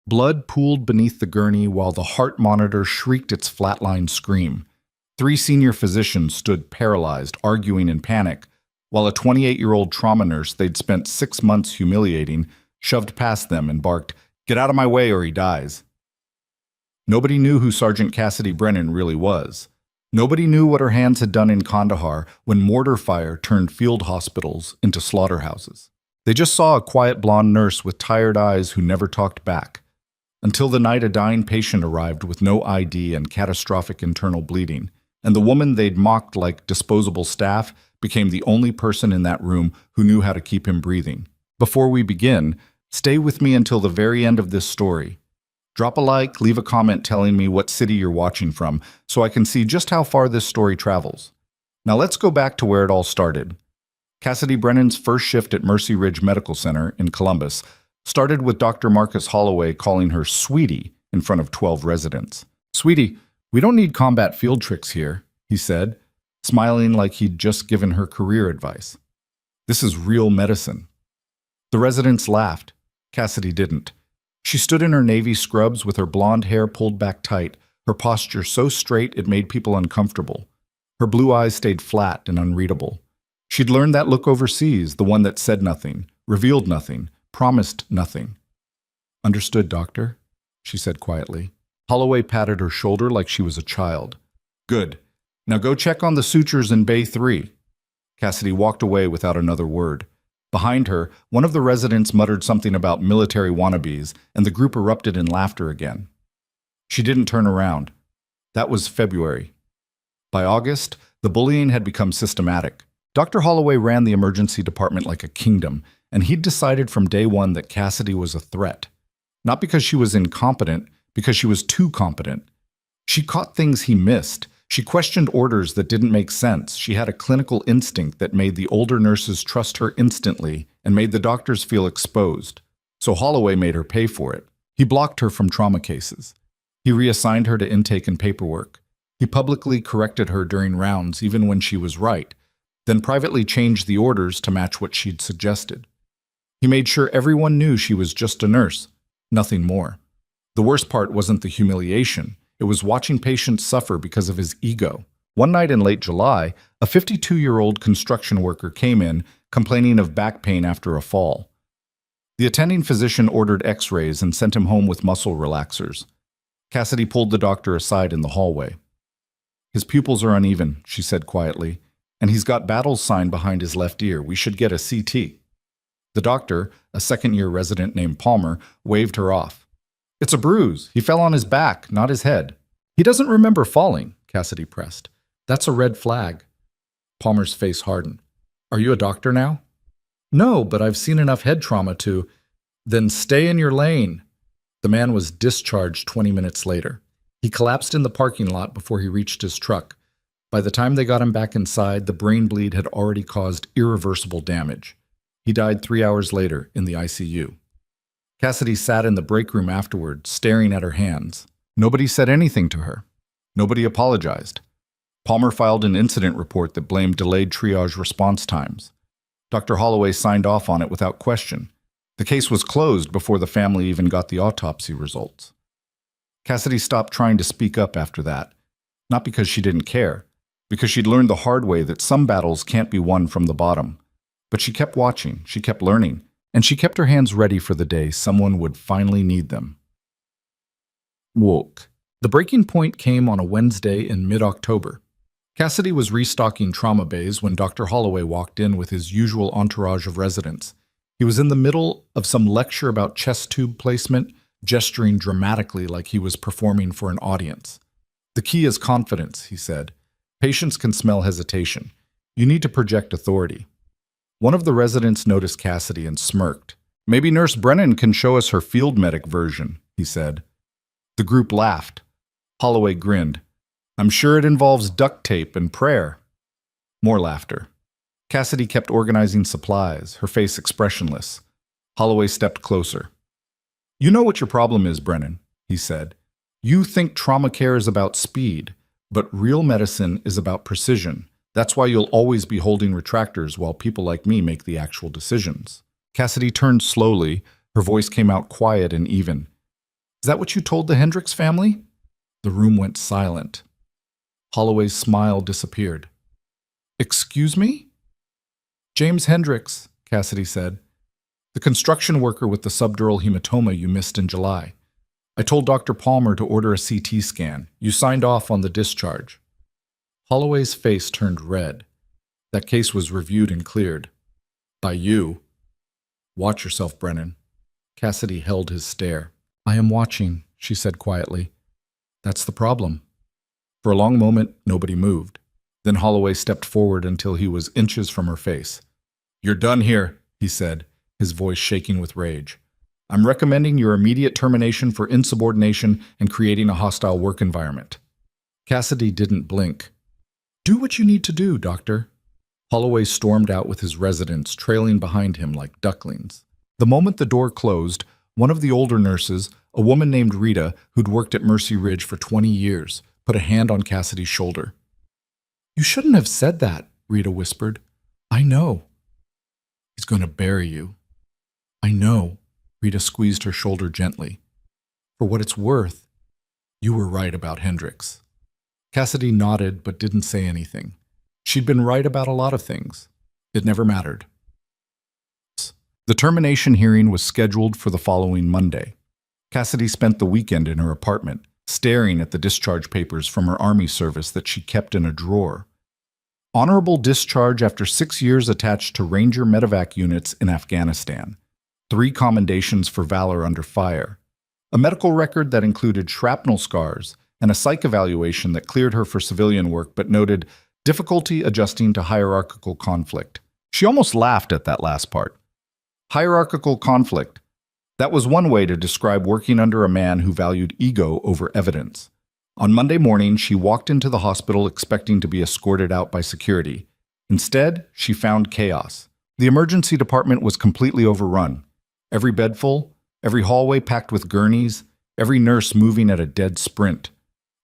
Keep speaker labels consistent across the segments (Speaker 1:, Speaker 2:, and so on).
Speaker 1: Blood pooled beneath the gurney while the heart monitor shrieked its flatline scream. 3 senior physicians stood paralyzed, arguing in panic, while a 28-year-old trauma nurse they'd spent 6 months humiliating shoved past them and barked, "Get out of my way or he dies." Nobody knew who Sergeant Cassidy Brennan really was. Nobody knew what her hands had done in Kandahar when mortar fire turned field hospitals into slaughterhouses. They just saw a quiet blonde nurse with tired eyes who never talked back, until the night a dying patient arrived with no ID and catastrophic internal bleeding, and the woman they'd mocked like disposable staff became the only person in that room who knew how to keep him breathing. Before we begin, stay with me until the very end of this story. Drop a like, leave a comment telling me what city you're watching from, so I can see just how far this story travels. Now let's go back to where it all started. Cassidy Brennan's first shift at Mercy Ridge Medical Center in Columbus started with Dr. Marcus Holloway calling her Sweetie in front of 12 residents. "Sweetie, we don't need combat field tricks here," he said, smiling like he'd just given her career advice. "This is real medicine." The residents laughed. Cassidy didn't. She stood in her navy scrubs with her blonde hair pulled back tight, her posture so straight it made people uncomfortable. Her blue eyes stayed flat and unreadable. She'd learned that look overseas, the one that said nothing, revealed nothing, promised nothing. "Understood, doctor," she said quietly. Holloway patted her shoulder like she was a child. "Good. Now go check on the sutures in Bay 3. Cassidy walked away without another word. Behind her, one of the residents muttered something about military wannabes, and the group erupted in laughter again. She didn't turn around. That was February. By August, the bullying had become systematic. Dr. Holloway ran the emergency department like a kingdom, and he'd decided from day one that Cassidy was a threat. Not because she was incompetent, because she was too competent. She caught things he missed. She questioned orders that didn't make sense. She had a clinical instinct that made the older nurses trust her instantly and made the doctors feel exposed. So Holloway made her pay for it. He blocked her from trauma cases. He reassigned her to intake and paperwork. He publicly corrected her during rounds even when she was right, then privately changed the orders to match what she'd suggested. He made sure everyone knew she was just a nurse, nothing more. The worst part wasn't the humiliation. It was watching patients suffer because of his ego. One night in late July, a 52-year-old construction worker came in complaining of back pain after a fall. The attending physician ordered x-rays and sent him home with muscle relaxers. Cassidy pulled the doctor aside in the hallway. "His pupils are uneven," she said quietly, "and he's got Battle's sign behind his left ear. We should get a CT." The doctor, a second-year resident named Palmer, waved her off. "It's a bruise. He fell on his back, not his head." "He doesn't remember falling," Cassidy pressed. "That's a red flag." Palmer's face hardened. "Are you a doctor now?" "No, but I've seen enough head trauma to—" "Then stay in your lane." The man was discharged 20 minutes later. He collapsed in the parking lot before he reached his truck. By the time they got him back inside, the brain bleed had already caused irreversible damage. He died 3 hours later in the ICU. Cassidy sat in the break room afterward, staring at her hands. Nobody said anything to her. Nobody apologized. Palmer filed an incident report that blamed delayed triage response times. Dr. Holloway signed off on it without question. The case was closed before the family even got the autopsy results. Cassidy stopped trying to speak up after that, not because she didn't care, because she'd learned the hard way that some battles can't be won from the bottom. But she kept watching, she kept learning, and she kept her hands ready for the day someone would finally need them. Woke. The breaking point came on a Wednesday in mid-October. Cassidy was restocking trauma bays when Dr. Holloway walked in with his usual entourage of residents. He was in the middle of some lecture about chest tube placement, gesturing dramatically like he was performing for an audience. "The key is confidence," he said. "Patients can smell hesitation. You need to project authority." One of the residents noticed Cassidy and smirked. "Maybe Nurse Brennan can show us her field medic version," he said. The group laughed. Holloway grinned. "I'm sure it involves duct tape and prayer." More laughter. Cassidy kept organizing supplies, her face expressionless. Holloway stepped closer. "You know what your problem is, Brennan," he said. "You think trauma care is about speed, but real medicine is about precision. That's why you'll always be holding retractors while people like me make the actual decisions." Cassidy turned slowly. Her voice came out quiet and even. Is that what you told the Hendricks family? The room went silent. Holloway's smile disappeared. Excuse me? James Hendricks, Cassidy said. The construction worker with the subdural hematoma you missed in July. I told Dr. Palmer to order a CT scan. You signed off on the discharge. Holloway's face turned red. That case was reviewed and cleared. By you. Watch yourself, Brennan. Cassidy held his stare. I am watching, she said quietly. That's the problem. For a long moment, nobody moved. Then Holloway stepped forward until he was inches from her face. You're done here, he said, his voice shaking with rage. I'm recommending your immediate termination for insubordination and creating a hostile work environment. Cassidy didn't blink. Do what you need to do, Doctor. Holloway stormed out with his residents trailing behind him like ducklings. The moment the door closed, one of the older nurses, a woman named Rita, who'd worked at Mercy Ridge for 20 years, put a hand on Cassidy's shoulder. You shouldn't have said that, Rita whispered. I know. He's going to bury you. I know. Rita squeezed her shoulder gently. For what it's worth, you were right about Hendricks. Cassidy nodded but didn't say anything. She'd been right about a lot of things. It never mattered. The termination hearing was scheduled for the following Monday. Cassidy spent the weekend in her apartment, staring at the discharge papers from her Army service that she kept in a drawer. Honorable discharge after 6 years attached to Ranger medevac units in Afghanistan. 3 commendations for valor under fire. A medical record that included shrapnel scars and a psych evaluation that cleared her for civilian work but noted difficulty adjusting to hierarchical conflict. She almost laughed at that last part. Hierarchical conflict. That was one way to describe working under a man who valued ego over evidence. On Monday morning, she walked into the hospital expecting to be escorted out by security. Instead, she found chaos. The emergency department was completely overrun. Every bed full, every hallway packed with gurneys, every nurse moving at a dead sprint.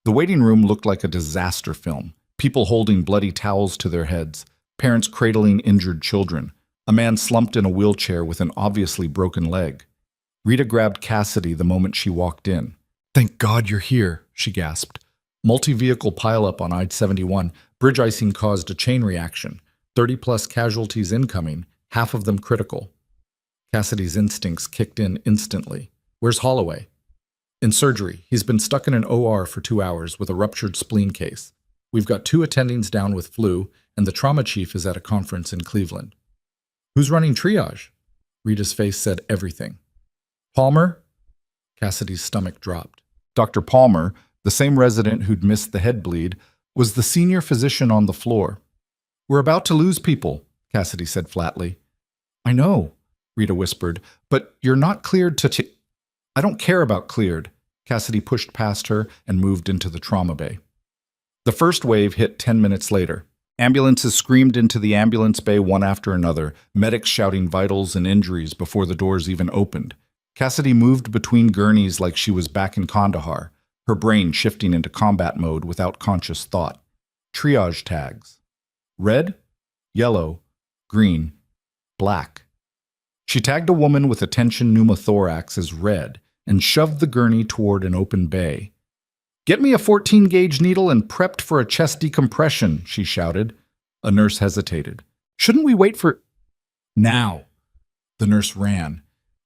Speaker 1: The waiting room looked like a disaster film. People holding bloody towels to their heads, parents cradling injured children, a man slumped in a wheelchair with an obviously broken leg. Rita grabbed Cassidy the moment she walked in. Thank God you're here, she gasped. Multi-vehicle pileup on I-71. Bridge icing caused a chain reaction. 30-plus casualties incoming, half of them critical. Cassidy's instincts kicked in instantly. Where's Holloway? In surgery. He's been stuck in an OR for 2 hours with a ruptured spleen case. We've got 2 attendings down with flu, and the trauma chief is at a conference in Cleveland. Who's running triage? Rita's face said everything. Palmer? Cassidy's stomach dropped. Dr. Palmer, the same resident who'd missed the head bleed, was the senior physician on the floor. We're about to lose people, Cassidy said flatly. I know, Rita whispered, but you're not cleared to I don't care about cleared. Cassidy pushed past her and moved into the trauma bay. The first wave hit 10 minutes later. Ambulances screamed into the ambulance bay one after another, medics shouting vitals and injuries before the doors even opened. Cassidy moved between gurneys like she was back in Kandahar, her brain shifting into combat mode without conscious thought. Triage tags. Red, yellow, green, black. She tagged a woman with a tension pneumothorax as red and shoved the gurney toward an open bay. Get me a 14-gauge needle and prepped for a chest decompression, she shouted. A nurse hesitated. Shouldn't we wait for... Now. The nurse ran.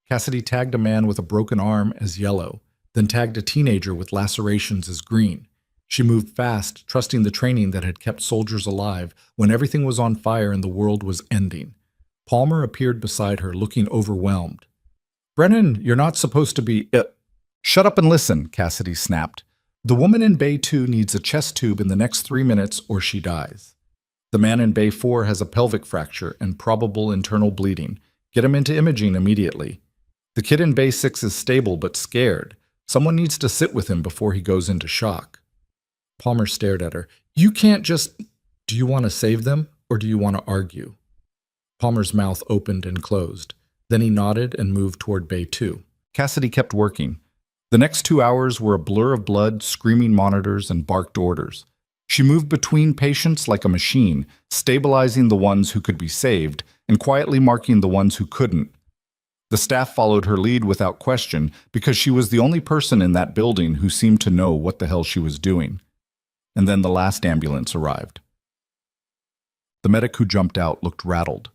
Speaker 1: Cassidy tagged a man with a broken arm as yellow, then tagged a teenager with lacerations as green. She moved fast, trusting the training that had kept soldiers alive when everything was on fire and the world was ending. Palmer appeared beside her, looking overwhelmed. Brennan, you're not supposed to be... Shut up and listen, Cassidy snapped. The woman in Bay 2 needs a chest tube in the next 3 minutes or she dies. The man in Bay 4 has a pelvic fracture and probable internal bleeding. Get him into imaging immediately. The kid in Bay 6 is stable but scared. Someone needs to sit with him before he goes into shock. Palmer stared at her. You can't just... Do you want to save them or do you want to argue? Palmer's mouth opened and closed. Then he nodded and moved toward Bay 2. Cassidy kept working. The next 2 hours were a blur of blood, screaming monitors, and barked orders. She moved between patients like a machine, stabilizing the ones who could be saved and quietly marking the ones who couldn't. The staff followed her lead without question because she was the only person in that building who seemed to know what the hell she was doing. And then the last ambulance arrived. The medic who jumped out looked rattled.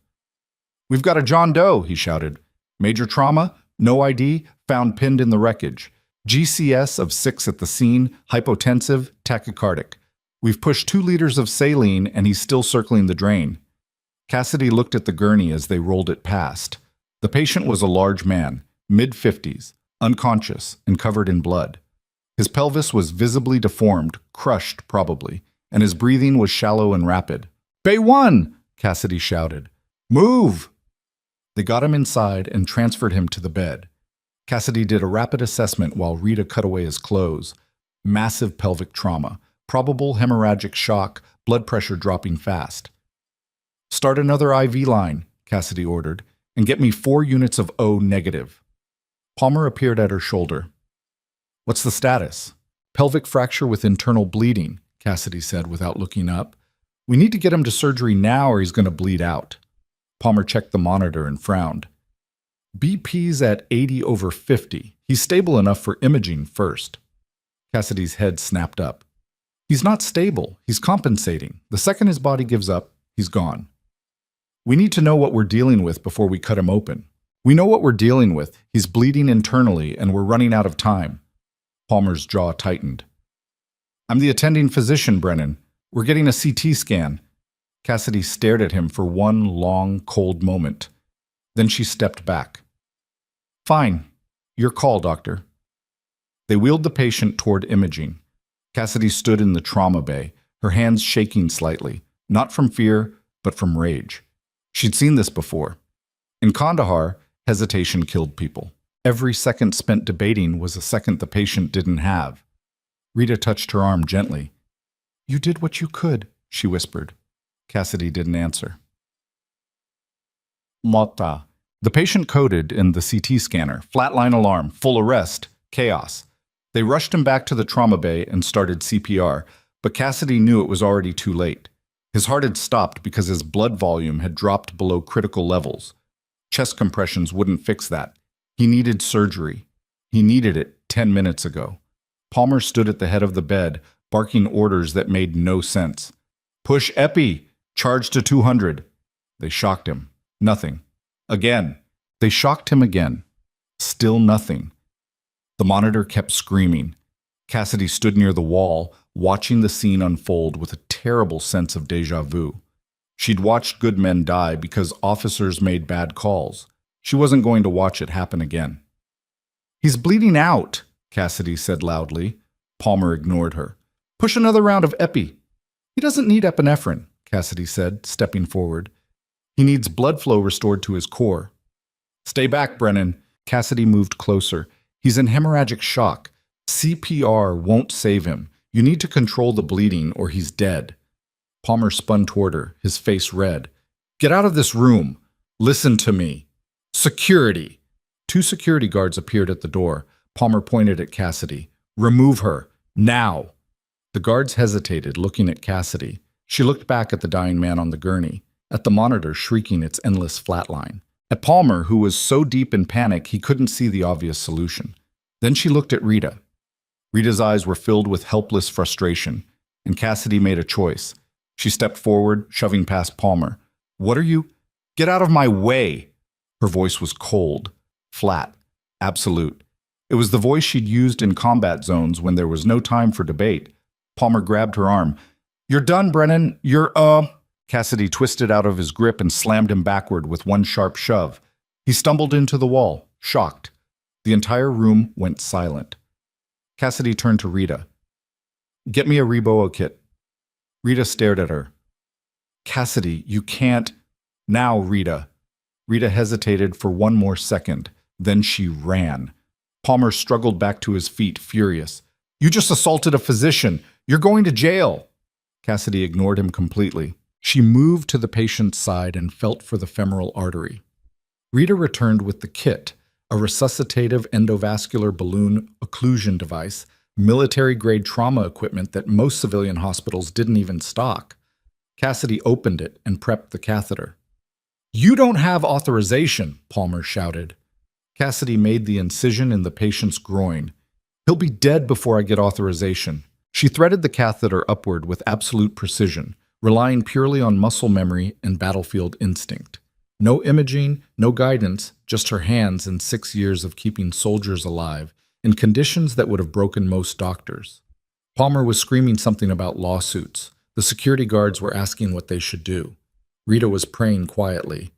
Speaker 1: "We've got a John Doe," he shouted. "Major trauma, no ID, found pinned in the wreckage. GCS of 6 at the scene, hypotensive, tachycardic. We've pushed 2 liters of saline and he's still circling the drain." Cassidy looked at the gurney as they rolled it past. The patient was a large man, mid-50s, unconscious and covered in blood. His pelvis was visibly deformed, crushed probably, and his breathing was shallow and rapid. "Bay 1!" Cassidy shouted. "Move!" They got him inside and transferred him to the bed. Cassidy did a rapid assessment while Rita cut away his clothes. Massive pelvic trauma, probable hemorrhagic shock, blood pressure dropping fast. "Start another IV line," Cassidy ordered, "and get me 4 units of O negative." Palmer appeared at her shoulder. "What's the status?" "Pelvic fracture with internal bleeding," Cassidy said without looking up. "We need to get him to surgery now or he's going to bleed out." Palmer checked the monitor and frowned. "BP's at 80/50. He's stable enough for imaging first." Cassidy's head snapped up. "He's not stable. He's compensating. The second his body gives up, he's gone. We need to know what we're dealing with before we cut him open. We know what we're dealing with. He's bleeding internally and we're running out of time." Palmer's jaw tightened. "I'm the attending physician, Brennan. We're getting a CT scan." Cassidy stared at him for one long, cold moment. Then she stepped back. "Fine. Your call, doctor." They wheeled the patient toward imaging. Cassidy stood in the trauma bay, her hands shaking slightly, not from fear, but from rage. She'd seen this before. In Kandahar, hesitation killed people. Every second spent debating was a second the patient didn't have. Rita touched her arm gently. "You did what you could," she whispered. Cassidy didn't answer. Mota. The patient coded in the CT scanner. Flatline alarm, full arrest, chaos. They rushed him back to the trauma bay and started CPR, but Cassidy knew it was already too late. His heart had stopped because his blood volume had dropped below critical levels. Chest compressions wouldn't fix that. He needed surgery. He needed it 10 minutes ago. Palmer stood at the head of the bed, barking orders that made no sense. "Push epi! Charge to 200. They shocked him. Nothing. Again. They shocked him again. Still nothing. The monitor kept screaming. Cassidy stood near the wall, watching the scene unfold with a terrible sense of déjà vu. She'd watched good men die because officers made bad calls. She wasn't going to watch it happen again. "He's bleeding out," Cassidy said loudly. Palmer ignored her. "Push another round of epi." "He doesn't need epinephrine," Cassidy said, stepping forward. "He needs blood flow restored to his core." "Stay back, Brennan." Cassidy moved closer. "He's in hemorrhagic shock. CPR won't save him. You need to control the bleeding or he's dead." Palmer spun toward her, his face red. "Get out of this room. Listen to me. Security." 2 security guards appeared at the door. Palmer pointed at Cassidy. "Remove her. Now." The guards hesitated, looking at Cassidy. She looked back at the dying man on the gurney, at the monitor shrieking its endless flatline, at Palmer, who was so deep in panic he couldn't see the obvious solution. Then she looked at Rita. Rita's eyes were filled with helpless frustration, and Cassidy made a choice. She stepped forward, shoving past Palmer. "What are you—" "Get out of my way!" Her voice was cold, flat, absolute. It was the voice she'd used in combat zones when there was no time for debate. Palmer grabbed her arm. "You're done, Brennan. You're, Cassidy twisted out of his grip and slammed him backward with one sharp shove. He stumbled into the wall, shocked. The entire room went silent. Cassidy turned to Rita. "Get me a Reboa kit." Rita stared at her. "Cassidy, you can't—" "Now, Rita." Rita hesitated for one more second. Then she ran. Palmer struggled back to his feet, furious. "You just assaulted a physician. You're going to jail." Cassidy ignored him completely. She moved to the patient's side and felt for the femoral artery. Rita returned with the kit, a resuscitative endovascular balloon occlusion device, military-grade trauma equipment that most civilian hospitals didn't even stock. Cassidy opened it and prepped the catheter. "You don't have authorization," Palmer shouted. Cassidy made the incision in the patient's groin. He'll be dead before I get authorization. She threaded the catheter upward with absolute precision, relying purely on muscle memory and battlefield instinct. No imaging, no guidance, just her hands and 6 years of keeping soldiers alive in conditions that would have broken most doctors. Palmer was screaming something about lawsuits. The security guards were asking what they should do. Rita was praying quietly.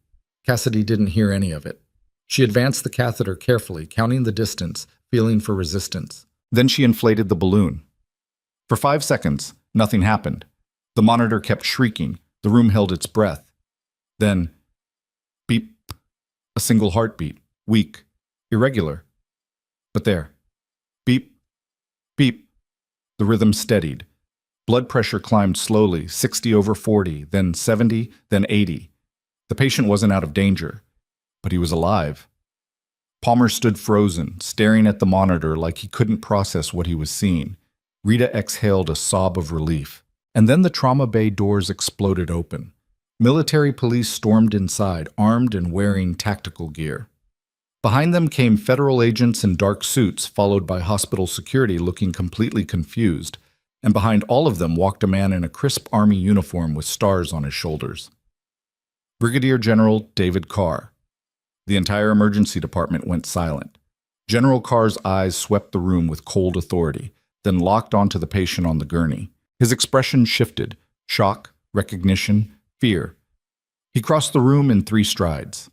Speaker 1: Cassidy didn't hear any of it. She advanced the catheter carefully, counting the distance, feeling for resistance. Then she inflated the balloon. For 5 seconds, nothing happened. The monitor kept shrieking. The room held its breath. Then, beep, a single heartbeat, weak, irregular. But there, beep, beep. The rhythm steadied. Blood pressure climbed slowly, 60/40, then 70, then 80. The patient wasn't out of danger, but he was alive. Palmer stood frozen, staring at the monitor like he couldn't process what he was seeing. Rita exhaled a sob of relief. And then the trauma bay doors exploded open. Military police stormed inside, armed and wearing tactical gear. Behind them came federal agents in dark suits, followed by hospital security looking completely confused. And behind all of them walked a man in a crisp army uniform with stars on his shoulders. Brigadier General David Carr. The entire emergency department went silent. General Carr's eyes swept the room with cold authority, then locked onto the patient on the gurney. His expression shifted: shock, recognition, fear. He crossed the room in 3 strides.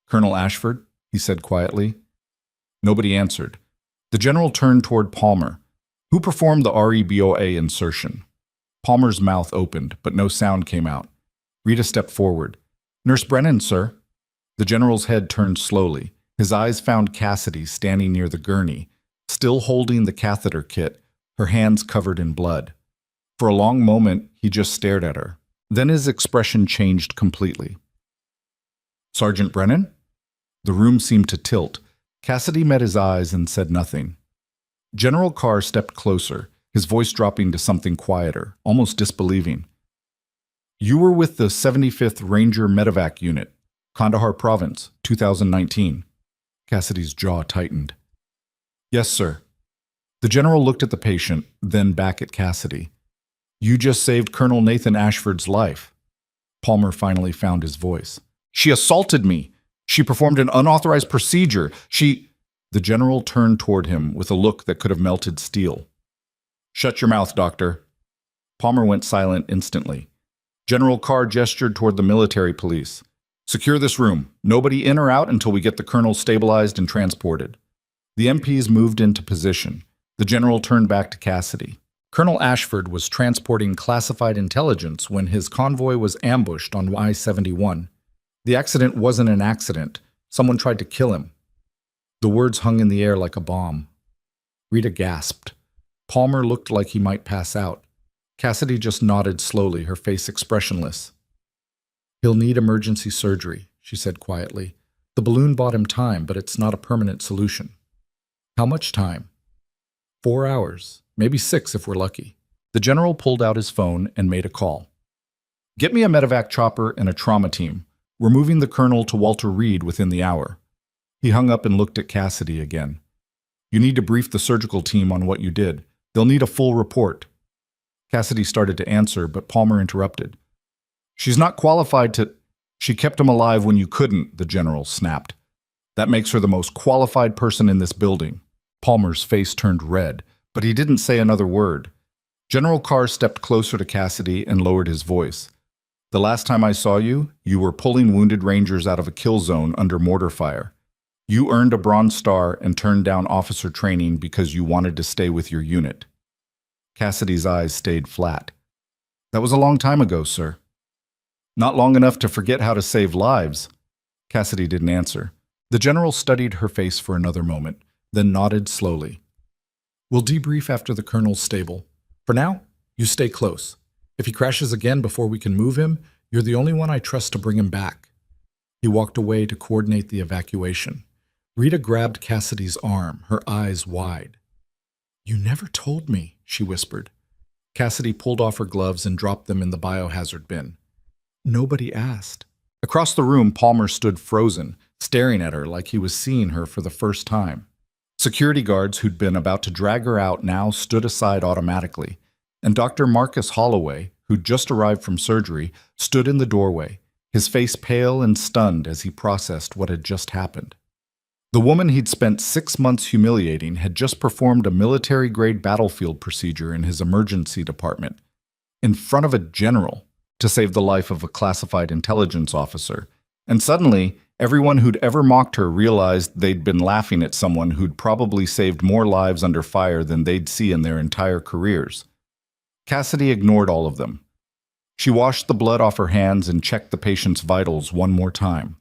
Speaker 1: "Colonel Ashford," he said quietly. Nobody answered. The general turned toward Palmer, who performed the REBOA insertion. Palmer's mouth opened, but no sound came out. Rita stepped forward. "Nurse Brennan, sir." The general's head turned slowly. His eyes found Cassidy standing near the gurney, still holding the catheter kit, her hands covered in blood. For a long moment, he just stared at her. Then his expression changed completely. "Sergeant Brennan?" The room seemed to tilt. Cassidy met his eyes and said nothing. General Carr stepped closer, his voice dropping to something quieter, almost disbelieving. "You were with the 75th Ranger Medevac Unit, Kandahar Province, 2019. Cassidy's jaw tightened. "Yes, sir." The general looked at the patient, then back at Cassidy. "You just saved Colonel Nathan Ashford's life." Palmer finally found his voice. "She assaulted me. She performed an unauthorized procedure. The general turned toward him with a look that could have melted steel. "Shut your mouth, doctor." Palmer went silent instantly. General Carr gestured toward the military police. "Secure this room. Nobody in or out until we get the colonel stabilized and transported." The MPs moved into position. The general turned back to Cassidy. Colonel Ashford was transporting classified intelligence when his convoy was ambushed on I-71. The accident wasn't an accident. Someone tried to kill him. The words hung in the air like a bomb. Rita gasped. Palmer looked like he might pass out. Cassidy just nodded slowly, her face expressionless. "He'll need emergency surgery," she said quietly. "The balloon bought him time, but it's not a permanent solution." "How much time?" 4 hours, maybe 6 if we're lucky. The general pulled out his phone and made a call. "Get me a medevac chopper and a trauma team. We're moving the colonel to Walter Reed within the hour." He hung up and looked at Cassidy again. "You need to brief the surgical team on what you did. They'll need a full report." Cassidy started to answer, but Palmer interrupted. "She's not qualified to—" "She kept him alive when you couldn't," the general snapped. "That makes her the most qualified person in this building." Palmer's face turned red, but he didn't say another word. General Carr stepped closer to Cassidy and lowered his voice. "The last time I saw you, you were pulling wounded Rangers out of a kill zone under mortar fire. You earned a Bronze Star and turned down officer training because you wanted to stay with your unit." Cassidy's eyes stayed flat. "That was a long time ago, sir." "Not long enough to forget how to save lives." Cassidy didn't answer. The general studied her face for another moment, then nodded slowly. "We'll debrief after the colonel's stable. For now, you stay close. If he crashes again before we can move him, you're the only one I trust to bring him back." He walked away to coordinate the evacuation. Rita grabbed Cassidy's arm, her eyes wide. "You never told me," she whispered. Cassidy pulled off her gloves and dropped them in the biohazard bin. "Nobody asked." Across the room, Palmer stood frozen, staring at her like he was seeing her for the first time. Security guards who'd been about to drag her out now stood aside automatically, and Dr. Marcus Holloway, who'd just arrived from surgery, stood in the doorway, his face pale and stunned as he processed what had just happened. The woman he'd spent 6 months humiliating had just performed a military-grade battlefield procedure in his emergency department, in front of a general, to save the life of a classified intelligence officer. And suddenly, everyone who'd ever mocked her realized they'd been laughing at someone who'd probably saved more lives under fire than they'd see in their entire careers. Cassidy ignored all of them. She washed the blood off her hands and checked the patient's vitals one more time.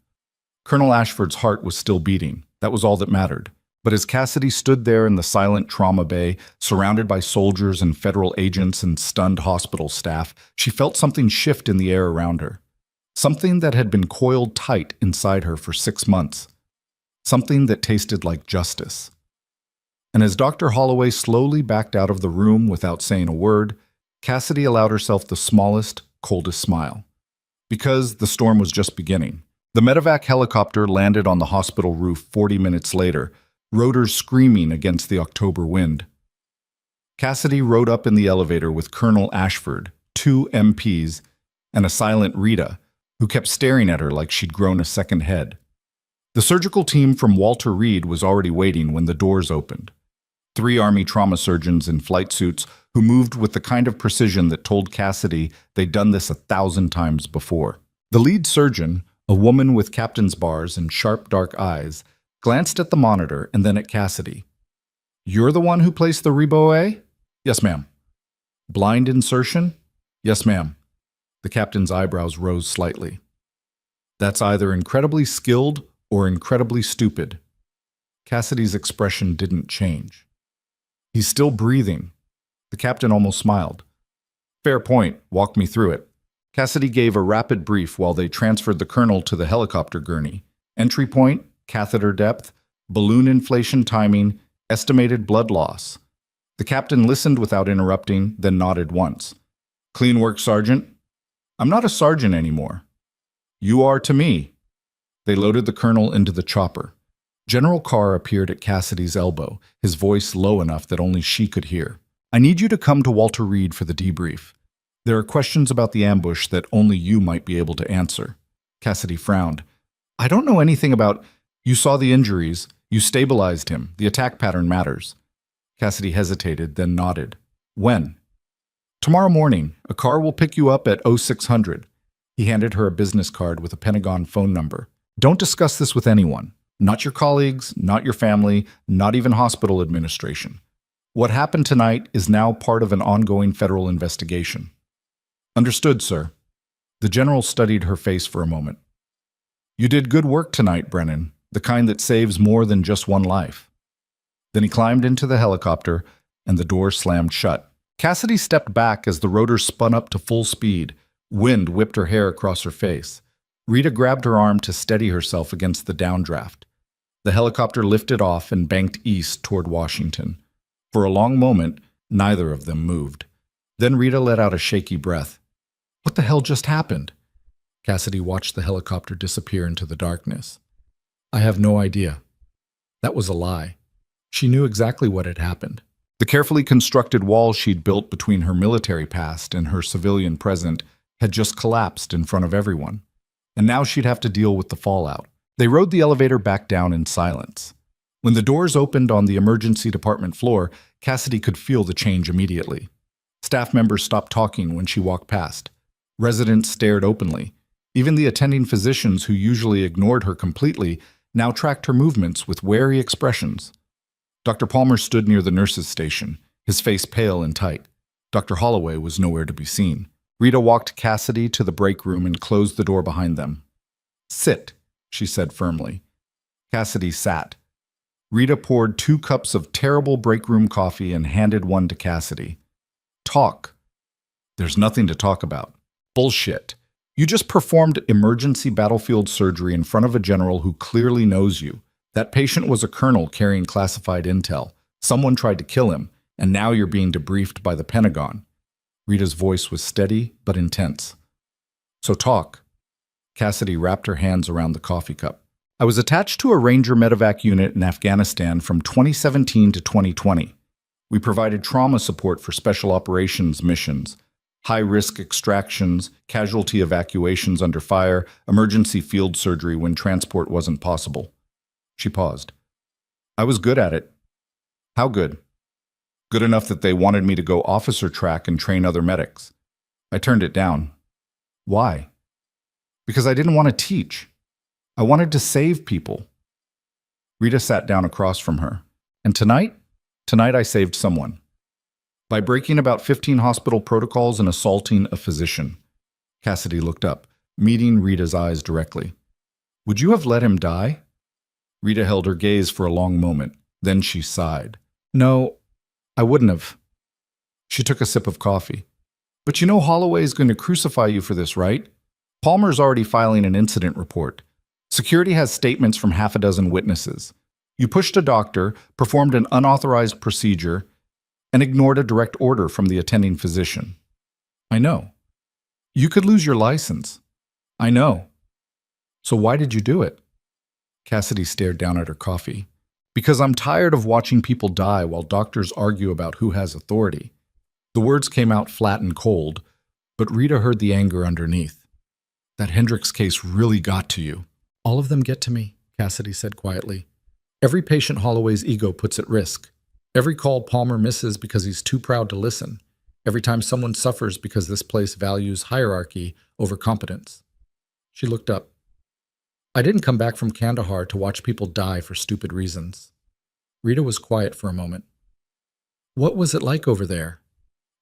Speaker 1: Colonel Ashford's heart was still beating. That was all that mattered. But as Cassidy stood there in the silent trauma bay, surrounded by soldiers and federal agents and stunned hospital staff, she felt something shift in the air around her. Something that had been coiled tight inside her for 6 months. Something that tasted like justice. And as Dr. Holloway slowly backed out of the room without saying a word, Cassidy allowed herself the smallest, coldest smile. Because the storm was just beginning. The medevac helicopter landed on the hospital roof 40 minutes later, rotors screaming against the October wind. Cassidy rode up in the elevator with Colonel Ashford, 2 MPs, and a silent Rita, who kept staring at her like she'd grown a second head. The surgical team from Walter Reed was already waiting when the doors opened. 3 Army trauma surgeons in flight suits who moved with the kind of precision that told Cassidy they'd done this 1,000 times before. The lead surgeon, a woman with captain's bars and sharp dark eyes, glanced at the monitor and then at Cassidy. "You're the one who placed the Reboe?" "Yes, ma'am." "Blind insertion?" "Yes, ma'am." The captain's eyebrows rose slightly. "That's either incredibly skilled or incredibly stupid." Cassidy's expression didn't change. "He's still breathing." The captain almost smiled. "Fair point. Walk me through it." Cassidy gave a rapid brief while they transferred the colonel to the helicopter gurney. Entry point, catheter depth, balloon inflation timing, estimated blood loss. The captain listened without interrupting, then nodded once. "Clean work, Sergeant." "I'm not a sergeant anymore." "You are to me." They loaded the colonel into the chopper. General Carr appeared at Cassidy's elbow, his voice low enough that only she could hear. "I need you to come to Walter Reed for the debrief. There are questions about the ambush that only you might be able to answer." Cassidy frowned. "I don't know anything about—" "You saw the injuries. You stabilized him. The attack pattern matters." Cassidy hesitated, then nodded. "When?" "Tomorrow morning. A car will pick you up at 0600. He handed her a business card with a Pentagon phone number. "Don't discuss this with anyone. Not your colleagues, not your family, not even hospital administration. What happened tonight is now part of an ongoing federal investigation." "Understood, sir." The general studied her face for a moment. "You did good work tonight, Brennan, the kind that saves more than just one life." Then he climbed into the helicopter, and the door slammed shut. Cassidy stepped back as the rotor spun up to full speed. Wind whipped her hair across her face. Rita grabbed her arm to steady herself against the downdraft. The helicopter lifted off and banked east toward Washington. For a long moment, neither of them moved. Then Rita let out a shaky breath. "What the hell just happened?" Cassidy watched the helicopter disappear into the darkness. "I have no idea." That was a lie. She knew exactly what had happened. The carefully constructed wall she'd built between her military past and her civilian present had just collapsed in front of everyone. And now she'd have to deal with the fallout. They rode the elevator back down in silence. When the doors opened on the emergency department floor, Cassidy could feel the change immediately. Staff members stopped talking when she walked past. Residents stared openly. Even the attending physicians who usually ignored her completely now tracked her movements with wary expressions. Dr. Palmer stood near the nurses' station, his face pale and tight. Dr. Holloway was nowhere to be seen. Rita walked Cassidy to the break room and closed the door behind them. "Sit," she said firmly. Cassidy sat. Rita poured 2 cups of terrible break room coffee and handed one to Cassidy. "Talk." "There's nothing to talk about." "Bullshit. You just performed emergency battlefield surgery in front of a general who clearly knows you. That patient was a colonel carrying classified intel. Someone tried to kill him, and now you're being debriefed by the Pentagon." Rita's voice was steady but intense. "So talk." Cassidy wrapped her hands around the coffee cup. I was attached to a Ranger medevac unit in Afghanistan from 2017 to 2020. We provided trauma support for special operations missions, high-risk extractions, casualty evacuations under fire, emergency field surgery when transport wasn't possible. She paused. I was good at it. How good? Good enough that they wanted me to go officer track and train other medics. I turned it down. Why? Because I didn't want to teach. I wanted to save people. Rita sat down across from her. And tonight I saved someone. By breaking about 15 hospital protocols and assaulting a physician. Cassidy looked up, meeting Rita's eyes directly. Would you have let him die? Rita held her gaze for a long moment. Then she sighed. No, I wouldn't have. She took a sip of coffee. But you know Holloway's going to crucify you for this, right? Palmer's already filing an incident report. Security has statements from half a dozen witnesses. You pushed a doctor, performed an unauthorized procedure, and ignored a direct order from the attending physician. I know. You could lose your license. I know. So why did you do it? Cassidy stared down at her coffee. Because I'm tired of watching people die while doctors argue about who has authority. The words came out flat and cold, but Rita heard the anger underneath. That Hendricks case really got to you. All of them get to me, Cassidy said quietly. Every patient Holloway's ego puts at risk. Every call Palmer misses because he's too proud to listen. Every time someone suffers because this place values hierarchy over competence. She looked up. I didn't come back from Kandahar to watch people die for stupid reasons. Rita was quiet for a moment. What was it like over there?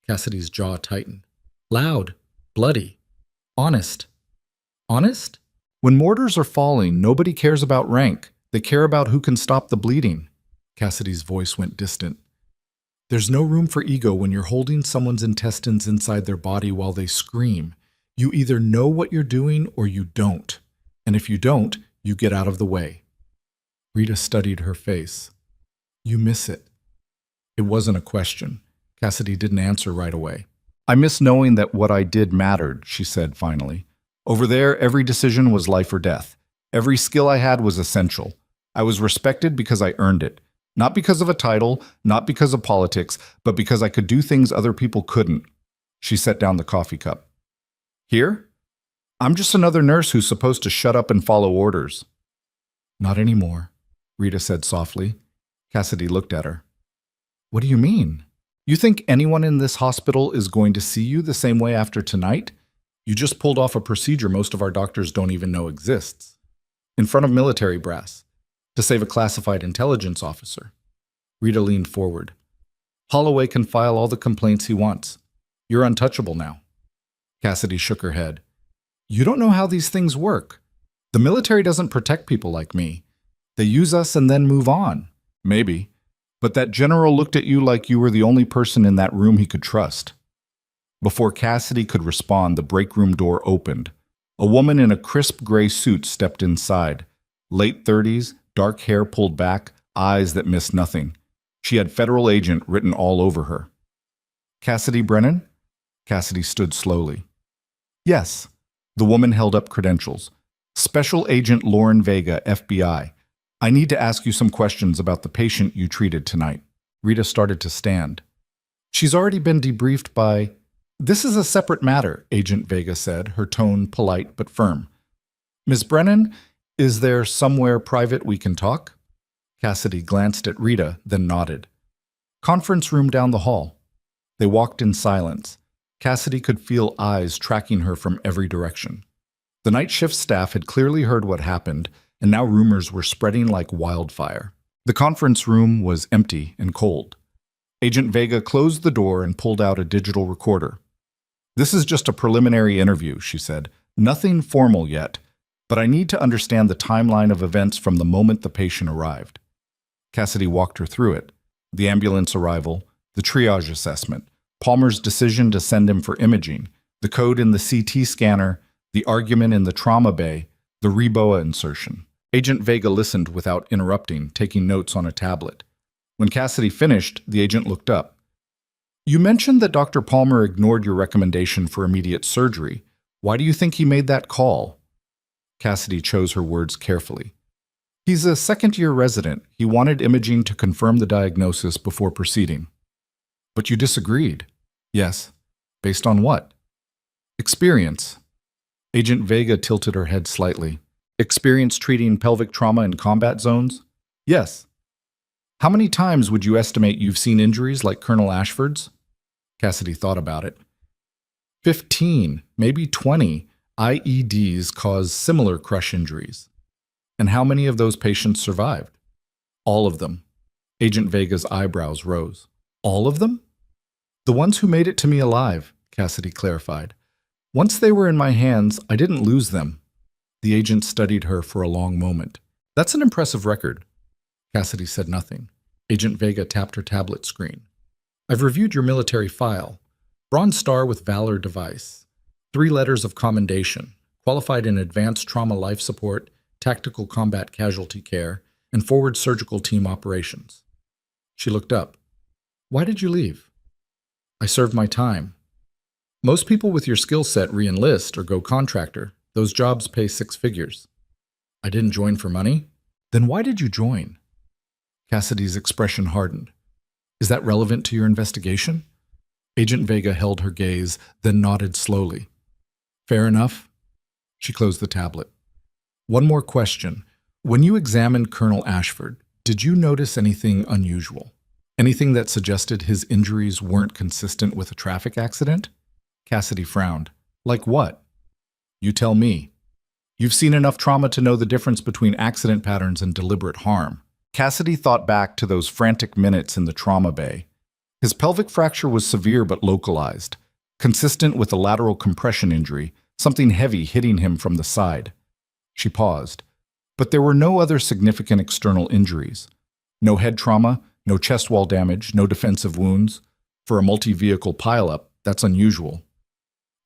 Speaker 1: Cassidy's jaw tightened. Loud, bloody, honest. Honest? When mortars are falling, nobody cares about rank. They care about who can stop the bleeding. Cassidy's voice went distant. There's no room for ego when you're holding someone's intestines inside their body while they scream. You either know what you're doing or you don't. And if you don't, you get out of the way. Rita studied her face. You miss it. It wasn't a question. Cassidy didn't answer right away. I miss knowing that what I did mattered, she said finally. Over there, every decision was life or death. Every skill I had was essential. I was respected because I earned it. Not because of a title, not because of politics, but because I could do things other people couldn't. She set down the coffee cup. Here? I'm just another nurse who's supposed to shut up and follow orders. Not anymore, Rita said softly. Cassidy looked at her. What do you mean? You think anyone in this hospital is going to see you the same way after tonight? You just pulled off a procedure most of our doctors don't even know exists. In front of military brass, to save a classified intelligence officer. Rita leaned forward. Holloway can file all the complaints he wants. You're untouchable now. Cassidy shook her head. You don't know how these things work. The military doesn't protect people like me. They use us and then move on. Maybe. But that general looked at you like you were the only person in that room he could trust. Before Cassidy could respond, the break room door opened. A woman in a crisp gray suit stepped inside. Late 30s, dark hair pulled back, eyes that missed nothing. She had federal agent written all over her. Cassidy Brennan? Cassidy stood slowly. Yes. The woman held up credentials. Special Agent Lauren Vega, FBI. I need to ask you some questions about the patient you treated tonight. Rita started to stand. She's already been debriefed by... This is a separate matter, Agent Vega said, her tone polite but firm. Ms. Brennan, is there somewhere private we can talk? Cassidy glanced at Rita, then nodded. Conference room down the hall. They walked in silence. Cassidy could feel eyes tracking her from every direction. The night shift staff had clearly heard what happened, and now rumors were spreading like wildfire. The conference room was empty and cold. Agent Vega closed the door and pulled out a digital recorder. This is just a preliminary interview, she said. Nothing formal yet, but I need to understand the timeline of events from the moment the patient arrived. Cassidy walked her through it. The ambulance arrival, the triage assessment, Palmer's decision to send him for imaging, the code in the CT scanner, the argument in the trauma bay, the Reboa insertion. Agent Vega listened without interrupting, taking notes on a tablet. When Cassidy finished, the agent looked up. You mentioned that Dr. Palmer ignored your recommendation for immediate surgery. Why do you think he made that call? Cassidy chose her words carefully. He's a second-year resident. He wanted imaging to confirm the diagnosis before proceeding. But you disagreed. Yes. Based on what? Experience. Agent Vega tilted her head slightly. Experience treating pelvic trauma in combat zones? Yes. How many times would you estimate you've seen injuries like Colonel Ashford's? Cassidy thought about it. 15, maybe 20 IEDs cause similar crush injuries. And how many of those patients survived? All of them. Agent Vega's eyebrows rose. All of them? The ones who made it to me alive, Cassidy clarified. Once they were in my hands, I didn't lose them. The agent studied her for a long moment. That's an impressive record. Cassidy said nothing. Agent Vega tapped her tablet screen. I've reviewed your military file. Bronze Star with Valor device. 3 letters of commendation. Qualified in advanced trauma life support, tactical combat casualty care, and forward surgical team operations. She looked up. Why did you leave? I served my time. Most people with your skill set re-enlist or go contractor. Those jobs pay 6 figures. I didn't join for money? Then why did you join? Cassidy's expression hardened. Is that relevant to your investigation? Agent Vega held her gaze, then nodded slowly. Fair enough. She closed the tablet. One more question. When you examined Colonel Ashford, did you notice anything unusual? Anything that suggested his injuries weren't consistent with a traffic accident? Cassidy frowned. Like what? You tell me. You've seen enough trauma to know the difference between accident patterns and deliberate harm. Cassidy thought back to those frantic minutes in the trauma bay. His pelvic fracture was severe but localized, consistent with a lateral compression injury, something heavy hitting him from the side. She paused. But there were no other significant external injuries. No head trauma, no chest wall damage, no defensive wounds. For a multi-vehicle pileup, that's unusual.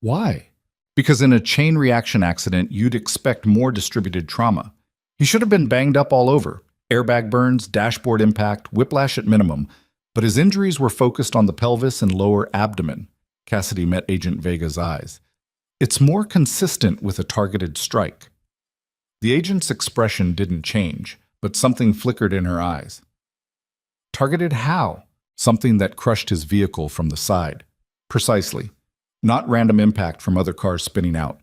Speaker 1: Why? Because in a chain reaction accident, you'd expect more distributed trauma. He should have been banged up all over. Airbag burns, dashboard impact, whiplash at minimum. But his injuries were focused on the pelvis and lower abdomen. Cassidy met Agent Vega's eyes. It's more consistent with a targeted strike. The agent's expression didn't change, but something flickered in her eyes. Targeted how? Something that crushed his vehicle from the side. Precisely. Not random impact from other cars spinning out.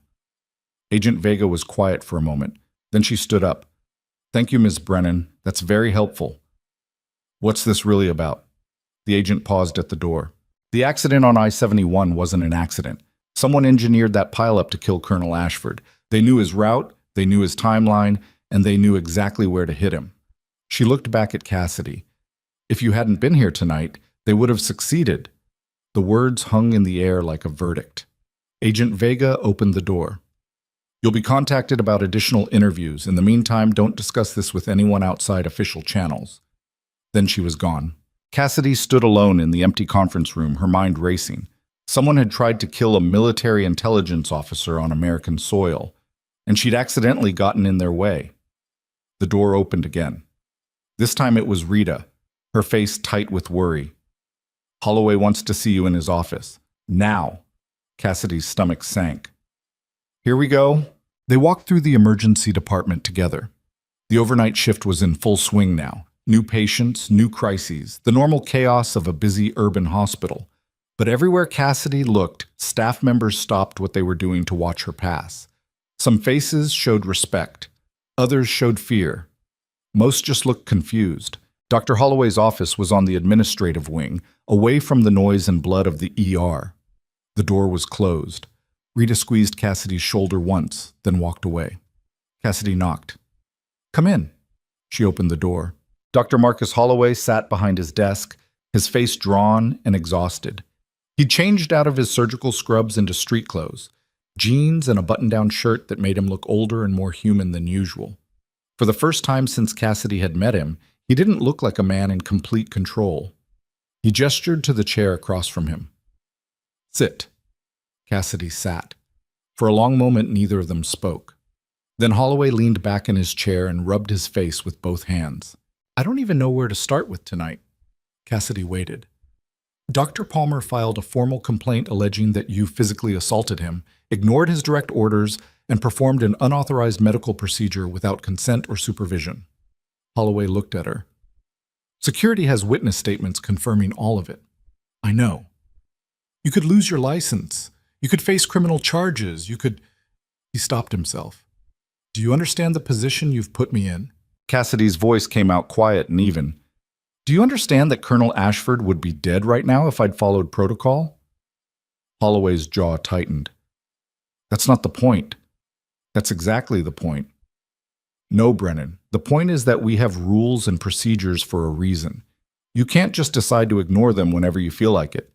Speaker 1: Agent Vega was quiet for a moment. Then she stood up. Thank you, Ms. Brennan. That's very helpful. What's this really about? The agent paused at the door. The accident on I-71 wasn't an accident. Someone engineered that pileup to kill Colonel Ashford. They knew his route, they knew his timeline, and they knew exactly where to hit him. She looked back at Cassidy. If you hadn't been here tonight, they would have succeeded. The words hung in the air like a verdict. Agent Vega opened the door. You'll be contacted about additional interviews. In the meantime, don't discuss this with anyone outside official channels. Then she was gone. Cassidy stood alone in the empty conference room, her mind racing. Someone had tried to kill a military intelligence officer on American soil, and she'd accidentally gotten in their way. The door opened again. This time it was Rita, her face tight with worry. Holloway wants to see you in his office. Now. Cassidy's stomach sank. Here we go. They walked through the emergency department together. The overnight shift was in full swing now. New patients, new crises, the normal chaos of a busy urban hospital. But everywhere Cassidy looked, staff members stopped what they were doing to watch her pass. Some faces showed respect. Others showed fear. Most just looked confused. Dr. Holloway's office was on the administrative wing, away from the noise and blood of the ER. The door was closed. Rita squeezed Cassidy's shoulder once, then walked away. Cassidy knocked. Come in. She opened the door. Dr. Marcus Holloway sat behind his desk, his face drawn and exhausted. He'd changed out of his surgical scrubs into street clothes, jeans and a button-down shirt that made him look older and more human than usual. For the first time since Cassidy had met him, he didn't look like a man in complete control. He gestured to the chair across from him. Sit. Cassidy sat. For a long moment, neither of them spoke. Then Holloway leaned back in his chair and rubbed his face with both hands. I don't even know where to start with tonight. Cassidy waited. Dr. Palmer filed a formal complaint alleging that you physically assaulted him, ignored his direct orders, and performed an unauthorized medical procedure without consent or supervision. Holloway looked at her. Security has witness statements confirming all of it. I know. You could lose your license. You could face criminal charges. You could... He stopped himself. Do you understand the position you've put me in? Cassidy's voice came out quiet and even. Do you understand that Colonel Ashford would be dead right now if I'd followed protocol? Holloway's jaw tightened. That's not the point. That's exactly the point. No, Brennan. The point is that we have rules and procedures for a reason. You can't just decide to ignore them whenever you feel like it.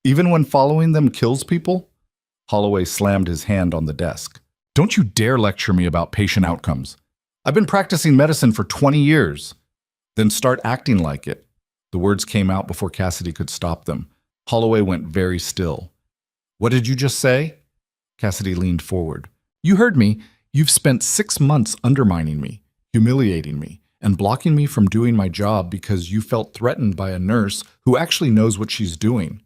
Speaker 1: Even when following them kills people? Holloway slammed his hand on the desk. Don't you dare lecture me about patient outcomes. I've been practicing medicine for 20 years. Then start acting like it. The words came out before Cassidy could stop them. Holloway went very still. What did you just say? Cassidy leaned forward. You heard me. You've spent 6 months undermining me, humiliating me, and blocking me from doing my job because you felt threatened by a nurse who actually knows what she's doing.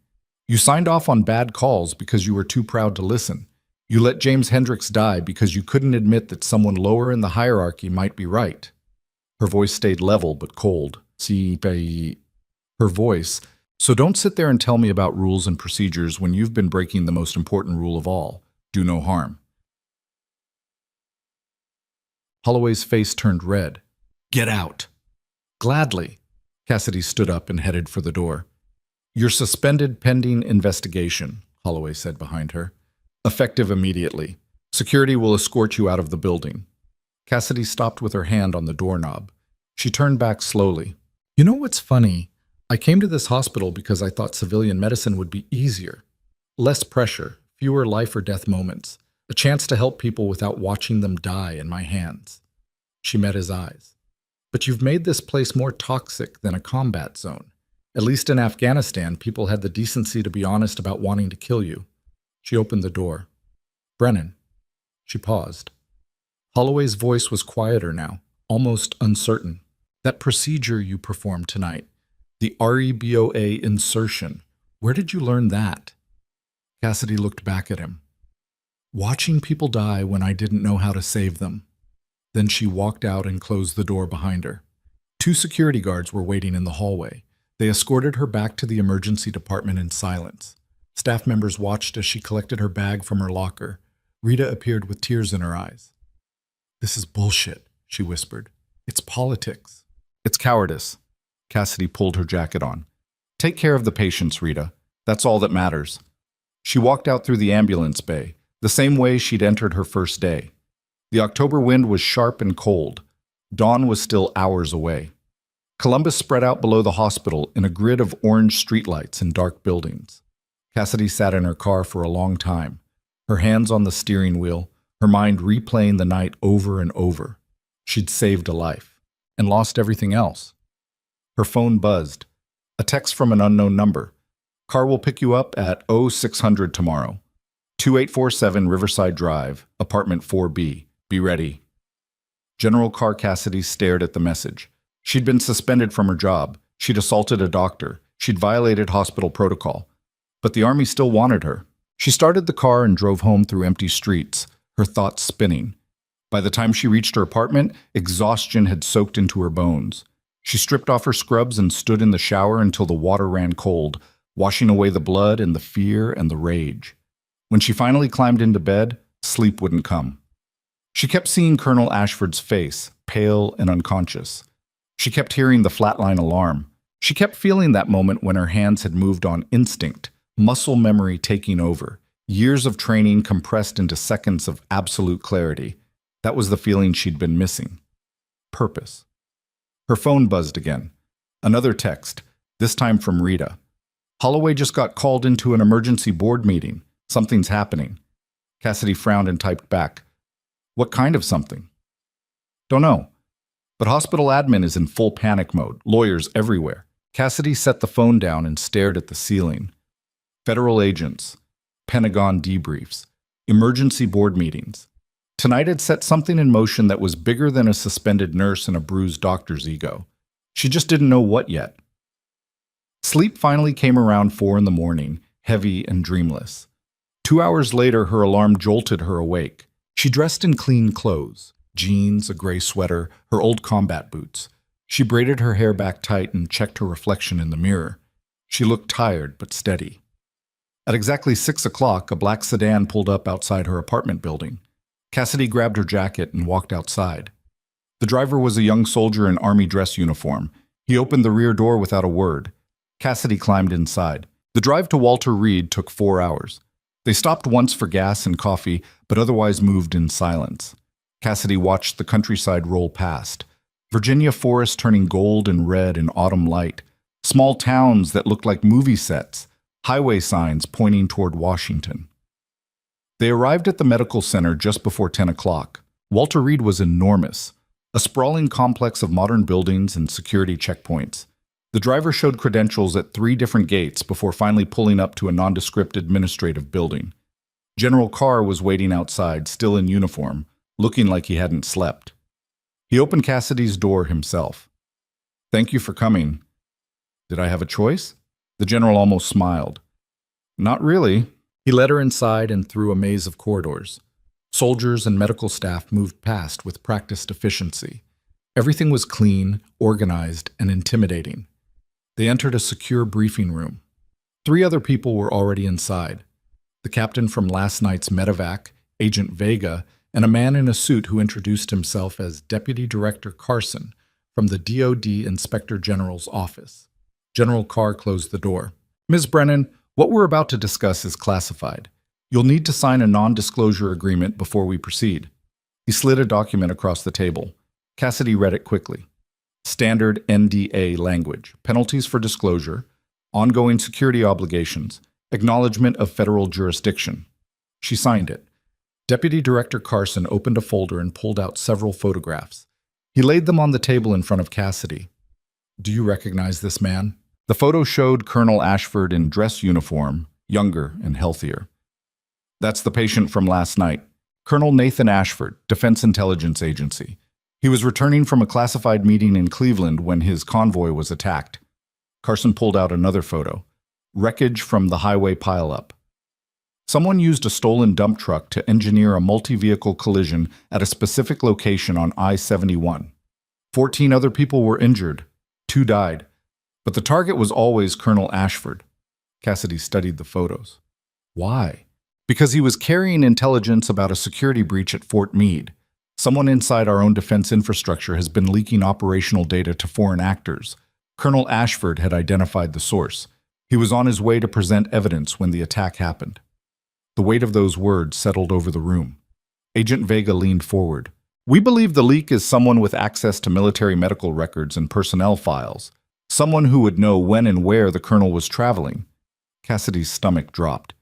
Speaker 1: You signed off on bad calls because you were too proud to listen. You let James Hendricks die because you couldn't admit that someone lower in the hierarchy might be right. Her voice stayed level but cold. Her voice. So don't sit there and tell me about rules and procedures when you've been breaking the most important rule of all. Do no harm. Holloway's face turned red. Get out. Gladly. Cassidy stood up and headed for the door. You're suspended pending investigation, Holloway said behind her. Effective immediately. Security will escort you out of the building. Cassidy stopped with her hand on the doorknob. She turned back slowly. You know what's funny? I came to this hospital because I thought civilian medicine would be easier. Less pressure, fewer life or death moments, a chance to help people without watching them die in my hands. She met his eyes. But you've made this place more toxic than a combat zone. At least in Afghanistan, people had the decency to be honest about wanting to kill you. She opened the door. Brennan. She paused. Holloway's voice was quieter now, almost uncertain. That procedure you performed tonight, the REBOA insertion, where did you learn that? Cassidy looked back at him. Watching people die when I didn't know how to save them. Then she walked out and closed the door behind her. 2 security guards were waiting in the hallway. They escorted her back to the emergency department in silence. Staff members watched as she collected her bag from her locker. Rita appeared with tears in her eyes. This is bullshit, she whispered. It's politics. It's cowardice. Cassidy pulled her jacket on. Take care of the patients, Rita. That's all that matters. She walked out through the ambulance bay, the same way she'd entered her first day. The October wind was sharp and cold. Dawn was still hours away. Columbus spread out below the hospital in a grid of orange streetlights and dark buildings. Cassidy sat in her car for a long time, her hands on the steering wheel, her mind replaying the night over and over. She'd saved a life, and lost everything else. Her phone buzzed. A text from an unknown number. Car will pick you up at 0600 tomorrow. 2847 Riverside Drive, apartment 4B. Be ready. General Carr Cassidy stared at the message. She'd been suspended from her job. She'd assaulted a doctor. She'd violated hospital protocol. But the Army still wanted her. She started the car and drove home through empty streets, her thoughts spinning. By the time she reached her apartment, exhaustion had soaked into her bones. She stripped off her scrubs and stood in the shower until the water ran cold, washing away the blood and the fear and the rage. When she finally climbed into bed, sleep wouldn't come. She kept seeing Colonel Ashford's face, pale and unconscious. She kept hearing the flatline alarm. She kept feeling that moment when her hands had moved on instinct, muscle memory taking over, years of training compressed into seconds of absolute clarity. That was the feeling she'd been missing. Purpose. Her phone buzzed again. Another text, this time from Rita. Holloway just got called into an emergency board meeting. Something's happening. Cassidy frowned and typed back. What kind of something? Don't know. But hospital admin is in full panic mode, lawyers everywhere. Cassidy set the phone down and stared at the ceiling. Federal agents, Pentagon debriefs, emergency board meetings. Tonight had set something in motion that was bigger than a suspended nurse and a bruised doctor's ego. She just didn't know what yet. Sleep finally came around 4 in the morning, heavy and dreamless. 2 hours later, her alarm jolted her awake. She dressed in clean clothes, jeans, a gray sweater, her old combat boots. She braided her hair back tight and checked her reflection in the mirror. She looked tired but steady. At exactly 6 o'clock, a black sedan pulled up outside her apartment building. Cassidy grabbed her jacket and walked outside. The driver was a young soldier in army dress uniform. He opened the rear door without a word. Cassidy climbed inside. The drive to Walter Reed took 4 hours. They stopped once for gas and coffee, but otherwise moved in silence. Cassidy watched the countryside roll past. Virginia forests turning gold and red in autumn light. Small towns that looked like movie sets. Highway signs pointing toward Washington. They arrived at the medical center just before 10 o'clock. Walter Reed was enormous, a sprawling complex of modern buildings and security checkpoints. The driver showed credentials at 3 different gates before finally pulling up to a nondescript administrative building. General Carr was waiting outside, still in uniform, looking like he hadn't slept. He opened Cassidy's door himself. "Thank you for coming." "Did I have a choice?" The general almost smiled. "Not really." He led her inside and through a maze of corridors. Soldiers and medical staff moved past with practiced efficiency. Everything was clean, organized, and intimidating. They entered a secure briefing room. 3 other people were already inside. The captain from last night's medevac, Agent Vega, and a man in a suit who introduced himself as Deputy Director Carson from the DoD Inspector General's office. General Carr closed the door. "Ms. Brennan, what we're about to discuss is classified. You'll need to sign a non-disclosure agreement before we proceed." He slid a document across the table. Cassidy read it quickly. Standard NDA language, penalties for disclosure, ongoing security obligations, acknowledgement of federal jurisdiction. She signed it. Deputy Director Carson opened a folder and pulled out several photographs. He laid them on the table in front of Cassidy. "Do you recognize this man?" The photo showed Colonel Ashford in dress uniform, younger and healthier. "That's the patient from last night, Colonel Nathan Ashford, Defense Intelligence Agency. He was returning from a classified meeting in Cleveland when his convoy was attacked." Carson pulled out another photo. Wreckage from the highway pileup. Someone used a stolen dump truck to engineer a multi-vehicle collision at a specific location on I-71. 14 other people were injured. 2 died. But the target was always Colonel Ashford. Cassidy studied the photos. Why? Because he was carrying intelligence about a security breach at Fort Meade. Someone inside our own defense infrastructure has been leaking operational data to foreign actors. Colonel Ashford had identified the source. He was on his way to present evidence when the attack happened. The weight of those words settled over the room. Agent Vega leaned forward. "We believe the leak is someone with access to military medical records and personnel files. Someone who would know when and where the colonel was traveling." Cassidy's stomach dropped.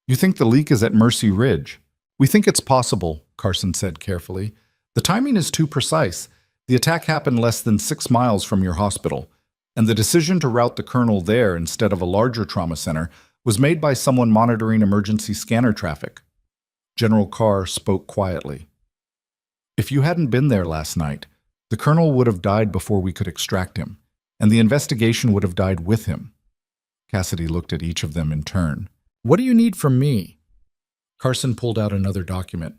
Speaker 1: "You think the leak is at Mercy Ridge?" "We think it's possible," Carson said carefully. "The timing is too precise. The attack happened less than 6 miles from your hospital, and the decision to route the colonel there instead of a larger trauma center was made by someone monitoring emergency scanner traffic." General Carr spoke quietly. "If you hadn't been there last night, the colonel would have died before we could extract him, and the investigation would have died with him." Cassidy looked at each of them in turn. "What do you need from me?" Carson pulled out another document.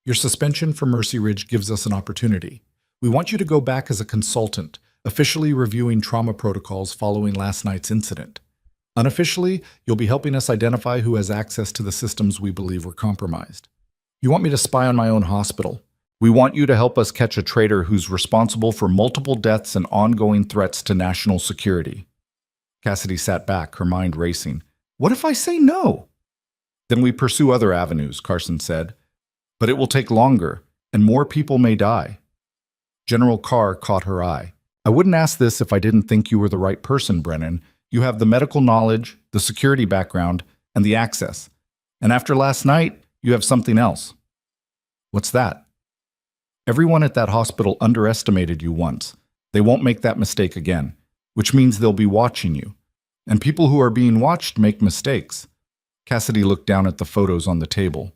Speaker 1: "Your suspension from Mercy Ridge gives us an opportunity. We want you to go back as a consultant, officially reviewing trauma protocols following last night's incident. Unofficially, you'll be helping us identify who has access to the systems we believe were compromised. You want me to spy on my own hospital. We want you to help us catch a traitor who's responsible for multiple deaths and ongoing threats to national security." Cassidy sat back, her mind racing. "What if I say no?" "Then we pursue other avenues," Carson said. "But it will take longer, and more people may die." General Carr caught her eye. "I wouldn't ask this if I didn't think you were the right person, Brennan. You have the medical knowledge, the security background, and the access. And after last night, you have something else." "What's that?" "Everyone at that hospital underestimated you once. They won't make that mistake again, which means they'll be watching you. And people who are being watched make mistakes." Cassidy looked down at the photos on the table.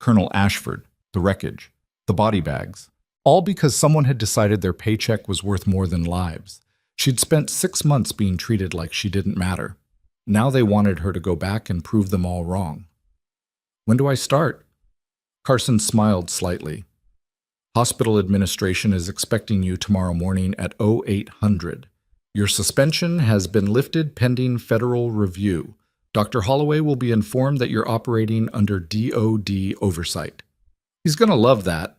Speaker 1: Colonel Ashford, the wreckage, the body bags. All because someone had decided their paycheck was worth more than lives. She'd spent 6 months being treated like she didn't matter. Now they wanted her to go back and prove them all wrong. "When do I start?" Carson smiled slightly. Hospital administration is expecting you tomorrow morning at 0800. Your suspension has been lifted pending federal review. Dr. Holloway will be informed that you're operating under DOD oversight. He's going to love that.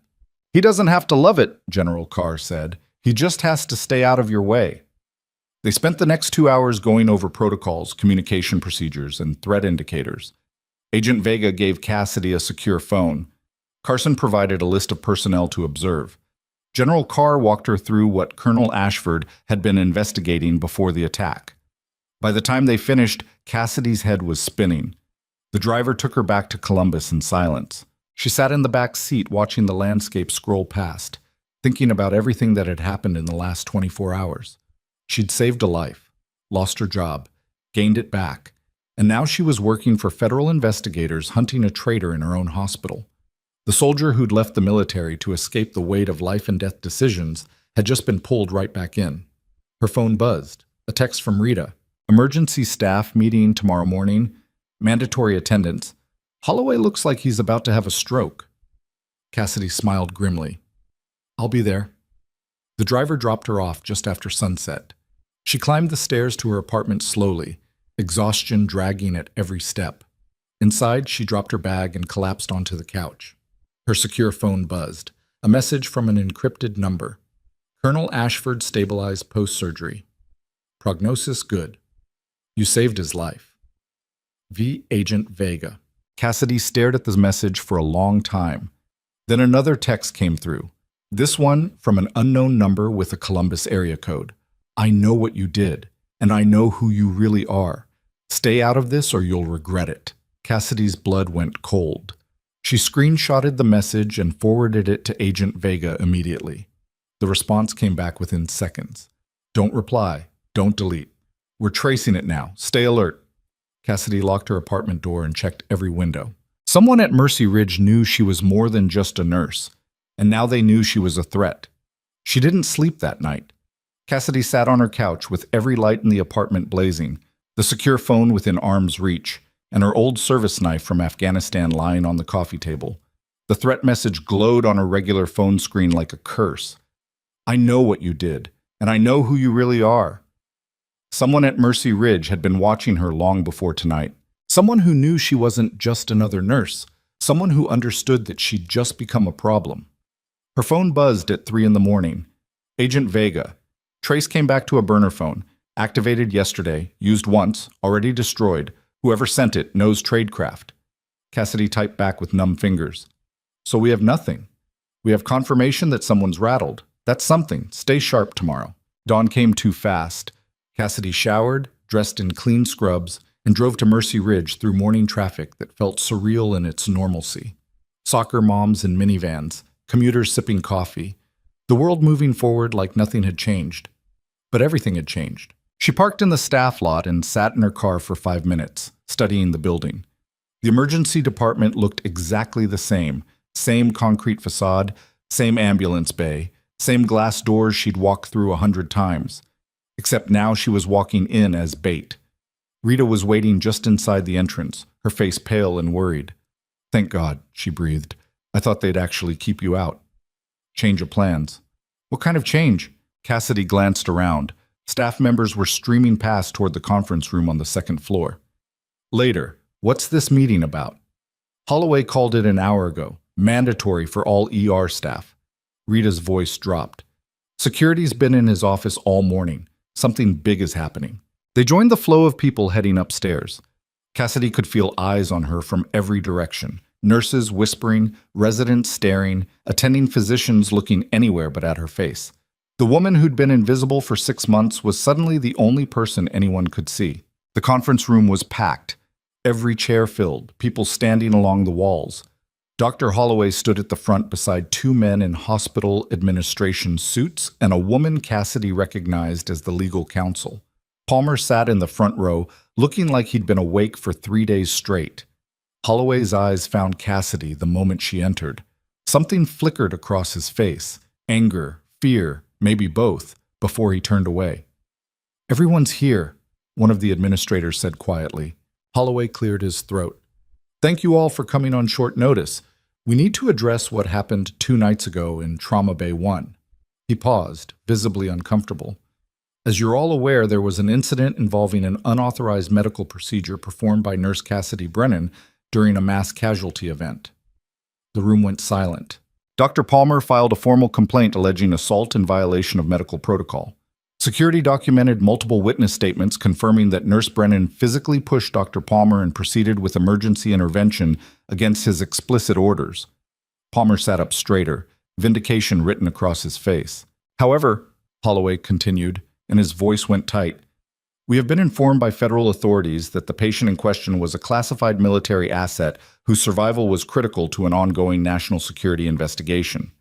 Speaker 1: He doesn't have to love it, General Carr said. He just has to stay out of your way. They spent the next 2 hours going over protocols, communication procedures, and threat indicators. Agent Vega gave Cassidy a secure phone. Carson provided a list of personnel to observe. General Carr walked her through what Colonel Ashford had been investigating before the attack. By the time they finished, Cassidy's head was spinning. The driver took her back to Columbus in silence. She sat in the back seat watching the landscape scroll past, thinking about everything that had happened in the last 24 hours. She'd saved a life, lost her job, gained it back, and now she was working for federal investigators hunting a traitor in her own hospital. The soldier who'd left the military to escape the weight of life and death decisions had just been pulled right back in. Her phone buzzed. A text from Rita. Emergency staff meeting tomorrow morning. Mandatory attendance. Holloway looks like he's about to have a stroke. Cassidy smiled grimly. I'll be there. The driver dropped her off just after sunset. She climbed the stairs to her apartment slowly, exhaustion dragging at every step. Inside, she dropped her bag and collapsed onto the couch. Her secure phone buzzed. A message from an encrypted number. Colonel Ashford stabilized post-surgery. Prognosis good. You saved his life. V. Agent Vega. Cassidy stared at the message for a long time. Then another text came through. This one from an unknown number with a Columbus area code. I know what you did, and I know who you really are. Stay out of this or you'll regret it. Cassidy's blood went cold. She screenshotted the message and forwarded it to Agent Vega immediately. The response came back within seconds. Don't reply. Don't delete. We're tracing it now. Stay alert. Cassidy locked her apartment door and checked every window. Someone at Mercy Ridge knew she was more than just a nurse, and now they knew she was a threat. She didn't sleep that night. Cassidy sat on her couch with every light in the apartment blazing, the secure phone within arm's reach, and her old service knife from Afghanistan lying on the coffee table. The threat message glowed on her regular phone screen like a curse. I know what you did, and I know who you really are. Someone at Mercy Ridge had been watching her long before tonight. Someone who knew she wasn't just another nurse. Someone who understood that she'd just become a problem. Her phone buzzed at 3 a.m. Agent Vega. Trace came back to a burner phone. Activated yesterday, used once, already destroyed. Whoever sent it knows tradecraft. Cassidy typed back with numb fingers. So we have nothing. We have confirmation that someone's rattled. That's something. Stay sharp tomorrow. Dawn came too fast. Cassidy showered, dressed in clean scrubs, and drove to Mercy Ridge through morning traffic that felt surreal in its normalcy. Soccer moms in minivans, commuters sipping coffee, the world moving forward like nothing had changed. But everything had changed. She parked in the staff lot and sat in her car for 5 minutes, studying the building. The emergency department looked exactly the same concrete facade, same ambulance bay, same glass doors she'd walked through 100 times. Except now she was walking in as bait. Rita was waiting just inside the entrance, her face pale and worried. Thank God, she breathed. I thought they'd actually keep you out. Change of plans. What kind of change? Cassidy glanced around. Staff members were streaming past toward the conference room on the second floor. Later, what's this meeting about? Holloway called it an hour ago. Mandatory for all ER staff. Rita's voice dropped. Security's been in his office all morning. Something big is happening. They joined the flow of people heading upstairs. Cassidy could feel eyes on her from every direction. Nurses whispering, residents staring, attending physicians looking anywhere but at her face. The woman who'd been invisible for 6 months was suddenly the only person anyone could see. The conference room was packed. Every chair filled, people standing along the walls. Dr. Holloway stood at the front beside 2 men in hospital administration suits and a woman Cassidy recognized as the legal counsel. Palmer sat in the front row, looking like he'd been awake for 3 days straight. Holloway's eyes found Cassidy the moment she entered. Something flickered across his face. Anger, fear, maybe both, before he turned away. Everyone's here, one of the administrators said quietly. Holloway cleared his throat. Thank you all for coming on short notice. We need to address what happened 2 nights ago in Trauma Bay 1. He paused, visibly uncomfortable. As you're all aware, there was an incident involving an unauthorized medical procedure performed by Nurse Cassidy Brennan during a mass casualty event. The room went silent. Dr. Palmer filed a formal complaint alleging assault in violation of medical protocol. Security documented multiple witness statements confirming that Nurse Brennan physically pushed Dr. Palmer and proceeded with emergency intervention against his explicit orders. Palmer sat up straighter, vindication written across his face. However, Holloway continued, and his voice went tight, we have been informed by federal authorities that the patient in question was a classified military asset whose survival was critical to an ongoing national security investigation.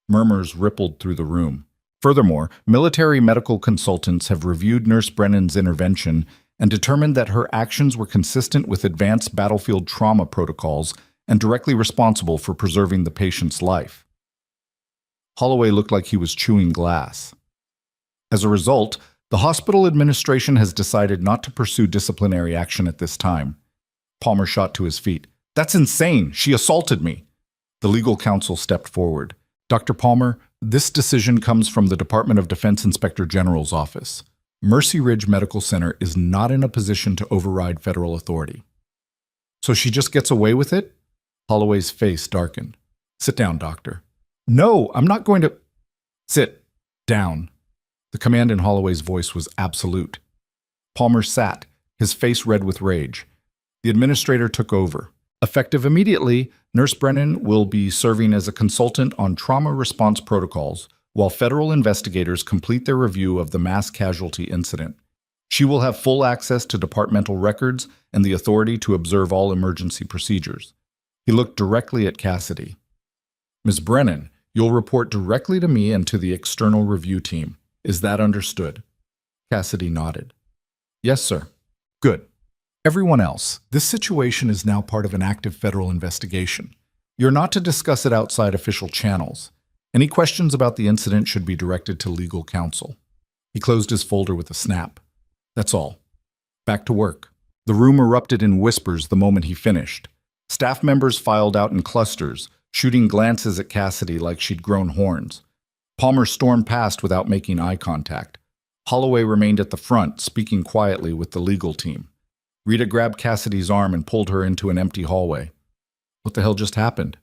Speaker 1: Murmurs rippled through the room. Furthermore, military medical consultants have reviewed Nurse Brennan's intervention and determined that her actions were consistent with advanced battlefield trauma protocols and directly responsible for preserving the patient's life. Holloway looked like he was chewing glass. As a result, the hospital administration has decided not to pursue disciplinary action at this time. Palmer shot to his feet. That's insane! She assaulted me! The legal counsel stepped forward. Dr. Palmer, this decision comes from the Department of Defense Inspector General's office. Mercy Ridge Medical Center is not in a position to override federal authority. So she just gets away with it? Holloway's face darkened. Sit down, doctor. No, I'm not going to... Sit down. The command in Holloway's voice was absolute. Palmer sat, his face red with rage. The administrator took over. Effective immediately, Nurse Brennan will be serving as a consultant on trauma response protocols while federal investigators complete their review of the mass casualty incident. She will have full access to departmental records and the authority to observe all emergency procedures. He looked directly at Cassidy. Ms. Brennan, you'll report directly to me and to the external review team. Is that understood? Cassidy nodded. Yes, sir. Good. Everyone else, this situation is now part of an active federal investigation. You're not to discuss it outside official channels. Any questions about the incident should be directed to legal counsel. He closed his folder with a snap. That's all. Back to work. The room erupted in whispers the moment he finished. Staff members filed out in clusters, shooting glances at Cassidy like she'd grown horns. Palmer stormed past without making eye contact. Holloway remained at the front, speaking quietly with the legal team. Rita grabbed Cassidy's arm and pulled her into an empty hallway. What the hell just happened?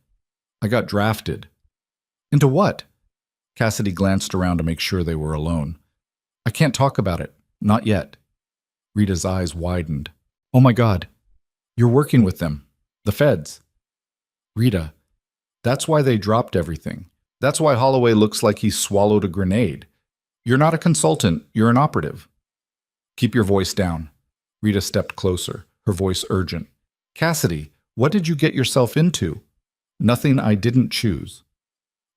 Speaker 1: I got drafted. Into what? Cassidy glanced around to make sure they were alone. I can't talk about it. Not yet. Rita's eyes widened. Oh my God. You're working with them. The feds. Rita, that's why they dropped everything. That's why Holloway looks like he swallowed a grenade. You're not a consultant. You're an operative. Keep your voice down. Rita stepped closer, her voice urgent. Cassidy, what did you get yourself into? Nothing I didn't choose.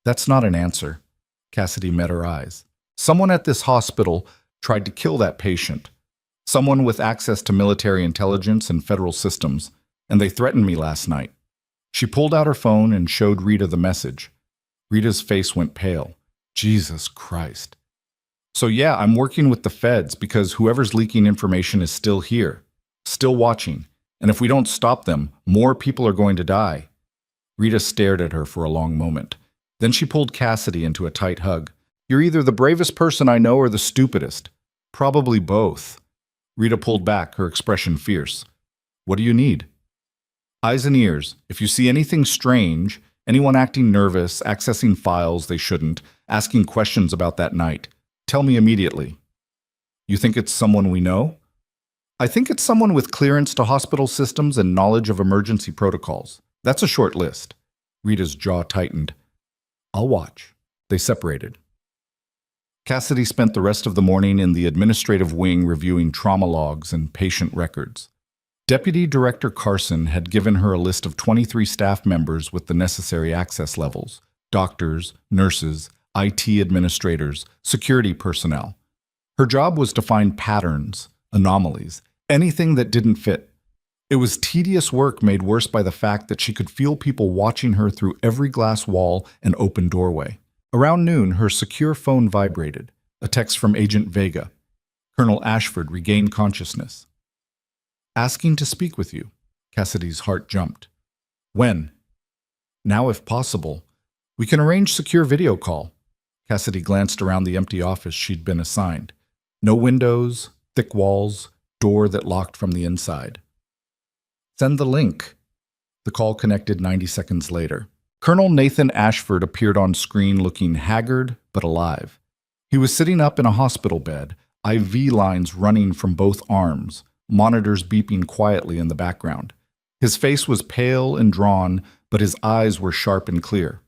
Speaker 1: That's not an answer. Cassidy met her eyes. Someone at this hospital tried to kill that patient. Someone with access to military intelligence and federal systems, and they threatened me last night. She pulled out her phone and showed Rita the message. Rita's face went pale. Jesus Christ. So yeah, I'm working with the feds because whoever's leaking information is still here, still watching, and if we don't stop them, more people are going to die. Rita stared at her for a long moment. Then she pulled Cassidy into a tight hug. You're either the bravest person I know or the stupidest. Probably both. Rita pulled back, her expression fierce. What do you need? Eyes and ears. If you see anything strange, anyone acting nervous, accessing files they shouldn't, asking questions about that night, tell me immediately. You think it's someone we know? I think it's someone with clearance to hospital systems and knowledge of emergency protocols. That's a short list. Rita's jaw tightened. I'll watch. They separated. Cassidy spent the rest of the morning in the administrative wing reviewing trauma logs and patient records. Deputy Director Carson had given her a list of 23 staff members with the necessary access levels: doctors, nurses, IT administrators, security personnel. Her job was to find patterns, anomalies, anything that didn't fit. It was tedious work made worse by the fact that she could feel people watching her through every glass wall and open doorway. Around noon, her secure phone vibrated. A text from Agent Vega. Colonel Ashford regained consciousness. Asking to speak with you. Cassidy's heart jumped. When? Now, if possible, we can arrange secure video call. Cassidy glanced around the empty office she'd been assigned. No windows, thick walls, door that locked from the inside. Send the link. The call connected 90 seconds later. Colonel Nathan Ashford appeared on screen looking haggard but alive. He was sitting up in a hospital bed, IV lines running from both arms, monitors beeping quietly in the background. His face was pale and drawn, but his eyes were sharp and clear.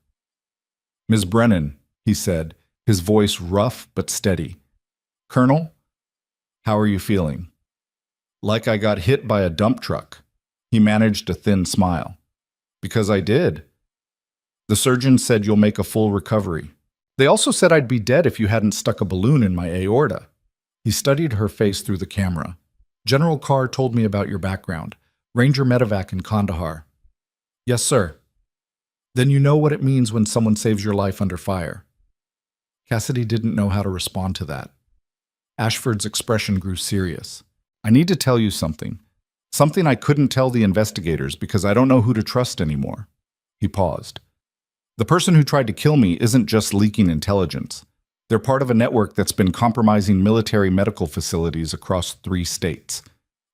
Speaker 1: "Ms. Brennan," he said, his voice rough but steady. "Colonel, how are you feeling?" "Like I got hit by a dump truck." He managed a thin smile. "Because I did. The surgeon said you'll make a full recovery. They also said I'd be dead if you hadn't stuck a balloon in my aorta." He studied her face through the camera. "General Carr told me about your background. Ranger Medevac in Kandahar." "Yes, sir." "Then you know what it means when someone saves your life under fire." Cassidy didn't know how to respond to that. Ashford's expression grew serious. "I need to tell you something. Something I couldn't tell the investigators because I don't know who to trust anymore." He paused. "The person who tried to kill me isn't just leaking intelligence. They're part of a network that's been compromising military medical facilities across 3 states.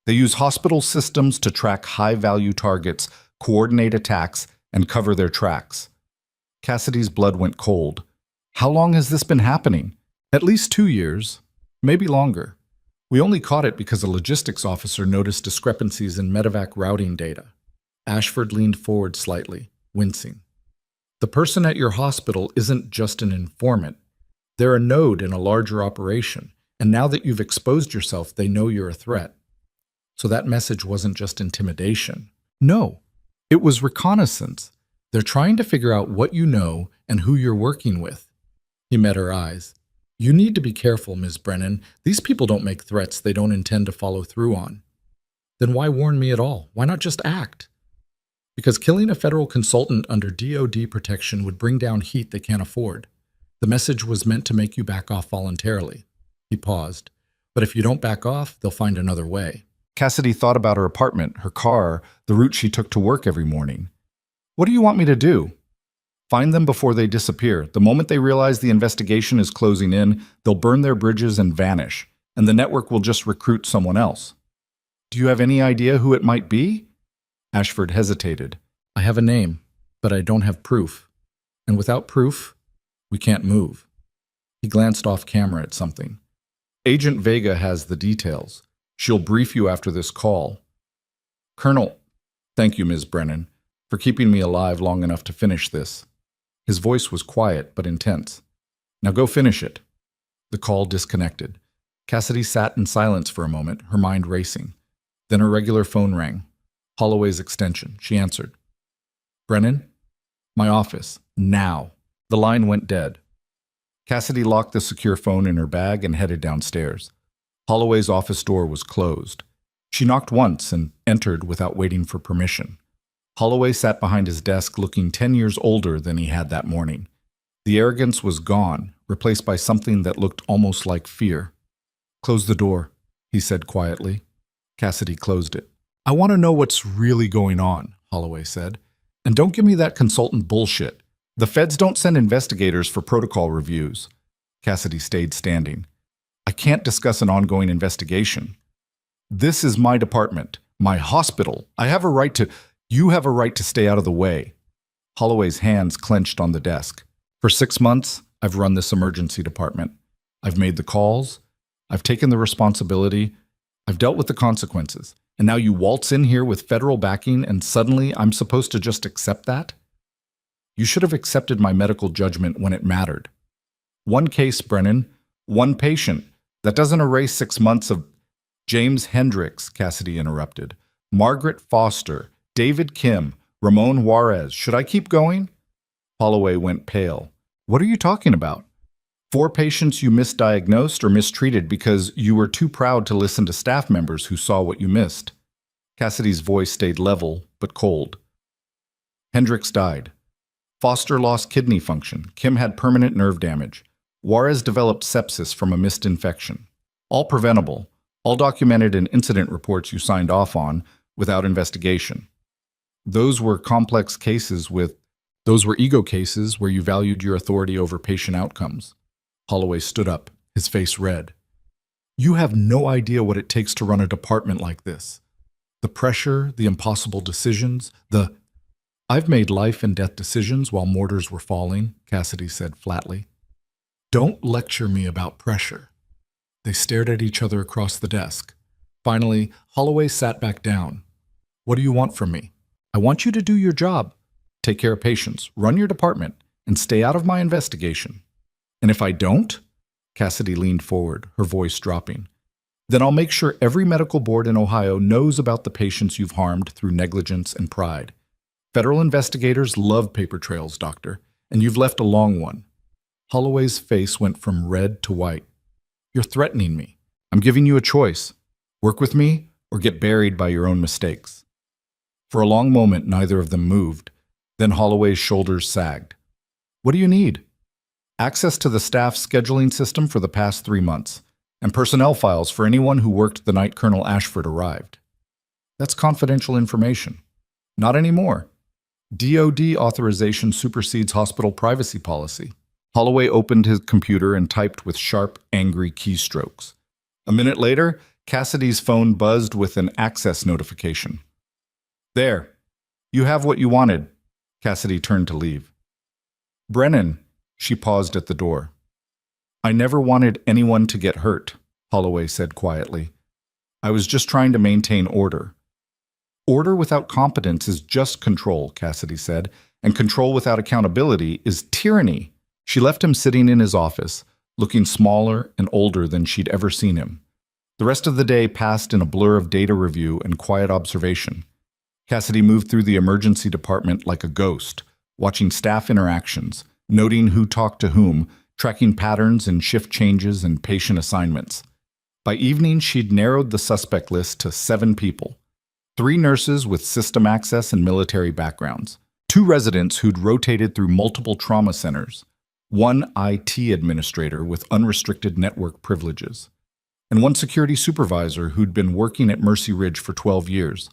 Speaker 1: They use hospital systems to track high-value targets, coordinate attacks, and cover their tracks." Cassidy's blood went cold. "How long has this been happening?" "At least 2 years, maybe longer. We only caught it because a logistics officer noticed discrepancies in medevac routing data." Ashford leaned forward slightly, wincing. "The person at your hospital isn't just an informant. They're a node in a larger operation, and now that you've exposed yourself, they know you're a threat." "So that message wasn't just intimidation." "No, it was reconnaissance. They're trying to figure out what you know and who you're working with." He met her eyes. "You need to be careful, Ms. Brennan. These people don't make threats they don't intend to follow through on." "Then why warn me at all? Why not just act?" "Because killing a federal consultant under DoD protection would bring down heat they can't afford. The message was meant to make you back off voluntarily." He paused. "But if you don't back off, they'll find another way." Cassidy thought about her apartment, her car, the route she took to work every morning. "What do you want me to do?" "Find them before they disappear. The moment they realize the investigation is closing in, they'll burn their bridges and vanish, and the network will just recruit someone else." "Do you have any idea who it might be?" Ashford hesitated. "I have a name, but I don't have proof. And without proof, we can't move." He glanced off camera at something. "Agent Vega has the details. She'll brief you after this call." "Colonel, thank you, Ms. Brennan, for keeping me alive long enough to finish this." His voice was quiet but intense. "Now go finish it." The call disconnected. Cassidy sat in silence for a moment, her mind racing. Then her regular phone rang. Holloway's extension. She answered. "Brennan? My office. Now." The line went dead. Cassidy locked the secure phone in her bag and headed downstairs. Holloway's office door was closed. She knocked once and entered without waiting for permission. Holloway sat behind his desk looking 10 years older than he had that morning. The arrogance was gone, replaced by something that looked almost like fear. "Close the door," he said quietly. Cassidy closed it. "I want to know what's really going on," Holloway said. "And don't give me that consultant bullshit. The feds don't send investigators for protocol reviews." Cassidy stayed standing. "I can't discuss an ongoing investigation. This is my department, my hospital. I have a right to... You have a right to stay out of the way." Holloway's hands clenched on the desk. "For 6 months, I've run this emergency department. I've made the calls. I've taken the responsibility. I've dealt with the consequences. And now you waltz in here with federal backing and suddenly I'm supposed to just accept that? You should have accepted my medical judgment when it mattered. One case, Brennan. One patient. That doesn't erase 6 months of..." "James Hendricks," Cassidy interrupted. "Margaret Foster. David Kim. Ramon Juarez. Should I keep going?" Holloway went pale. "What are you talking about?" 4 patients you misdiagnosed or mistreated because you were too proud to listen to staff members who saw what you missed." Cassidy's voice stayed level, but cold. "Hendricks died. Foster lost kidney function. Kim had permanent nerve damage. Juarez developed sepsis from a missed infection. All preventable, all documented in incident reports you signed off on without investigation. Those were complex cases with..." Those were ego cases where you valued your authority over patient outcomes. Holloway stood up, his face red. You have no idea what it takes to run a department like this. The pressure, the impossible decisions, I've made life and death decisions while mortars were falling, Cassidy said flatly. Don't lecture me about pressure. They stared at each other across the desk. Finally, Holloway sat back down. What do you want from me? I want you to do your job. Take care of patients, run your department, and stay out of my investigation. And if I don't? Cassidy leaned forward, her voice dropping. Then I'll make sure every medical board in Ohio knows about the patients you've harmed through negligence and pride. Federal investigators love paper trails, Doctor, and you've left a long one. Holloway's face went from red to white. You're threatening me. I'm giving you a choice. Work with me or get buried by your own mistakes. For a long moment, neither of them moved. Then Holloway's shoulders sagged. What do you need? Access to the staff's scheduling system for the past 3 months, and personnel files for anyone who worked the night Colonel Ashford arrived. That's confidential information. Not anymore. DoD authorization supersedes hospital privacy policy. Holloway opened his computer and typed with sharp, angry keystrokes. A minute later, Cassidy's phone buzzed with an access notification. There. You have what you wanted. Cassidy turned to leave. Brennan. She paused at the door. I never wanted anyone to get hurt, Holloway said quietly. I was just trying to maintain order. Order without competence is just control, Cassidy said, and control without accountability is tyranny. She left him sitting in his office, looking smaller and older than she'd ever seen him. The rest of the day passed in a blur of data review and quiet observation. Cassidy moved through the emergency department like a ghost, watching staff interactions, noting who talked to whom, tracking patterns in shift changes and patient assignments. By evening, she'd narrowed the suspect list to 7 people. 3 nurses with system access and military backgrounds, 2 residents who'd rotated through multiple trauma centers, 1 IT administrator with unrestricted network privileges, and 1 security supervisor who'd been working at Mercy Ridge for 12 years.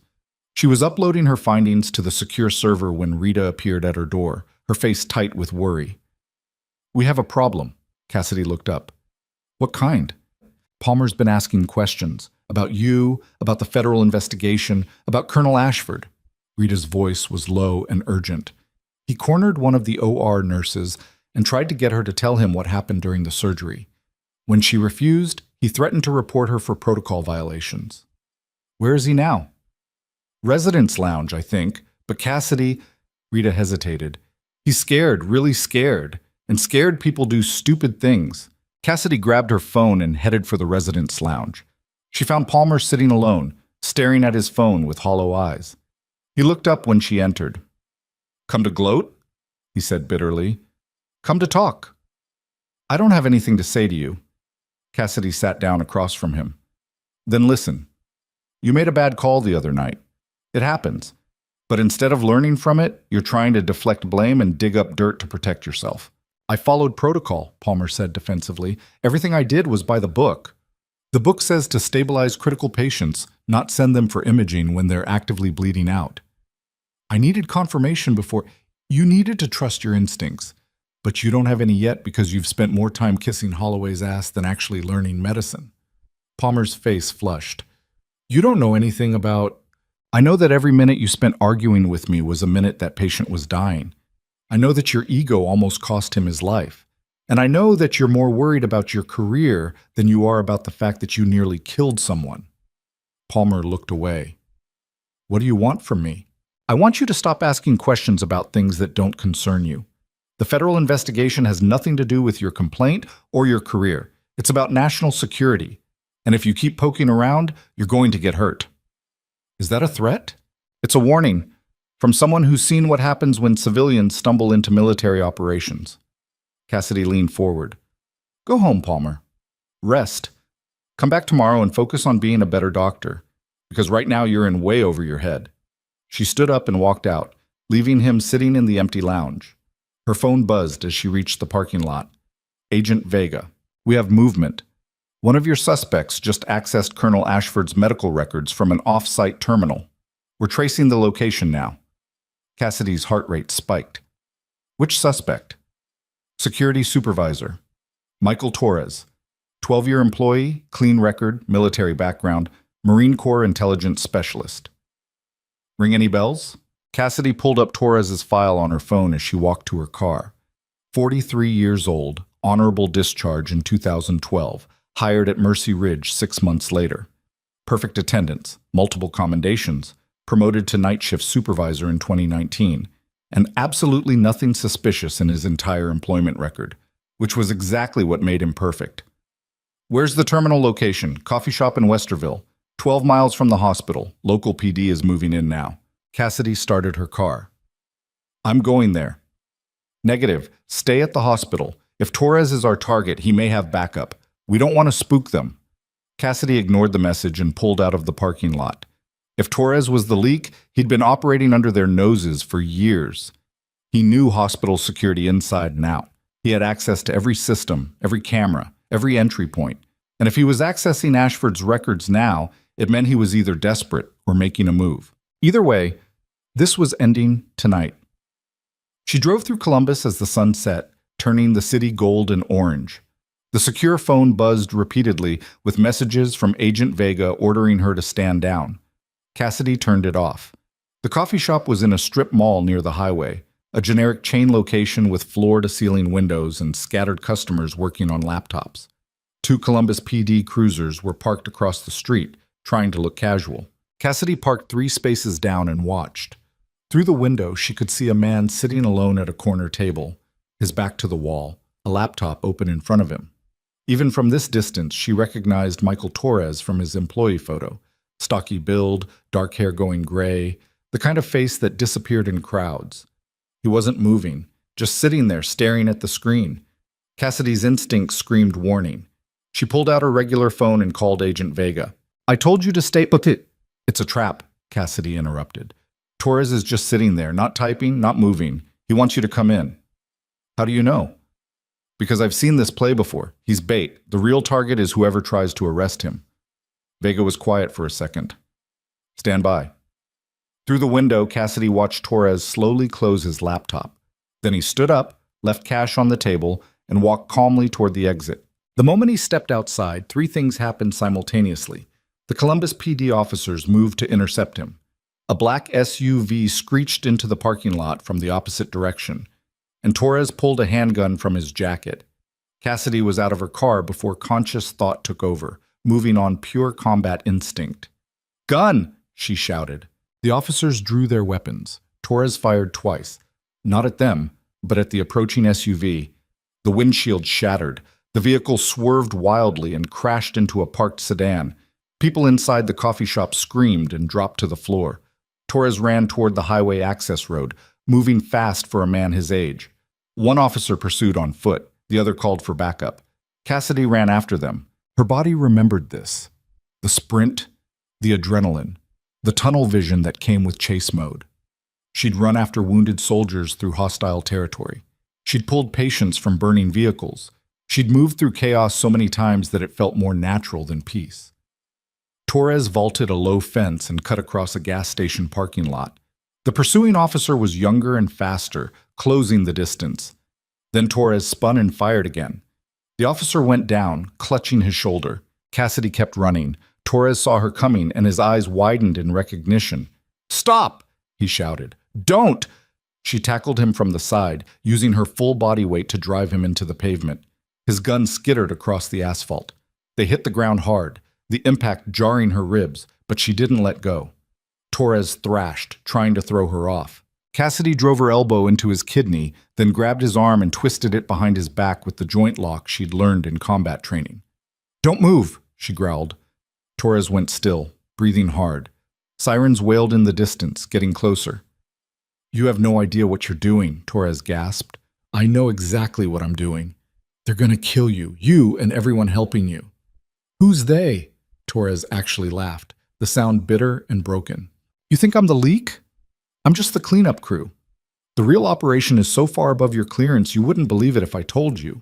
Speaker 1: She was uploading her findings to the secure server when Rita appeared at her door, her face tight with worry. We have a problem. Cassidy looked up. What kind? Palmer's been asking questions about you, about the federal investigation, about Colonel Ashford. Rita's voice was low and urgent. He cornered one of the OR nurses and tried to get her to tell him what happened during the surgery. When she refused, he threatened to report her for protocol violations. Where is he now? Residence lounge, I think, but Cassidy... Rita hesitated. He's scared, really scared, and scared people do stupid things. Cassidy grabbed her phone and headed for the residence lounge. She found Palmer sitting alone, staring at his phone with hollow eyes. He looked up when she entered. Come to gloat? He said bitterly. Come to talk. I don't have anything to say to you. Cassidy sat down across from him. Then listen. You made a bad call the other night. It happens. But instead of learning from it, you're trying to deflect blame and dig up dirt to protect yourself. I followed protocol, Palmer said defensively. Everything I did was by the book. The book says to stabilize critical patients, not send them for imaging when they're actively bleeding out. I needed confirmation before. You needed to trust your instincts, but you don't have any yet because you've spent more time kissing Holloway's ass than actually learning medicine. Palmer's face flushed. You don't know anything about... I know that every minute you spent arguing with me was a minute that patient was dying. I know that your ego almost cost him his life. And I know that you're more worried about your career than you are about the fact that you nearly killed someone. Palmer looked away. What do you want from me? I want you to stop asking questions about things that don't concern you. The federal investigation has nothing to do with your complaint or your career. It's about national security. And if you keep poking around, you're going to get hurt. Is that a threat? It's a warning from someone who's seen what happens when civilians stumble into military operations. Cassidy leaned forward. Go home, Palmer. Rest. Come back tomorrow and focus on being a better doctor, because right now you're in way over your head. She stood up and walked out, leaving him sitting in the empty lounge. Her phone buzzed as she reached the parking lot. Agent Vega, we have movement. One of your suspects just accessed Colonel Ashford's medical records from an off-site terminal. We're tracing the location now. Cassidy's heart rate spiked. Which suspect? Security supervisor. Michael Torres. 12-year employee, clean record, military background, Marine Corps intelligence specialist. Ring any bells? Cassidy pulled up Torres's file on her phone as she walked to her car. 43 years old, honorable discharge in 2012, hired at Mercy Ridge 6 months later. Perfect attendance, multiple commendations, promoted to night shift supervisor in 2019, and absolutely nothing suspicious in his entire employment record, which was exactly what made him perfect. Where's the terminal location? Coffee shop in Westerville. 12 miles from the hospital. Local PD is moving in now. Cassidy started her car. I'm going there. Negative. Stay at the hospital. If Torres is our target, he may have backup. We don't want to spook them. Cassidy ignored the message and pulled out of the parking lot. If Torres was the leak, he'd been operating under their noses for years. He knew hospital security inside and out. He had access to every system, every camera, every entry point. And if he was accessing Ashford's records now, it meant he was either desperate or making a move. Either way, this was ending tonight. She drove through Columbus as the sun set, turning the city gold and orange. The secure phone buzzed repeatedly with messages from Agent Vega ordering her to stand down. Cassidy turned it off. The coffee shop was in a strip mall near the highway, a generic chain location with floor-to-ceiling windows and scattered customers working on laptops. 2 Columbus PD cruisers were parked across the street, trying to look casual. Cassidy parked 3 spaces down and watched. Through the window, she could see a man sitting alone at a corner table, his back to the wall, a laptop open in front of him. Even from this distance, she recognized Michael Torres from his employee photo. Stocky build, dark hair going gray, the kind of face that disappeared in crowds. He wasn't moving, just sitting there staring at the screen. Cassidy's instinct screamed warning. She pulled out her regular phone and called Agent Vega. I told you to stay put. It's a trap, Cassidy interrupted. Torres is just sitting there, not typing, not moving. He wants you to come in. How do you know? Because I've seen this play before. He's bait. The real target is whoever tries to arrest him. Vega was quiet for a second. Stand by. Through the window, Cassidy watched Torres slowly close his laptop. Then he stood up, left cash on the table, and walked calmly toward the exit. The moment he stepped outside, 3 things happened simultaneously. The Columbus PD officers moved to intercept him. A black SUV screeched into the parking lot from the opposite direction, and Torres pulled a handgun from his jacket. Cassidy was out of her car before conscious thought took over, moving on pure combat instinct. Gun! She shouted. The officers drew their weapons. Torres fired twice, not at them, but at the approaching SUV. The windshield shattered. The vehicle swerved wildly and crashed into a parked sedan. People inside the coffee shop screamed and dropped to the floor. Torres ran toward the highway access road, moving fast for a man his age. One officer pursued on foot. The other called for backup. Cassidy ran after them. Her body remembered this. The sprint, the adrenaline, the tunnel vision that came with chase mode. She'd run after wounded soldiers through hostile territory. She'd pulled patients from burning vehicles. She'd moved through chaos so many times that it felt more natural than peace. Torres vaulted a low fence and cut across a gas station parking lot. The pursuing officer was younger and faster, closing the distance. Then Torres spun and fired again. The officer went down, clutching his shoulder. Cassidy kept running. Torres saw her coming, and his eyes widened in recognition. Stop! He shouted. Don't! She tackled him from the side, using her full body weight to drive him into the pavement. His gun skittered across the asphalt. They hit the ground hard, the impact jarring her ribs, but she didn't let go. Torres thrashed, trying to throw her off. Cassidy drove her elbow into his kidney, then grabbed his arm and twisted it behind his back with the joint lock she'd learned in combat training. Don't move, she growled. Torres went still, breathing hard. Sirens wailed in the distance, getting closer. You have no idea what you're doing, Torres gasped. I know exactly what I'm doing. They're going to kill you, you and everyone helping you. Who's they? Torres actually laughed, the sound bitter and broken. You think I'm the leak? I'm just the cleanup crew. The real operation is so far above your clearance you wouldn't believe it if I told you.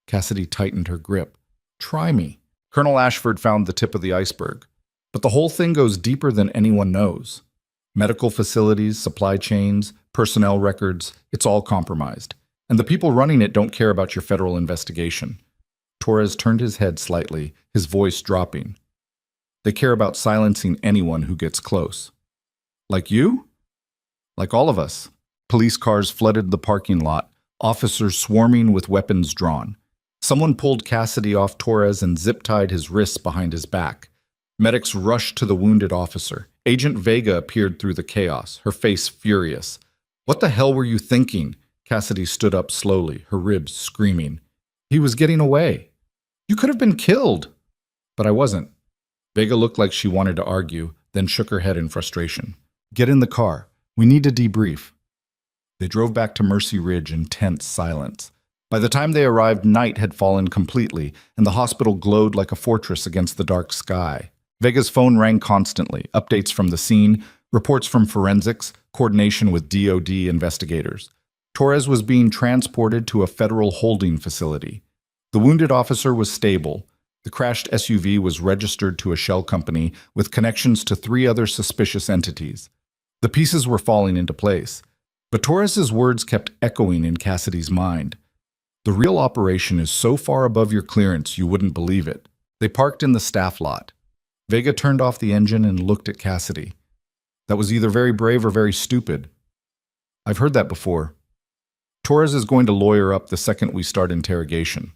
Speaker 1: Cassidy tightened her grip. Try me. Colonel Ashford found the tip of the iceberg. But the whole thing goes deeper than anyone knows. Medical facilities, supply chains, personnel records, it's all compromised. And the people running it don't care about your federal investigation. Torres turned his head slightly, his voice dropping. They care about silencing anyone who gets close. Like you? Like all of us. Police cars flooded the parking lot, officers swarming with weapons drawn. Someone pulled Cassidy off Torres and zip-tied his wrists behind his back. Medics rushed to the wounded officer. Agent Vega appeared through the chaos, her face furious. "What the hell were you thinking?" Cassidy stood up slowly, her ribs screaming. "He was getting away. You could have been killed." "But I wasn't." Vega looked like she wanted to argue, then shook her head in frustration. "Get in the car. We need to debrief." They drove back to Mercy Ridge in tense silence. By the time they arrived, night had fallen completely, and the hospital glowed like a fortress against the dark sky. Vega's phone rang constantly, updates from the scene, reports from forensics, coordination with DOD investigators. Torres was being transported to a federal holding facility. The wounded officer was stable. The crashed SUV was registered to a shell company with connections to 3 other suspicious entities. The pieces were falling into place. But Torres's words kept echoing in Cassidy's mind. "The real operation is so far above your clearance you wouldn't believe it." They parked in the staff lot. Vega turned off the engine and looked at Cassidy. "That was either very brave or very stupid." "I've heard that before. Torres is going to lawyer up the second we start interrogation.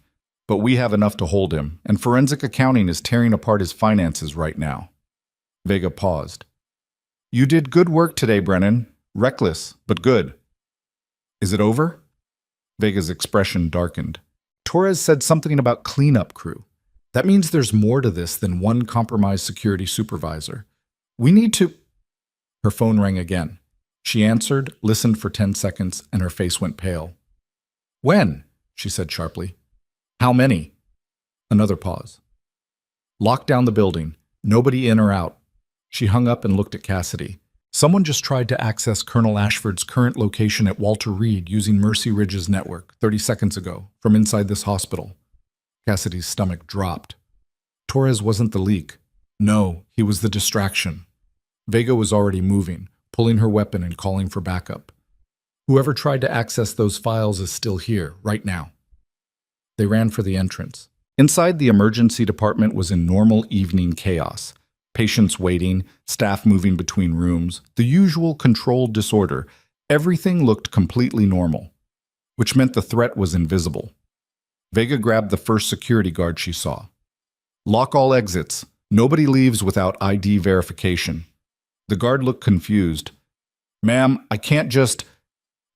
Speaker 1: But we have enough to hold him, and forensic accounting is tearing apart his finances right now." Vega paused. "You did good work today, Brennan. Reckless, but good." "Is it over?" Vega's expression darkened. "Torres said something about cleanup crew. That means there's more to this than one compromised security supervisor. We need to—" Her phone rang again. She answered, listened for 10 seconds, and her face went pale. "When?" she said sharply. "How many?" Another pause. "Lock down the building. Nobody in or out." She hung up and looked at Cassidy. "Someone just tried to access Colonel Ashford's current location at Walter Reed using Mercy Ridge's network 30 seconds ago, from inside this hospital." Cassidy's stomach dropped. Torres wasn't the leak. No, he was the distraction. Vega was already moving, pulling her weapon and calling for backup. "Whoever tried to access those files is still here, right now." They ran for the entrance. Inside, the emergency department was in normal evening chaos. Patients waiting, staff moving between rooms, the usual controlled disorder. Everything looked completely normal, which meant the threat was invisible. Vega grabbed the first security guard she saw. "Lock all exits. Nobody leaves without ID verification." The guard looked confused. "Ma'am, I can't just—"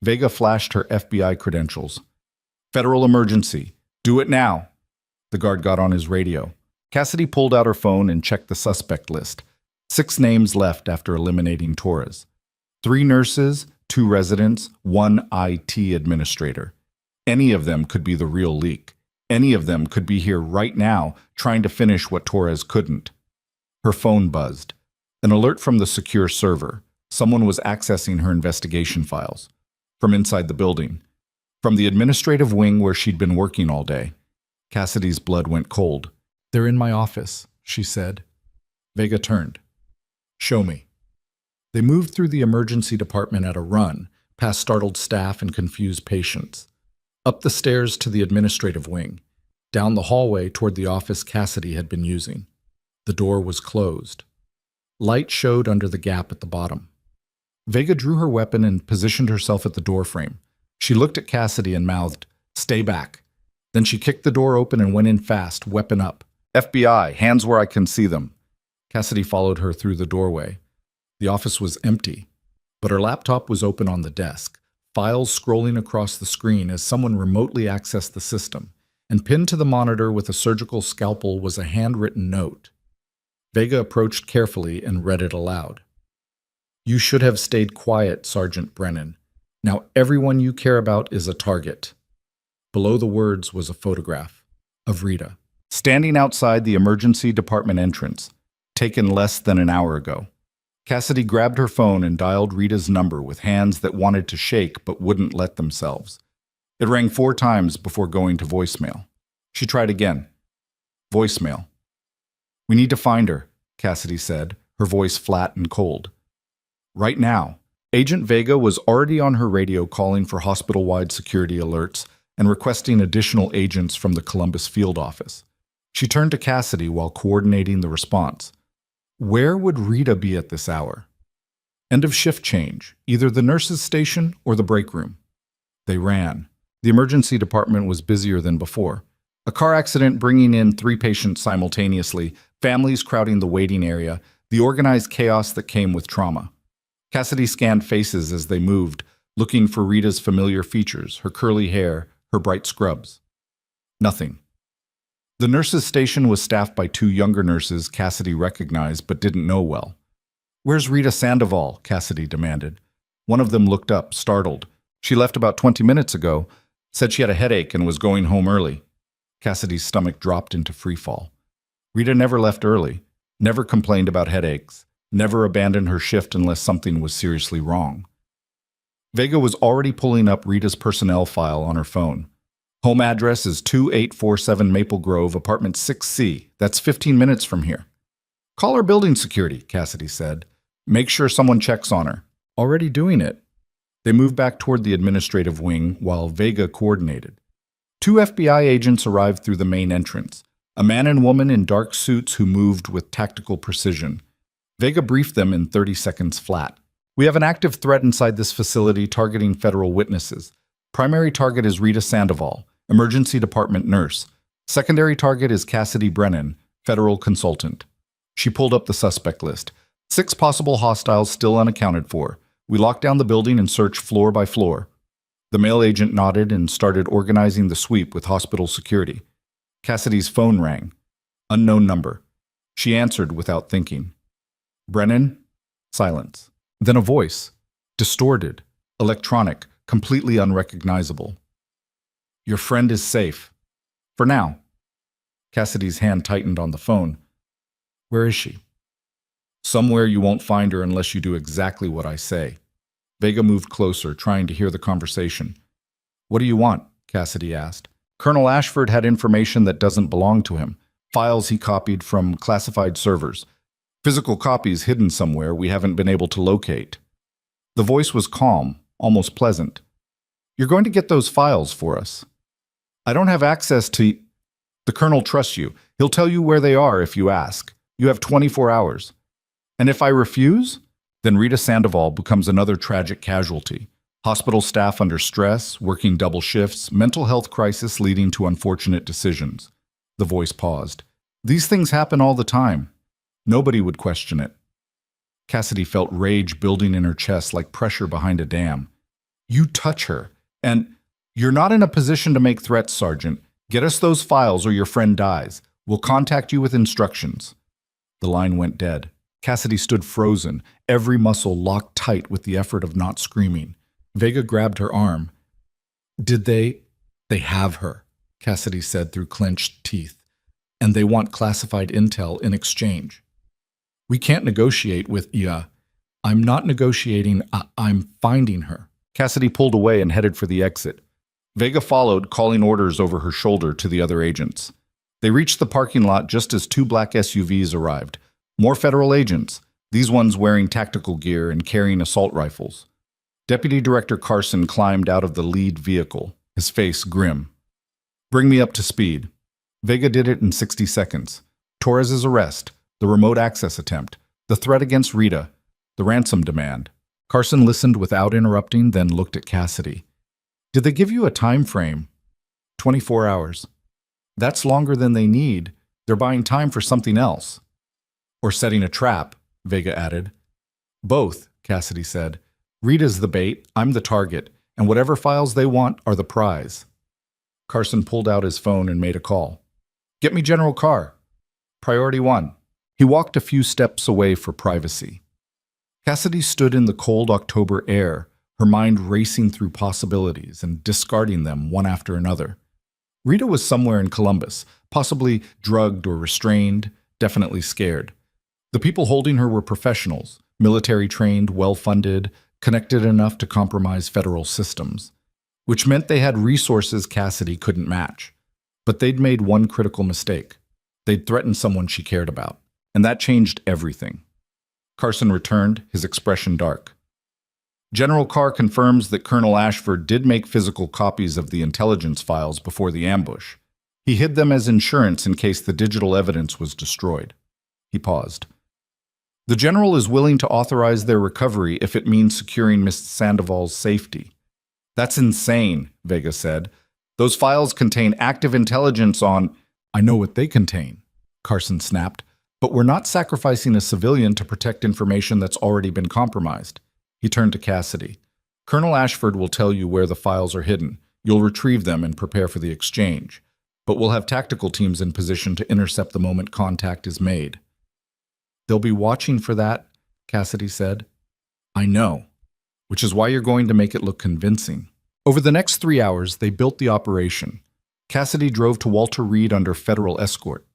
Speaker 1: Vega flashed her FBI credentials. "Federal emergency. Do it now." The guard got on his radio. Cassidy pulled out her phone and checked the suspect list. 6 names left after eliminating Torres. 3 nurses, 2 residents, 1 IT administrator. Any of them could be the real leak. Any of them could be here right now, trying to finish what Torres couldn't. Her phone buzzed. An alert from the secure server. Someone was accessing her investigation files. From inside the building. From the administrative wing where she'd been working all day. Cassidy's blood went cold. "They're in my office," she said. Vega turned. "Show me." They moved through the emergency department at a run, past startled staff and confused patients. Up the stairs to the administrative wing. Down the hallway toward the office Cassidy had been using. The door was closed. Light showed under the gap at the bottom. Vega drew her weapon and positioned herself at the doorframe. She looked at Cassidy and mouthed, "Stay back." Then she kicked the door open and went in fast, weapon up. "FBI, hands where I can see them." Cassidy followed her through the doorway. The office was empty, but her laptop was open on the desk, files scrolling across the screen as someone remotely accessed the system, and pinned to the monitor with a surgical scalpel was a handwritten note. Vega approached carefully and read it aloud. "You should have stayed quiet, Sergeant Brennan. Now everyone you care about is a target." Below the words was a photograph of Rita, standing outside the emergency department entrance, taken less than an hour ago. Cassidy grabbed her phone and dialed Rita's number with hands that wanted to shake but wouldn't let themselves. It rang 4 times before going to voicemail. She tried again. Voicemail. "We need to find her," Cassidy said, her voice flat and cold. Right now. Agent Vega was already on her radio calling for hospital-wide security alerts and requesting additional agents from the Columbus field office. She turned to Cassidy while coordinating the response. Where would Rita be at this hour? End of shift change, either the nurse's station or the break room. They ran. The emergency department was busier than before. A car accident bringing in 3 patients simultaneously, families crowding the waiting area, the organized chaos that came with trauma. Cassidy scanned faces as they moved, looking for Rita's familiar features, her curly hair, her bright scrubs. Nothing. The nurse's station was staffed by 2 younger nurses Cassidy recognized but didn't know well. "Where's Rita Sandoval?" Cassidy demanded. One of them looked up, startled. "She left about 20 minutes ago, said she had a headache and was going home early." Cassidy's stomach dropped into freefall. Rita never left early, never complained about headaches, never abandoned her shift unless something was seriously wrong. Vega was already pulling up Rita's personnel file on her phone. Home address is 2847 Maple Grove, apartment 6C. That's 15 minutes from here. "Call our building security," Cassidy said. "Make sure someone checks on her." Already doing it. They moved back toward the administrative wing while Vega coordinated. 2 FBI agents arrived through the main entrance, a man and woman in dark suits who moved with tactical precision. Vega briefed them in 30 seconds flat. "We have an active threat inside this facility targeting federal witnesses. Primary target is Rita Sandoval, emergency department nurse. Secondary target is Cassidy Brennan, federal consultant." She pulled up the suspect list. 6 possible hostiles still unaccounted for. "We locked down the building and searched floor by floor." The male agent nodded and started organizing the sweep with hospital security. Cassidy's phone rang. Unknown number. She answered without thinking. "Brennan?" Silence. Then a voice. Distorted. Electronic. Completely unrecognizable. "Your friend is safe. For now." Cassidy's hand tightened on the phone. "Where is she?" "Somewhere you won't find her unless you do exactly what I say." Vega moved closer, trying to hear the conversation. "What do you want?" Cassidy asked. "Colonel Ashford had information that doesn't belong to him. Files he copied from classified servers. Physical copies hidden somewhere we haven't been able to locate." The voice was calm, almost pleasant. "You're going to get those files for us." "I don't have access to—" "The Colonel trusts you. He'll tell you where they are if you ask. You have 24 hours. And if I refuse? Then Rita Sandoval becomes another tragic casualty. Hospital staff under stress, working double shifts, mental health crisis leading to unfortunate decisions." The voice paused. "These things happen all the time. Nobody would question it." Cassidy felt rage building in her chest like pressure behind a dam. "You touch her, and you're not in a position to make threats, Sergeant. Get us those files or your friend dies. We'll contact you with instructions." The line went dead. Cassidy stood frozen, every muscle locked tight with the effort of not screaming. Vega grabbed her arm. "Did they have her," Cassidy said through clenched teeth. "And they want classified intel in exchange." "We can't negotiate with ya." "I'm not negotiating, I'm finding her." Cassidy pulled away and headed for the exit. Vega followed, calling orders over her shoulder to the other agents. They reached the parking lot just as 2 black SUVs arrived. More federal agents, these ones wearing tactical gear and carrying assault rifles. Deputy Director Carson climbed out of the lead vehicle, his face grim. "Bring me up to speed." Vega did it in 60 seconds. Torres's arrest, the remote access attempt, the threat against Rita, the ransom demand. Carson listened without interrupting, then looked at Cassidy. "Did they give you a time frame?" 24 hours. "That's longer than they need. They're buying time for something else." "Or setting a trap," Vega added. "Both," Cassidy said. "Rita's the bait, I'm the target, and whatever files they want are the prize." Carson pulled out his phone and made a call. "Get me General Carr. Priority 1. He walked a few steps away for privacy. Cassidy stood in the cold October air, her mind racing through possibilities and discarding them one after another. Rita was somewhere in Columbus, possibly drugged or restrained, definitely scared. The people holding her were professionals, military-trained, well-funded, connected enough to compromise federal systems, which meant they had resources Cassidy couldn't match. But they'd made one critical mistake. They'd threatened someone she cared about, and that changed everything. Carson returned, his expression dark. General Carr confirms that Colonel Ashford did make physical copies of the intelligence files before the ambush. He hid them as insurance in case the digital evidence was destroyed. He paused. The general is willing to authorize their recovery if it means securing Miss Sandoval's safety. That's insane, Vega said. Those files contain active intelligence on— I know what they contain, Carson snapped, but we're not sacrificing a civilian to protect information that's already been compromised. He turned to Cassidy. Colonel Ashford will tell you where the files are hidden. You'll retrieve them and prepare for the exchange. But we'll have tactical teams in position to intercept the moment contact is made. They'll be watching for that, Cassidy said. I know, which is why you're going to make it look convincing. Over the next 3 hours, they built the operation. Cassidy drove to Walter Reed under federal escort,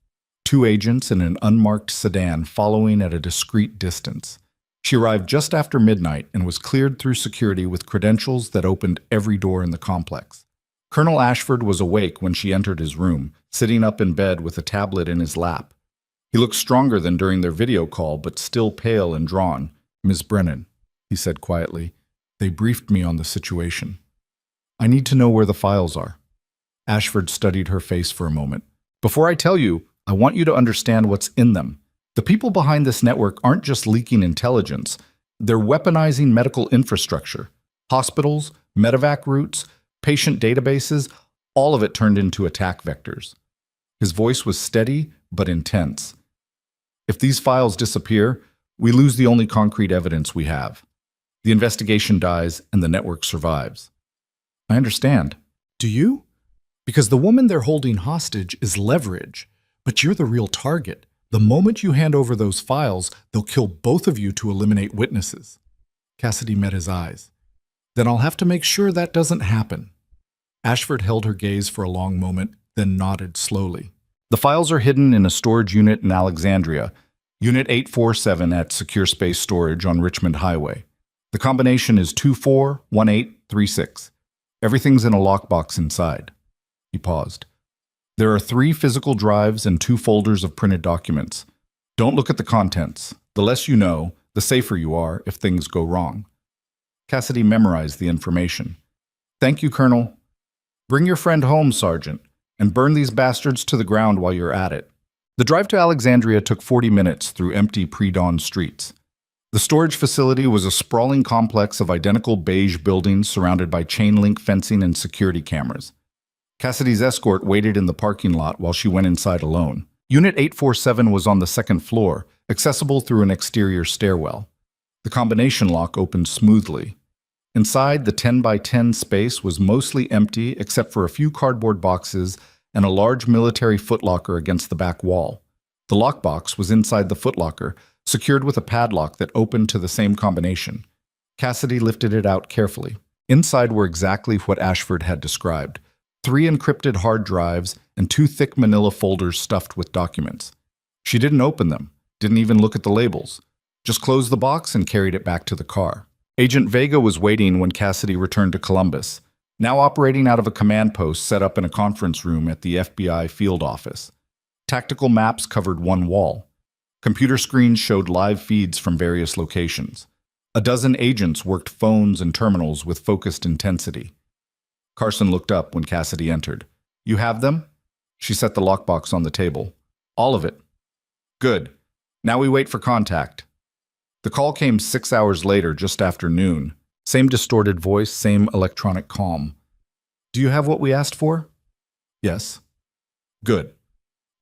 Speaker 1: 2 agents in an unmarked sedan following at a discreet distance. She arrived just after midnight and was cleared through security with credentials that opened every door in the complex. Colonel Ashford was awake when she entered his room, sitting up in bed with a tablet in his lap. He looked stronger than during their video call, but still pale and drawn. Ms. Brennan, he said quietly, they briefed me on the situation. I need to know where the files are. Ashford studied her face for a moment. Before I tell you, I want you to understand what's in them. The people behind this network aren't just leaking intelligence. They're weaponizing medical infrastructure. Hospitals, medevac routes, patient databases, all of it turned into attack vectors. His voice was steady but intense. If these files disappear, we lose the only concrete evidence we have. The investigation dies and the network survives. I understand. Do you? Because the woman they're holding hostage is leverage, but you're the real target. The moment you hand over those files, they'll kill both of you to eliminate witnesses. Cassidy met his eyes. Then I'll have to make sure that doesn't happen. Ashford held her gaze for a long moment, then nodded slowly. The files are hidden in a storage unit in Alexandria, Unit 847 at Secure Space Storage on Richmond Highway. The combination is 241836. Everything's in a lockbox inside. He paused. There are 3 physical drives and 2 folders of printed documents. Don't look at the contents. The less you know, the safer you are if things go wrong. Cassidy memorized the information. Thank you, Colonel. Bring your friend home, Sergeant, and burn these bastards to the ground while you're at it. The drive to Alexandria took 40 minutes through empty pre-dawn streets. The storage facility was a sprawling complex of identical beige buildings surrounded by chain-link fencing and security cameras. Cassidy's escort waited in the parking lot while she went inside alone. Unit 847 was on the 2nd floor, accessible through an exterior stairwell. The combination lock opened smoothly. Inside, the 10 by 10 space was mostly empty except for a few cardboard boxes and a large military footlocker against the back wall. The lockbox was inside the footlocker, secured with a padlock that opened to the same combination. Cassidy lifted it out carefully. Inside were exactly what Ashford had described: 3 encrypted hard drives and 2 thick manila folders stuffed with documents. She didn't open them, didn't even look at the labels, just closed the box and carried it back to the car. Agent Vega was waiting when Cassidy returned to Columbus, now operating out of a command post set up in a conference room at the FBI field office. Tactical maps covered one wall. Computer screens showed live feeds from various locations. A dozen agents worked phones and terminals with focused intensity. Carson looked up when Cassidy entered. You have them? She set the lockbox on the table. All of it. Good. Now we wait for contact. The call came 6 hours later, just after noon. Same distorted voice, same electronic calm. Do you have what we asked for? Yes. Good.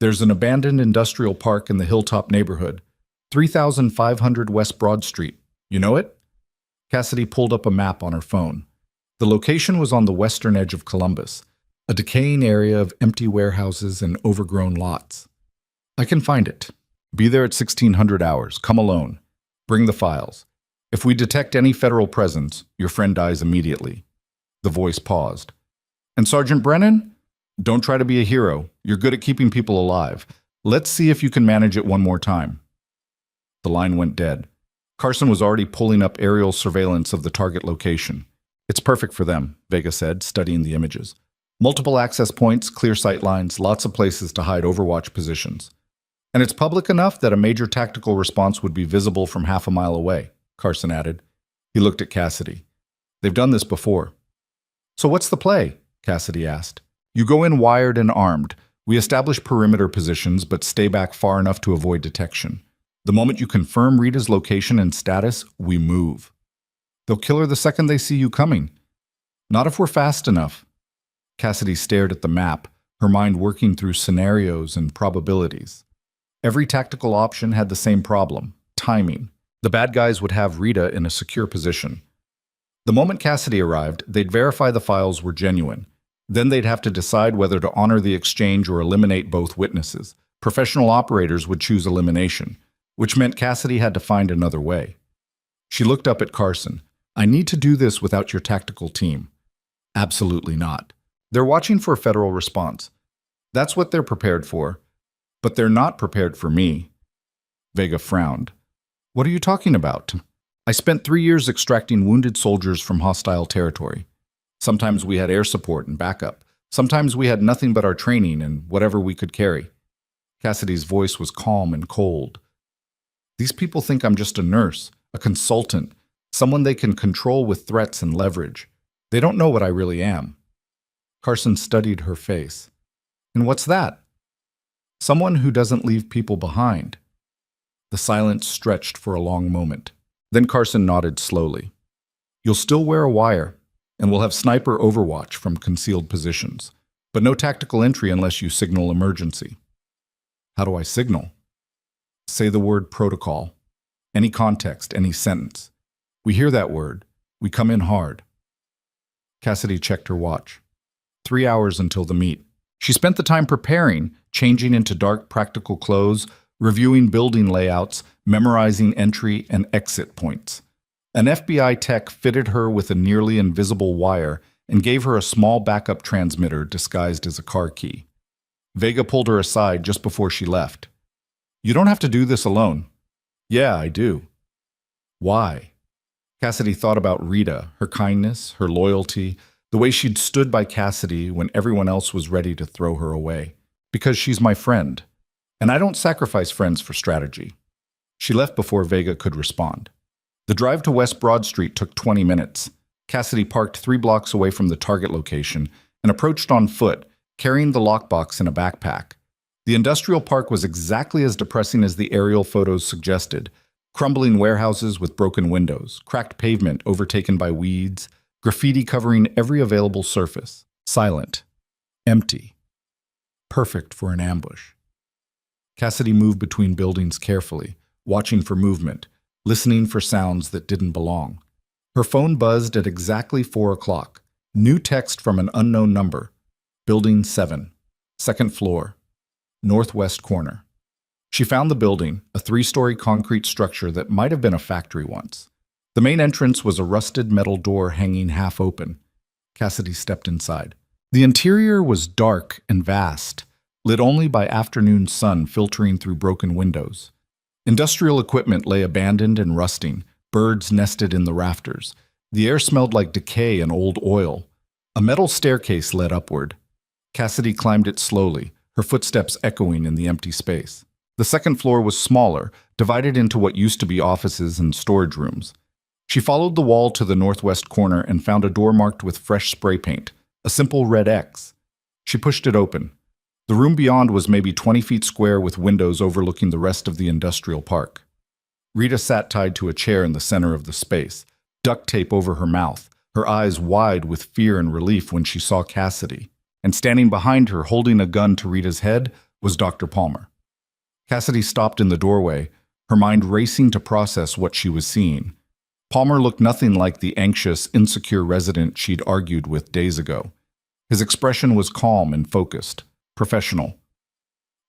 Speaker 1: There's an abandoned industrial park in the Hilltop neighborhood, 3500 West Broad Street. You know it? Cassidy pulled up a map on her phone. The location was on the western edge of Columbus, a decaying area of empty warehouses and overgrown lots. I can find it. Be there at 1600 hours. Come alone. Bring the files. If we detect any federal presence, your friend dies immediately. The voice paused. And Sergeant Brennan? Don't try to be a hero. You're good at keeping people alive. Let's see if you can manage it one more time. The line went dead. Carson was already pulling up aerial surveillance of the target location. It's perfect for them, Vega said, studying the images. Multiple access points, clear sight lines, lots of places to hide overwatch positions. And it's public enough that a major tactical response would be visible from half a mile away, Carson added. He looked at Cassidy. They've done this before. So what's the play? Cassidy asked. You go in wired and armed. We establish perimeter positions, but stay back far enough to avoid detection. The moment you confirm Rita's location and status, we move. They'll kill her the second they see you coming. Not if we're fast enough. Cassidy stared at the map, her mind working through scenarios and probabilities. Every tactical option had the same problem: timing. The bad guys would have Rita in a secure position. The moment Cassidy arrived, they'd verify the files were genuine. Then they'd have to decide whether to honor the exchange or eliminate both witnesses. Professional operators would choose elimination, which meant Cassidy had to find another way. She looked up at Carson. I need to do this without your tactical team. Absolutely not. They're watching for a federal response. That's what they're prepared for. But they're not prepared for me. Vega frowned. What are you talking about? I spent 3 years extracting wounded soldiers from hostile territory. Sometimes we had air support and backup. Sometimes we had nothing but our training and whatever we could carry. Cassidy's voice was calm and cold. These people think I'm just a nurse, a consultant, someone they can control with threats and leverage. They don't know what I really am. Carson studied her face. And what's that? Someone who doesn't leave people behind. The silence stretched for a long moment. Then Carson nodded slowly. You'll still wear a wire, and we'll have sniper overwatch from concealed positions, but no tactical entry unless you signal emergency. How do I signal? Say the word protocol. Any context, any sentence. We hear that word. We come in hard. Cassidy checked her watch. 3 hours until the meet. She spent the time preparing, changing into dark, practical clothes, reviewing building layouts, memorizing entry and exit points. An FBI tech fitted her with a nearly invisible wire and gave her a small backup transmitter disguised as a car key. Vega pulled her aside just before she left. You don't have to do this alone. Yeah, I do. Why? Cassidy thought about Rita, her kindness, her loyalty, the way she'd stood by Cassidy when everyone else was ready to throw her away. Because she's my friend. And I don't sacrifice friends for strategy. She left before Vega could respond. The drive to West Broad Street took 20 minutes. Cassidy parked 3 blocks away from the target location and approached on foot, carrying the lockbox in a backpack. The industrial park was exactly as depressing as the aerial photos suggested. Crumbling warehouses with broken windows, cracked pavement overtaken by weeds, graffiti covering every available surface. Silent. Empty. Perfect for an ambush. Cassidy moved between buildings carefully, watching for movement, listening for sounds that didn't belong. Her phone buzzed at exactly 4 o'clock. New text from an unknown number. Building 7. Second floor. Northwest corner. She found the building, a 3-story concrete structure that might have been a factory once. The main entrance was a rusted metal door hanging half open. Cassidy stepped inside. The interior was dark and vast, lit only by afternoon sun filtering through broken windows. Industrial equipment lay abandoned and rusting, birds nested in the rafters. The air smelled like decay and old oil. A metal staircase led upward. Cassidy climbed it slowly, her footsteps echoing in the empty space. The second floor was smaller, divided into what used to be offices and storage rooms. She followed the wall to the northwest corner and found a door marked with fresh spray paint, a simple red X. She pushed it open. The room beyond was maybe 20 feet square with windows overlooking the rest of the industrial park. Rita sat tied to a chair in the center of the space, duct tape over her mouth, her eyes wide with fear and relief when she saw Cassidy. And standing behind her, holding a gun to Rita's head, was Dr. Palmer. Cassidy stopped in the doorway, her mind racing to process what she was seeing. Palmer looked nothing like the anxious, insecure resident she'd argued with days ago. His expression was calm and focused. Professional.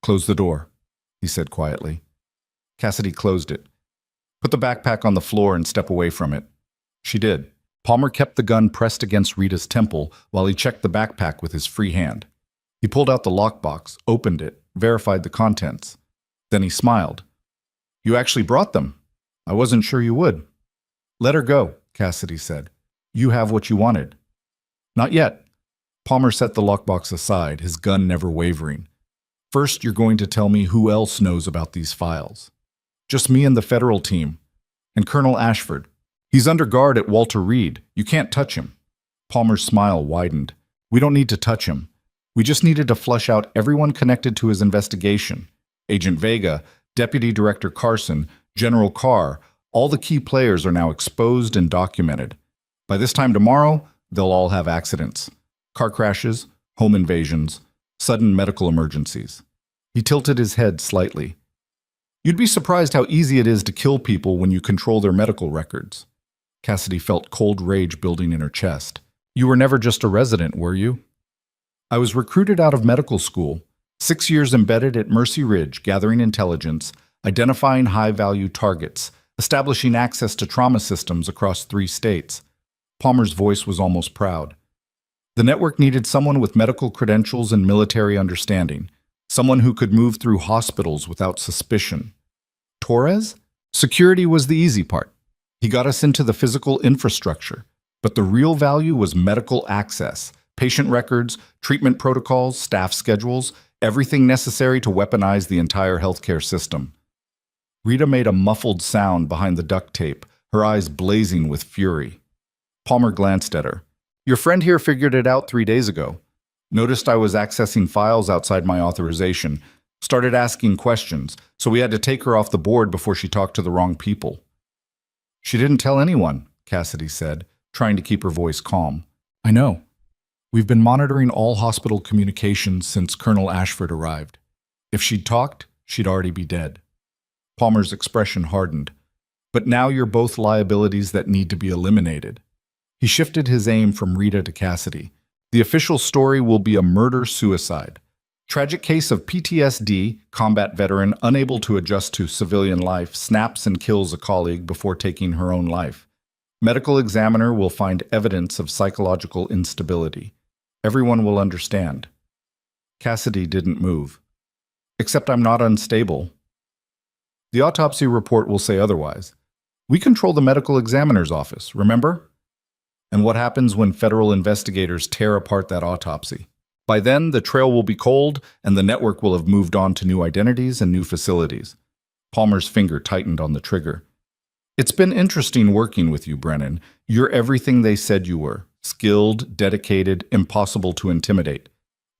Speaker 1: Close the door, he said quietly. Cassidy closed it. Put the backpack on the floor and step away from it. She did. Palmer kept the gun pressed against Rita's temple while he checked the backpack with his free hand. He pulled out the lockbox, opened it, verified the contents. Then he smiled. You actually brought them. I wasn't sure you would. Let her go, Cassidy said. You have what you wanted. Not yet. Palmer set the lockbox aside, his gun never wavering. First, you're going to tell me who else knows about these files. Just me and the federal team. And Colonel Ashford. He's under guard at Walter Reed. You can't touch him. Palmer's smile widened. We don't need to touch him. We just needed to flush out everyone connected to his investigation. Agent Vega, Deputy Director Carson, General Carr, all the key players are now exposed and documented. By this time tomorrow, they'll all have accidents. Car crashes, home invasions, sudden medical emergencies. He tilted his head slightly. You'd be surprised how easy it is to kill people when you control their medical records. Cassidy felt cold rage building in her chest. You were never just a resident, were you? I was recruited out of medical school, 6 years embedded at Mercy Ridge, gathering intelligence, identifying high-value targets, establishing access to trauma systems across 3 states. Palmer's voice was almost proud. The network needed someone with medical credentials and military understanding, someone who could move through hospitals without suspicion. Torres? Security was the easy part. He got us into the physical infrastructure, but the real value was medical access, patient records, treatment protocols, staff schedules, everything necessary to weaponize the entire healthcare system. Rita made a muffled sound behind the duct tape, her eyes blazing with fury. Palmer glanced at her. Your friend here figured it out 3 days ago. Noticed I was accessing files outside my authorization, started asking questions, so we had to take her off the board before she talked to the wrong people. She didn't tell anyone, Cassidy said, trying to keep her voice calm. I know. We've been monitoring all hospital communications since Colonel Ashford arrived. If she'd talked, she'd already be dead. Palmer's expression hardened. But now you're both liabilities that need to be eliminated. He shifted his aim from Rita to Cassidy. The official story will be a murder-suicide. Tragic case of PTSD, combat veteran unable to adjust to civilian life, snaps and kills a colleague before taking her own life. Medical examiner will find evidence of psychological instability. Everyone will understand. Cassidy didn't move. Except I'm not unstable. The autopsy report will say otherwise. We control the medical examiner's office, remember? And what happens when federal investigators tear apart that autopsy? By then, the trail will be cold, and the network will have moved on to new identities and new facilities. Palmer's finger tightened on the trigger. It's been interesting working with you, Brennan. You're everything they said you were. Skilled, dedicated, impossible to intimidate.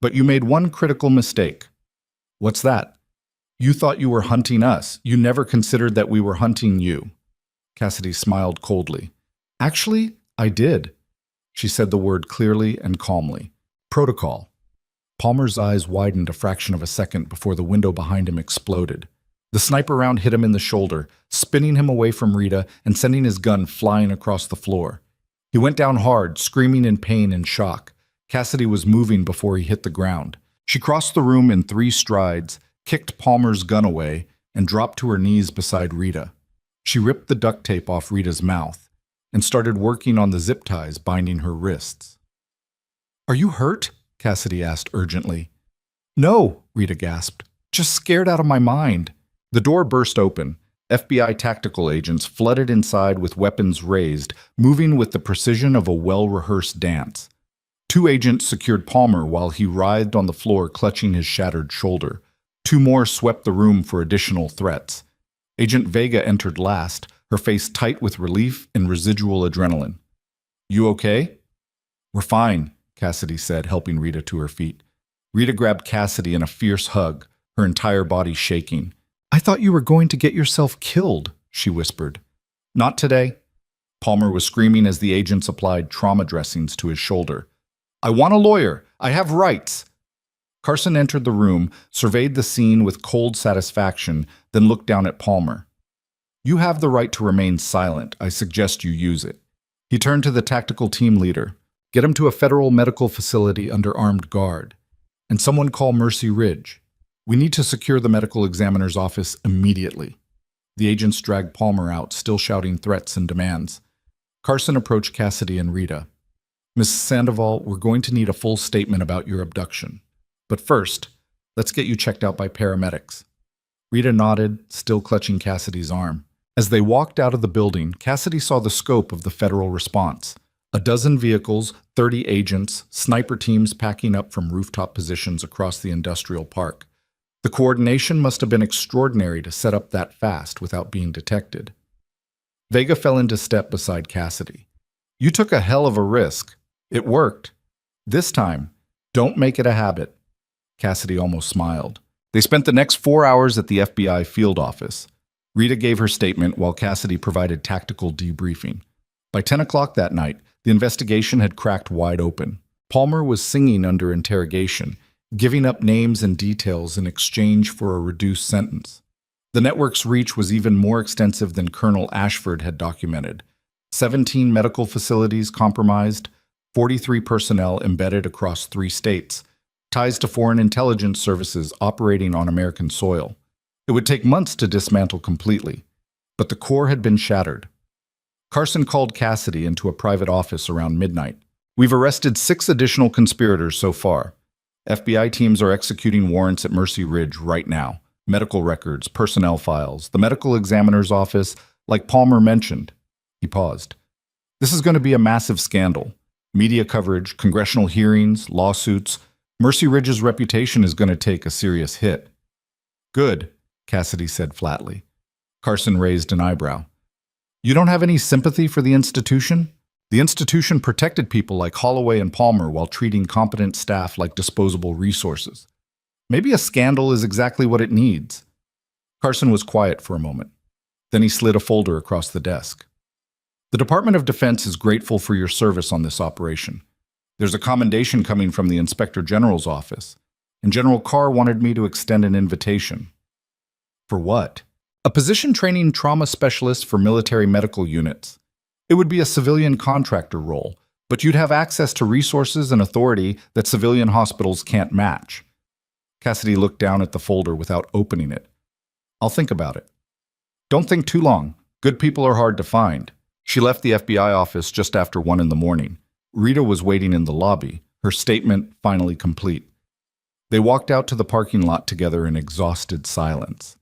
Speaker 1: But you made one critical mistake. What's that? You thought you were hunting us. You never considered that we were hunting you. Cassidy smiled coldly. Actually, I did. She said the word clearly and calmly. Protocol. Palmer's eyes widened a fraction of a second before the window behind him exploded. The sniper round hit him in the shoulder, spinning him away from Rita and sending his gun flying across the floor. He went down hard, screaming in pain and shock. Cassidy was moving before he hit the ground. She crossed the room in 3 strides, kicked Palmer's gun away, and dropped to her knees beside Rita. She ripped the duct tape off Rita's mouth and started working on the zip ties binding her wrists. Are you hurt? Cassidy asked urgently. No, Rita gasped. Just scared out of my mind. The door burst open. FBI tactical agents flooded inside with weapons raised, moving with the precision of a well-rehearsed dance. 2 agents secured Palmer while he writhed on the floor clutching his shattered shoulder. 2 more swept the room for additional threats. Agent Vega entered last, her face tight with relief and residual adrenaline. You okay? We're fine, Cassidy said, helping Rita to her feet. Rita grabbed Cassidy in a fierce hug, her entire body shaking. I thought you were going to get yourself killed, she whispered. Not today. Palmer was screaming as the agents applied trauma dressings to his shoulder. I want a lawyer. I have rights. Carson entered the room, surveyed the scene with cold satisfaction, then looked down at Palmer. You have the right to remain silent. I suggest you use it. He turned to the tactical team leader. Get him to a federal medical facility under armed guard. And someone call Mercy Ridge. We need to secure the medical examiner's office immediately. The agents dragged Palmer out, still shouting threats and demands. Carson approached Cassidy and Rita. Mrs. Sandoval, we're going to need a full statement about your abduction. But first, let's get you checked out by paramedics. Rita nodded, still clutching Cassidy's arm. As they walked out of the building, Cassidy saw the scope of the federal response. 12 vehicles, 30 agents, sniper teams packing up from rooftop positions across the industrial park. The coordination must have been extraordinary to set up that fast without being detected. Vega fell into step beside Cassidy. You took a hell of a risk. It worked. This time, don't make it a habit. Cassidy almost smiled. They spent the next 4 hours at the FBI field office. Rita gave her statement while Cassidy provided tactical debriefing. By 10 o'clock that night, the investigation had cracked wide open. Palmer was singing under interrogation, giving up names and details in exchange for a reduced sentence. The network's reach was even more extensive than Colonel Ashford had documented. 17 medical facilities compromised, 43 personnel embedded across 3 states, ties to foreign intelligence services operating on American soil. It would take months to dismantle completely, but the core had been shattered. Carson called Cassidy into a private office around midnight. We've arrested 6 additional conspirators so far. FBI teams are executing warrants at Mercy Ridge right now. Medical records, personnel files, the medical examiner's office, like Palmer mentioned. He paused. This is going to be a massive scandal. Media coverage, congressional hearings, lawsuits. Mercy Ridge's reputation is going to take a serious hit. Good, Cassidy said flatly. Carson raised an eyebrow. You don't have any sympathy for the institution? The institution protected people like Holloway and Palmer while treating competent staff like disposable resources. Maybe a scandal is exactly what it needs. Carson was quiet for a moment. Then he slid a folder across the desk. The Department of Defense is grateful for your service on this operation. There's a commendation coming from the Inspector General's office, and General Carr wanted me to extend an invitation. For what? A position training trauma specialist for military medical units. It would be a civilian contractor role, but you'd have access to resources and authority that civilian hospitals can't match. Cassidy looked down at the folder without opening it. I'll think about it. Don't think too long. Good people are hard to find. She left the FBI office just after 1 in the morning. Rita was waiting in the lobby, her statement finally complete. They walked out to the parking lot together in exhausted silence.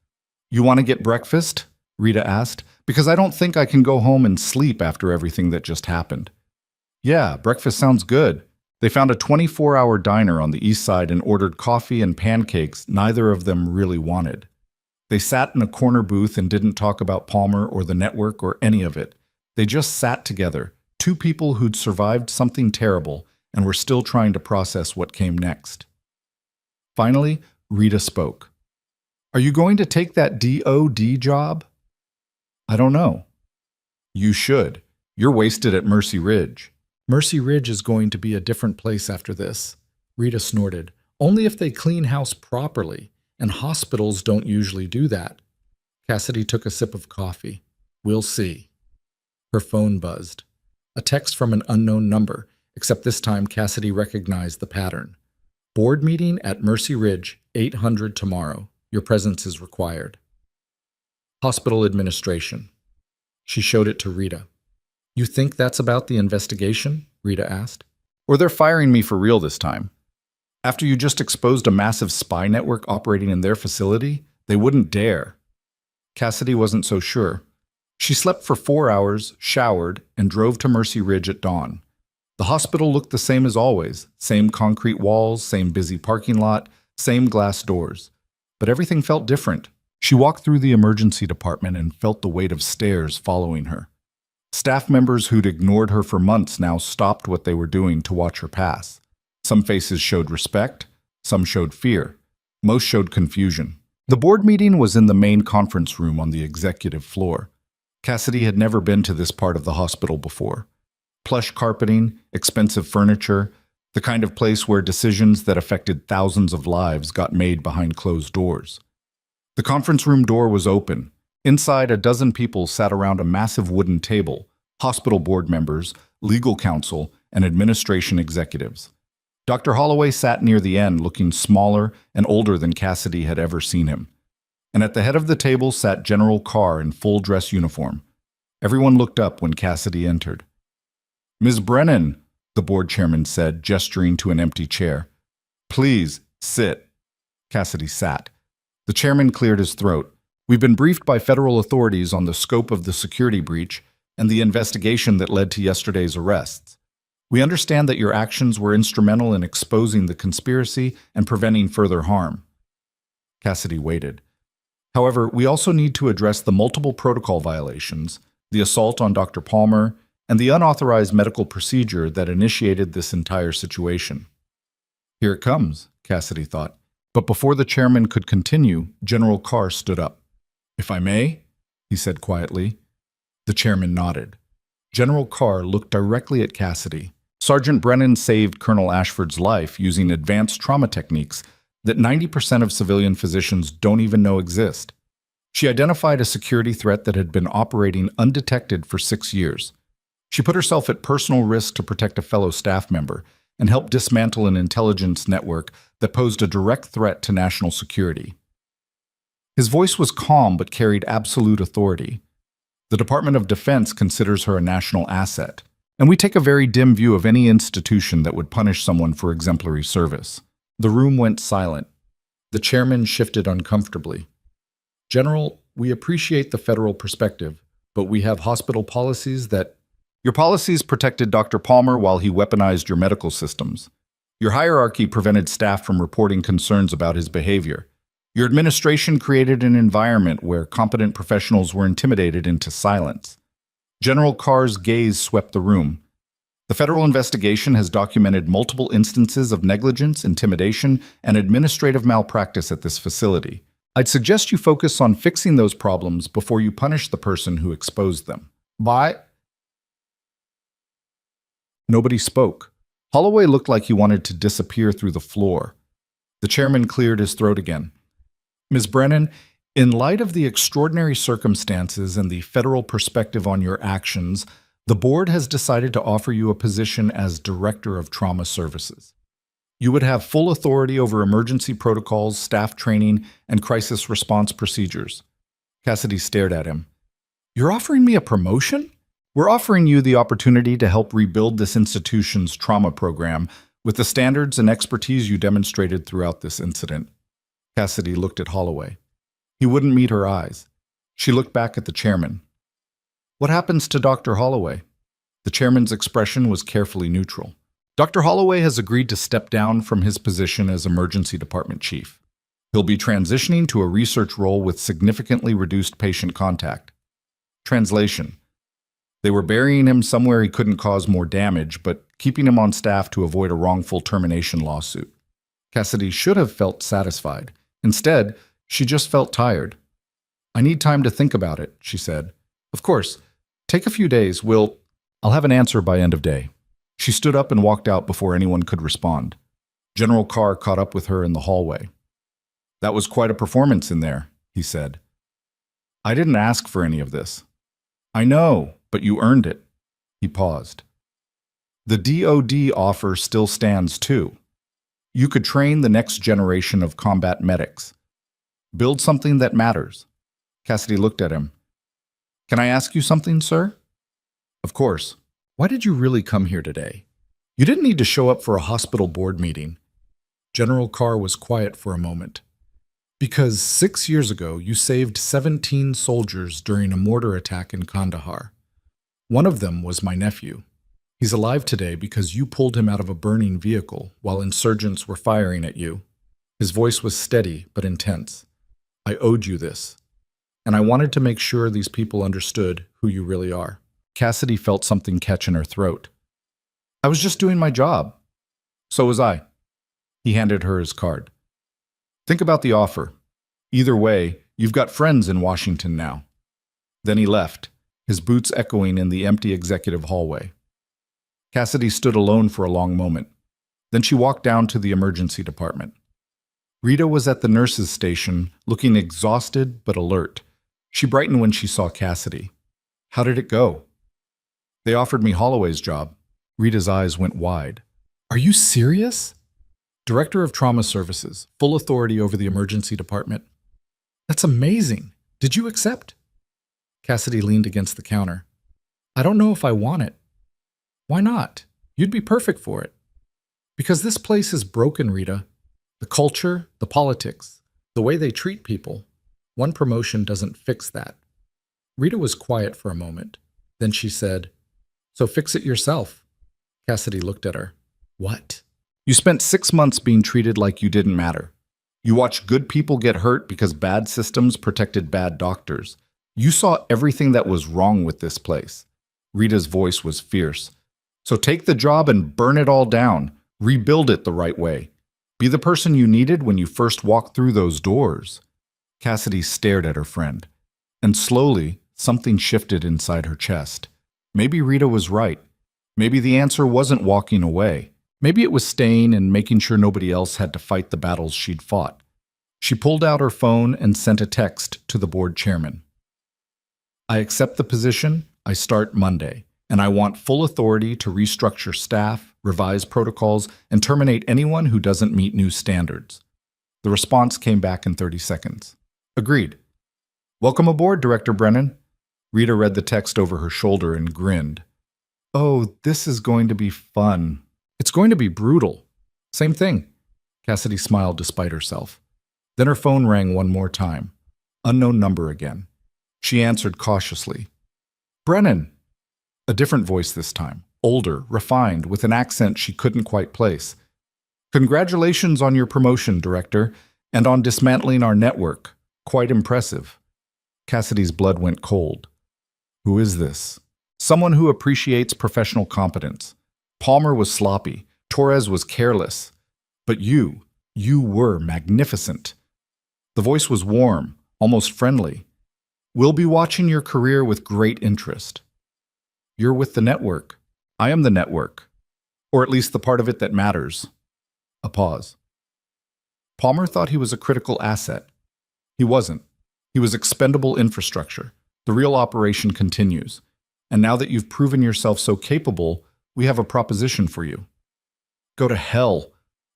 Speaker 1: You want to get breakfast? Rita asked, because I don't think I can go home and sleep after everything that just happened. Yeah, breakfast sounds good. They found a 24-hour diner on the east side and ordered coffee and pancakes neither of them really wanted. They sat in a corner booth and didn't talk about Palmer or the network or any of it. They just sat together, 2 people who'd survived something terrible and were still trying to process what came next. Finally, Rita spoke. Are you going to take that DOD job? I don't know. You should. You're wasted at Mercy Ridge. Mercy Ridge is going to be a different place after this. Rita snorted. Only if they clean house properly, and hospitals don't usually do that. Cassidy took a sip of coffee. We'll see. Her phone buzzed. A text from an unknown number, except this time Cassidy recognized the pattern. Board meeting at Mercy Ridge, 800 tomorrow. Your presence is required. Hospital administration. She showed it to Rita. You think that's about the investigation? Rita asked. Or they're firing me for real this time. After you just exposed a massive spy network operating in their facility, they wouldn't dare. Cassidy wasn't so sure. She slept for 4 hours, showered, and drove to Mercy Ridge at dawn. The hospital looked the same as always, same concrete walls, same busy parking lot, same glass doors. But everything felt different. She walked through the emergency department and felt the weight of stares following her. Staff members who'd ignored her for months now stopped what they were doing to watch her pass. Some faces showed respect, some showed fear, most showed confusion. The board meeting was in the main conference room on the executive floor. Cassidy had never been to this part of the hospital before. Plush carpeting, expensive furniture, the kind of place where decisions that affected thousands of lives got made behind closed doors. The conference room door was open. Inside, a dozen people sat around a massive wooden table, hospital board members, legal counsel, and administration executives. Dr. Holloway sat near the end, looking smaller and older than Cassidy had ever seen him. And at the head of the table sat General Carr in full dress uniform. Everyone looked up when Cassidy entered. Ms. Brennan, the board chairman said, gesturing to an empty chair. Please, sit. Cassidy sat. The chairman cleared his throat. We've been briefed by federal authorities on the scope of the security breach and the investigation that led to yesterday's arrests. We understand that your actions were instrumental in exposing the conspiracy and preventing further harm. Cassidy waited. However, we also need to address the multiple protocol violations, the assault on Dr. Palmer, and the unauthorized medical procedure that initiated this entire situation. Here it comes, Cassidy thought. But before the chairman could continue, General Carr stood up. If I may, he said quietly. The chairman nodded. General Carr looked directly at Cassidy. Sergeant Brennan saved Colonel Ashford's life using advanced trauma techniques that 90% of civilian physicians don't even know exist. She identified a security threat that had been operating undetected for 6 years. She put herself at personal risk to protect a fellow staff member and helped dismantle an intelligence network that posed a direct threat to national security. His voice was calm but carried absolute authority. The Department of Defense considers her a national asset, and we take a very dim view of any institution that would punish someone for exemplary service. The room went silent. The chairman shifted uncomfortably. General, we appreciate the federal perspective, but we have hospital policies that... Your policies protected Dr. Palmer while he weaponized your medical systems. Your hierarchy prevented staff from reporting concerns about his behavior. Your administration created an environment where competent professionals were intimidated into silence. General Carr's gaze swept the room. The federal investigation has documented multiple instances of negligence, intimidation, and administrative malpractice at this facility. I'd suggest you focus on fixing those problems before you punish the person who exposed them. Nobody spoke. Holloway looked like he wanted to disappear through the floor. The chairman cleared his throat again. Ms. Brennan, in light of the extraordinary circumstances and the federal perspective on your actions, the board has decided to offer you a position as Director of Trauma Services. You would have full authority over emergency protocols, staff training, and crisis response procedures. Cassidy stared at him. You're offering me a promotion? We're offering you the opportunity to help rebuild this institution's trauma program with the standards and expertise you demonstrated throughout this incident. Cassidy looked at Holloway. He wouldn't meet her eyes. She looked back at the chairman. What happens to Dr. Holloway? The chairman's expression was carefully neutral. Dr. Holloway has agreed to step down from his position as emergency department chief. He'll be transitioning to a research role with significantly reduced patient contact. Translation. They were burying him somewhere he couldn't cause more damage, but keeping him on staff to avoid a wrongful termination lawsuit. Cassidy should have felt satisfied. Instead, she just felt tired. I need time to think about it, she said. Of course. Take a few days. I'll have an answer by end of day. She stood up and walked out before anyone could respond. General Carr caught up with her in the hallway. That was quite a performance in there, he said. I didn't ask for any of this. I know, but you earned it. He paused. The DoD offer still stands too. You could train the next generation of combat medics. Build something that matters. Cassidy looked at him. Can I ask you something, sir? Of course. Why did you really come here today? You didn't need to show up for a hospital board meeting. General Carr was quiet for a moment. Because 6 years ago, you saved 17 soldiers during a mortar attack in Kandahar. One of them was my nephew. He's alive today because you pulled him out of a burning vehicle while insurgents were firing at you. His voice was steady but intense. I owed you this. And I wanted to make sure these people understood who you really are. Cassidy felt something catch in her throat. I was just doing my job. So was I. He handed her his card. Think about the offer. Either way, you've got friends in Washington now. Then he left, his boots echoing in the empty executive hallway. Cassidy stood alone for a long moment. Then she walked down to the emergency department. Rita was at the nurse's station, looking exhausted but alert. She brightened when she saw Cassidy. How did it go? They offered me Holloway's job. Rita's eyes went wide. Are you serious? Director of Trauma Services, full authority over the emergency department. That's amazing. Did you accept? Cassidy leaned against the counter. I don't know if I want it. Why not? You'd be perfect for it. Because this place is broken, Rita. The culture, the politics, the way they treat people. One promotion doesn't fix that. Rita was quiet for a moment. Then she said, So fix it yourself. Cassidy looked at her. What? You spent 6 months being treated like you didn't matter. You watched good people get hurt because bad systems protected bad doctors. You saw everything that was wrong with this place. Rita's voice was fierce. So take the job and burn it all down. Rebuild it the right way. Be the person you needed when you first walked through those doors. Cassidy stared at her friend, and slowly something shifted inside her chest. Maybe Rita was right. Maybe the answer wasn't walking away. Maybe it was staying and making sure nobody else had to fight the battles she'd fought. She pulled out her phone and sent a text to the board chairman. I accept the position. I start Monday, and I want full authority to restructure staff, revise protocols, and terminate anyone who doesn't meet new standards. The response came back in 30 seconds. Agreed. Welcome aboard, Director Brennan. Rita read the text over her shoulder and grinned. Oh, this is going to be fun. It's going to be brutal. Same thing. Cassidy smiled despite herself. Then her phone rang one more time. Unknown number again. She answered cautiously. Brennan! A different voice this time. Older, refined, with an accent she couldn't quite place. Congratulations on your promotion, Director, and on dismantling our network. Quite impressive. Cassidy's blood went cold. Who is this? Someone who appreciates professional competence. Palmer was sloppy. Torres was careless. But you were magnificent. The voice was warm, almost friendly. We'll be watching your career with great interest. You're with the network. I am the network. Or at least the part of it that matters. A pause. Palmer thought he was a critical asset. He wasn't. He was expendable infrastructure. The real operation continues. And now that you've proven yourself so capable, we have a proposition for you. Go to hell,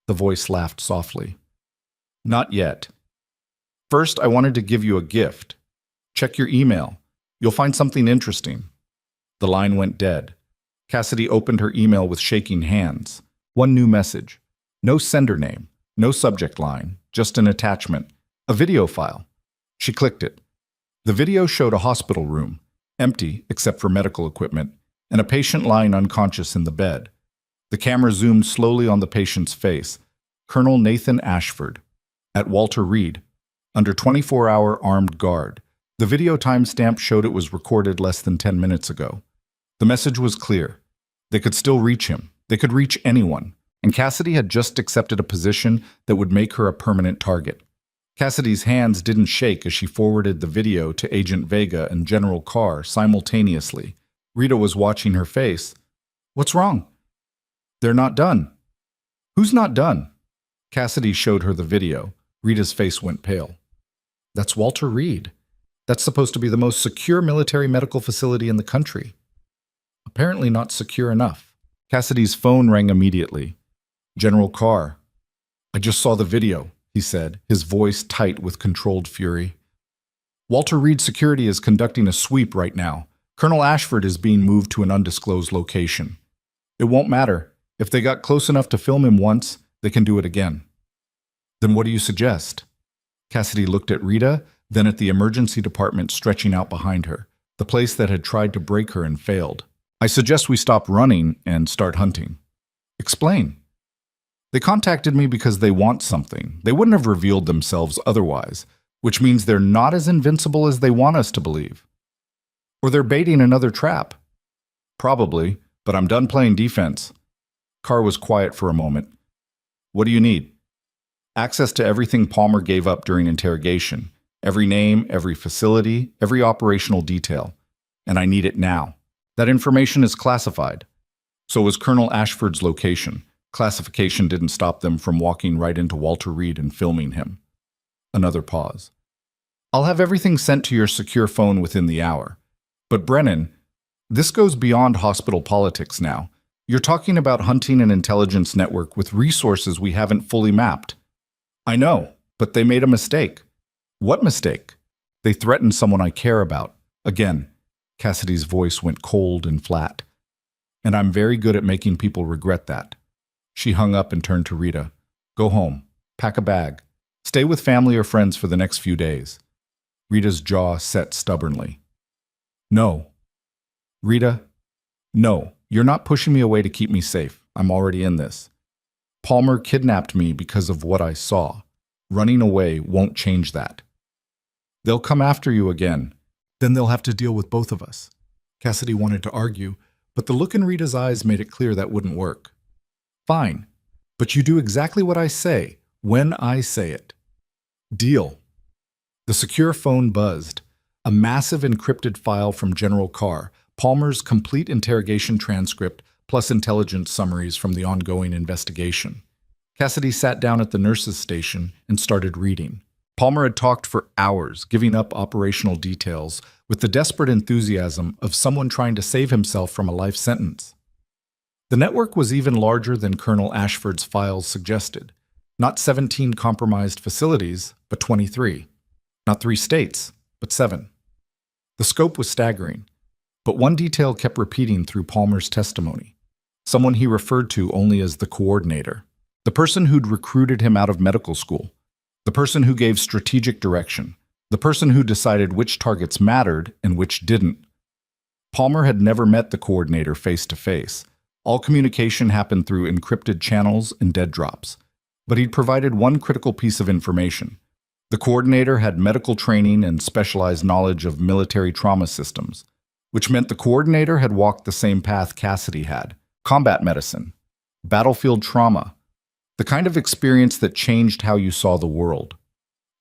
Speaker 1: the voice laughed softly. Not yet. First, I wanted to give you a gift. Check your email. You'll find something interesting. The line went dead. Cassidy opened her email with shaking hands. One new message. No sender name, no subject line, just an attachment. A video file. She clicked it. The video showed a hospital room, empty except for medical equipment, and a patient lying unconscious in the bed. The camera zoomed slowly on the patient's face. Colonel Nathan Ashford, at Walter Reed, under 24-hour armed guard. The video timestamp showed it was recorded less than 10 minutes ago. The message was clear. They could still reach him. They could reach anyone. And Cassidy had just accepted a position that would make her a permanent target. Cassidy's hands didn't shake as she forwarded the video to Agent Vega and General Carr simultaneously. Rita was watching her face. What's wrong? They're not done. Who's not done? Cassidy showed her the video. Rita's face went pale. That's Walter Reed. That's supposed to be the most secure military medical facility in the country. Apparently not secure enough. Cassidy's phone rang immediately. General Carr. I just saw the video, he said, his voice tight with controlled fury. Walter Reed Security is conducting a sweep right now. Colonel Ashford is being moved to an undisclosed location. It won't matter. If they got close enough to film him once, they can do it again. Then what do you suggest? Cassidy looked at Rita, then at the emergency department stretching out behind her, the place that had tried to break her and failed. I suggest we stop running and start hunting. Explain. They contacted me because they want something. They wouldn't have revealed themselves otherwise, which means they're not as invincible as they want us to believe. Or they're baiting another trap. Probably, but I'm done playing defense. Carr was quiet for a moment. What do you need? Access to everything Palmer gave up during interrogation. Every name, every facility, every operational detail. And I need it now. That information is classified. So was Colonel Ashford's location. Classification didn't stop them from walking right into Walter Reed and filming him. Another pause. I'll have everything sent to your secure phone within the hour. But Brennan, this goes beyond hospital politics now. You're talking about hunting an intelligence network with resources we haven't fully mapped. I know, but they made a mistake. What mistake? They threatened someone I care about. Again, Cassidy's voice went cold and flat. And I'm very good at making people regret that. She hung up and turned to Rita. Go home. Pack a bag. Stay with family or friends for the next few days. Rita's jaw set stubbornly. No. Rita, no. You're not pushing me away to keep me safe. I'm already in this. Palmer kidnapped me because of what I saw. Running away won't change that. They'll come after you again. Then they'll have to deal with both of us. Cassidy wanted to argue, but the look in Rita's eyes made it clear that wouldn't work. Fine, but you do exactly what I say, when I say it. Deal. The secure phone buzzed. A massive encrypted file from General Carr, Palmer's complete interrogation transcript, plus intelligence summaries from the ongoing investigation. Cassidy sat down at the nurse's station and started reading. Palmer had talked for hours, giving up operational details with the desperate enthusiasm of someone trying to save himself from a life sentence. The network was even larger than Colonel Ashford's files suggested. Not 17 compromised facilities, but 23. Not 3 states, but 7. The scope was staggering, but one detail kept repeating through Palmer's testimony. Someone he referred to only as the coordinator. The person who'd recruited him out of medical school. The person who gave strategic direction. The person who decided which targets mattered and which didn't. Palmer had never met the coordinator face to face. All communication happened through encrypted channels and dead drops. But he'd provided one critical piece of information. The coordinator had medical training and specialized knowledge of military trauma systems, which meant the coordinator had walked the same path Cassidy had. Combat medicine. Battlefield trauma. The kind of experience that changed how you saw the world.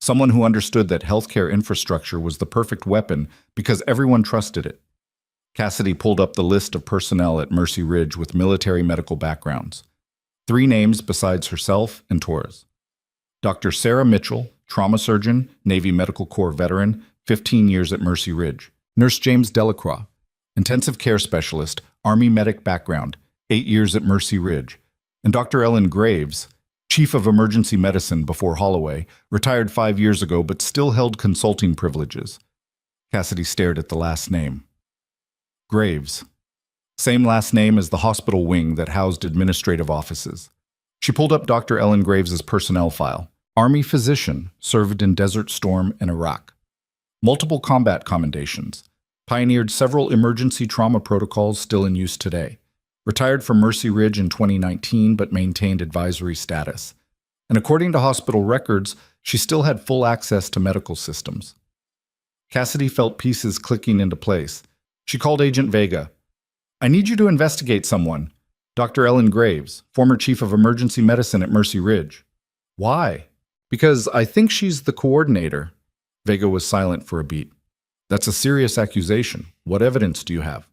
Speaker 1: Someone who understood that healthcare infrastructure was the perfect weapon because everyone trusted it. Cassidy pulled up the list of personnel at Mercy Ridge with military medical backgrounds. 3 names besides herself and Torres. Dr. Sarah Mitchell, trauma surgeon, Navy Medical Corps veteran, 15 years at Mercy Ridge. Nurse James Delacroix, intensive care specialist, Army medic background, 8 years at Mercy Ridge. And Dr. Ellen Graves, chief of emergency medicine before Holloway, retired 5 years ago but still held consulting privileges. Cassidy stared at the last name. Graves. Same last name as the hospital wing that housed administrative offices. She pulled up Dr. Ellen Graves's personnel file. Army physician, served in Desert Storm and Iraq. Multiple combat commendations. Pioneered several emergency trauma protocols still in use today. Retired from Mercy Ridge in 2019 but maintained advisory status. And according to hospital records, she still had full access to medical systems. Cassidy felt pieces clicking into place. She called Agent Vega. I need you to investigate someone. Dr. Ellen Graves, former chief of emergency medicine at Mercy Ridge. Why? Because I think she's the coordinator. Vega was silent for a beat. That's a serious accusation. What evidence do you have?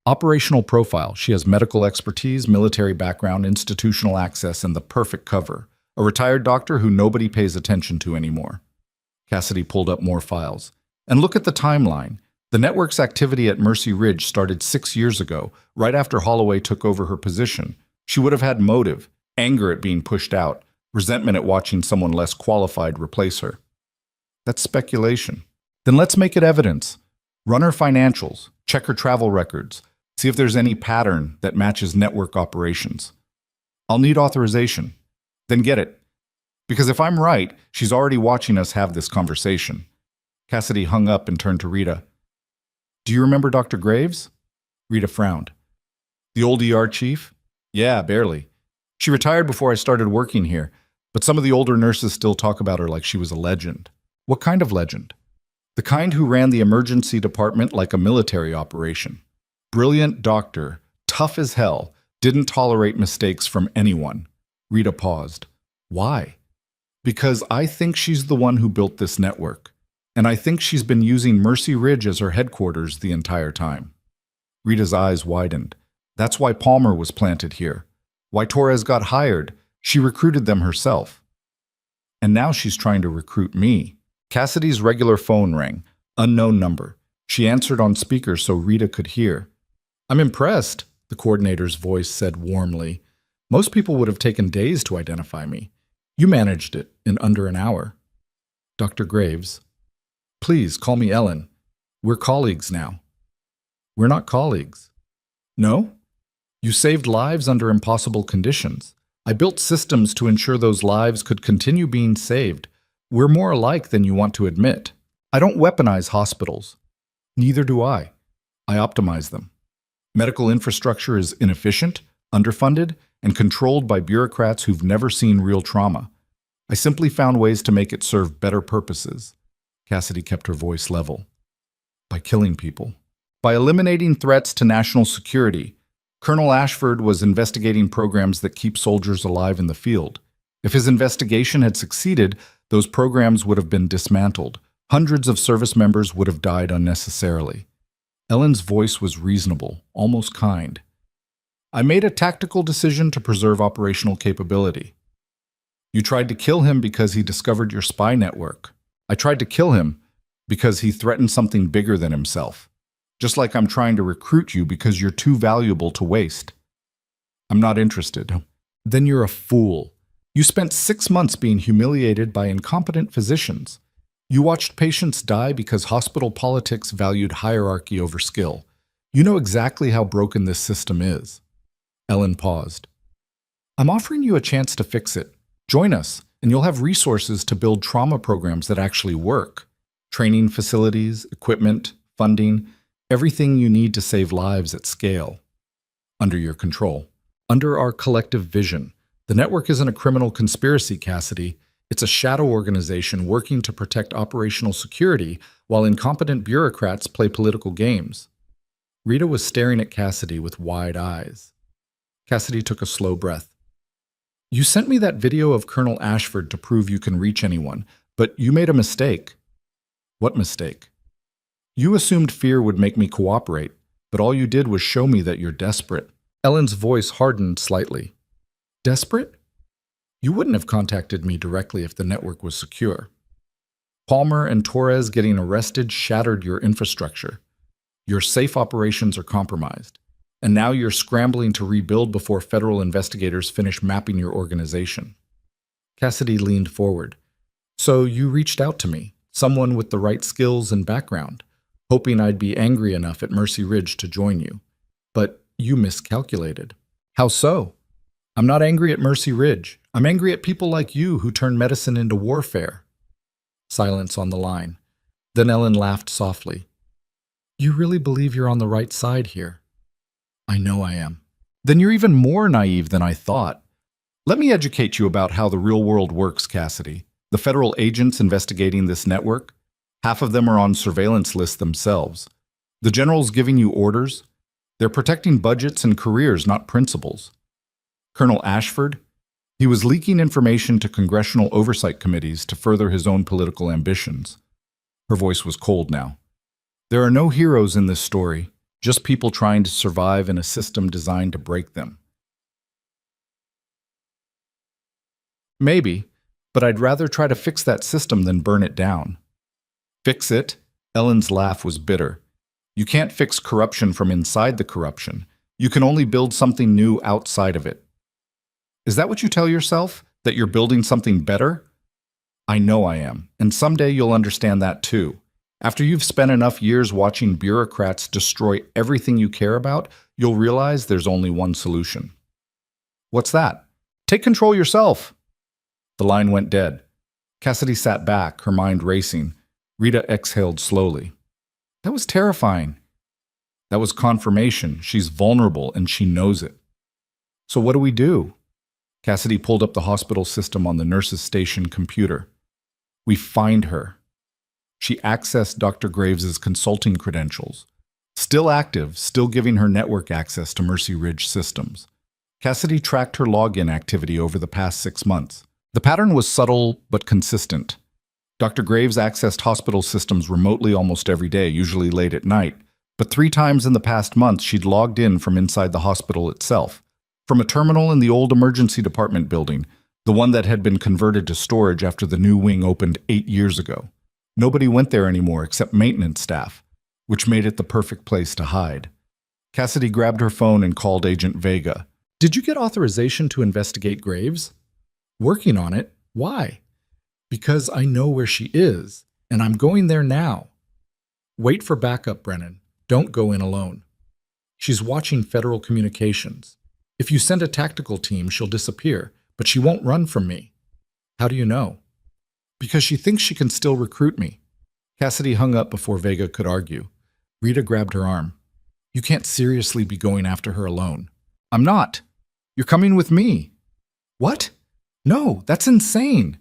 Speaker 1: Operational profile. She has medical expertise, military background, institutional access, and the perfect cover. A retired doctor who nobody pays attention to anymore. Cassidy pulled up more files. And look at the timeline. The network's activity at Mercy Ridge started 6 years ago, right after Holloway took over her position. She would have had motive, anger at being pushed out, resentment at watching someone less qualified replace her. That's speculation. Then let's make it evidence. Run her financials, check her travel records, see if there's any pattern that matches network operations. I'll need authorization. Then get it. Because if I'm right, she's already watching us have this conversation. Cassidy hung up and turned to Rita. Do you remember Dr. Graves? Rita frowned. The old ER chief? Yeah, barely. She retired before I started working here, but some of the older nurses still talk about her like she was a legend. What kind of legend? The kind who ran the emergency department like a military operation. Brilliant doctor, tough as hell, didn't tolerate mistakes from anyone. Rita paused. Why? Because I think she's the one who built this network. And I think she's been using Mercy Ridge as her headquarters the entire time. Rita's eyes widened. That's why Palmer was planted here. Why Torres got hired. She recruited them herself. And now she's trying to recruit me. Cassidy's regular phone rang. Unknown number. She answered on speaker so Rita could hear. I'm impressed, the coordinator's voice said warmly. Most people would have taken days to identify me. You managed it in under an hour. Dr. Graves. Please call me Ellen. We're colleagues now. We're not colleagues. No? You saved lives under impossible conditions. I built systems to ensure those lives could continue being saved. We're more alike than you want to admit. I don't weaponize hospitals. Neither do I. I optimize them. Medical infrastructure is inefficient, underfunded, and controlled by bureaucrats who've never seen real trauma. I simply found ways to make it serve better purposes. Cassidy kept her voice level. By killing people. By eliminating threats to national security. Colonel Ashford was investigating programs that keep soldiers alive in the field. If his investigation had succeeded, those programs would have been dismantled. Hundreds of service members would have died unnecessarily. Ellen's voice was reasonable, almost kind. I made a tactical decision to preserve operational capability. You tried to kill him because he discovered your spy network. I tried to kill him because he threatened something bigger than himself. Just like I'm trying to recruit you because you're too valuable to waste. I'm not interested. Then you're a fool. You spent 6 months being humiliated by incompetent physicians. You watched patients die because hospital politics valued hierarchy over skill. You know exactly how broken this system is. Ellen paused. I'm offering you a chance to fix it. Join us, and you'll have resources to build trauma programs that actually work. Training facilities, equipment, funding, everything you need to save lives at scale. Under your control. Under our collective vision. The network isn't a criminal conspiracy, Cassidy. It's a shadow organization working to protect operational security while incompetent bureaucrats play political games. Rita was staring at Cassidy with wide eyes. Cassidy took a slow breath. You sent me that video of Colonel Ashford to prove you can reach anyone, but you made a mistake. What mistake? You assumed fear would make me cooperate, but all you did was show me that you're desperate. Ellen's voice hardened slightly. Desperate? You wouldn't have contacted me directly if the network was secure. Palmer and Torres getting arrested shattered your infrastructure. Your safe operations are compromised. And now you're scrambling to rebuild before federal investigators finish mapping your organization. Cassidy leaned forward. So you reached out to me, someone with the right skills and background, hoping I'd be angry enough at Mercy Ridge to join you. But you miscalculated. How so? I'm not angry at Mercy Ridge. I'm angry at people like you who turn medicine into warfare. Silence on the line. Then Ellen laughed softly. You really believe you're on the right side here? I know I am. Then you're even more naive than I thought. Let me educate you about how the real world works, Cassidy. The federal agents investigating this network, half of them are on surveillance lists themselves. The generals giving you orders, they're protecting budgets and careers, not principles. Colonel Ashford, he was leaking information to congressional oversight committees to further his own political ambitions. Her voice was cold now. There are no heroes in this story. Just people trying to survive in a system designed to break them. Maybe, but I'd rather try to fix that system than burn it down. Fix it? Ellen's laugh was bitter. You can't fix corruption from inside the corruption. You can only build something new outside of it. Is that what you tell yourself? That you're building something better? I know I am, and someday you'll understand that too. After you've spent enough years watching bureaucrats destroy everything you care about, you'll realize there's only one solution. What's that? Take control yourself. The line went dead. Cassidy sat back, her mind racing. Rita exhaled slowly. That was terrifying. That was confirmation. She's vulnerable and she knows it. So what do we do? Cassidy pulled up the hospital system on the nurse's station computer. We find her. She accessed Dr. Graves's consulting credentials. Still active, still giving her network access to Mercy Ridge systems. Cassidy tracked her login activity over the past 6 months. The pattern was subtle but consistent. Dr. Graves accessed hospital systems remotely almost every day, usually late at night. But 3 times in the past month, she'd logged in from inside the hospital itself. From a terminal in the old emergency department building, the one that had been converted to storage after the new wing opened 8 years ago. Nobody went there anymore except maintenance staff, which made it the perfect place to hide. Cassidy grabbed her phone and called Agent Vega. Did you get authorization to investigate Graves? Working on it. Why? Because I know where she is, and I'm going there now. Wait for backup, Brennan. Don't go in alone. She's watching federal communications. If you send a tactical team, she'll disappear, but she won't run from me. How do you know? Because she thinks she can still recruit me. Cassidy hung up before Vega could argue. Rita grabbed her arm. You can't seriously be going after her alone. I'm not. You're coming with me. What? No, that's insane.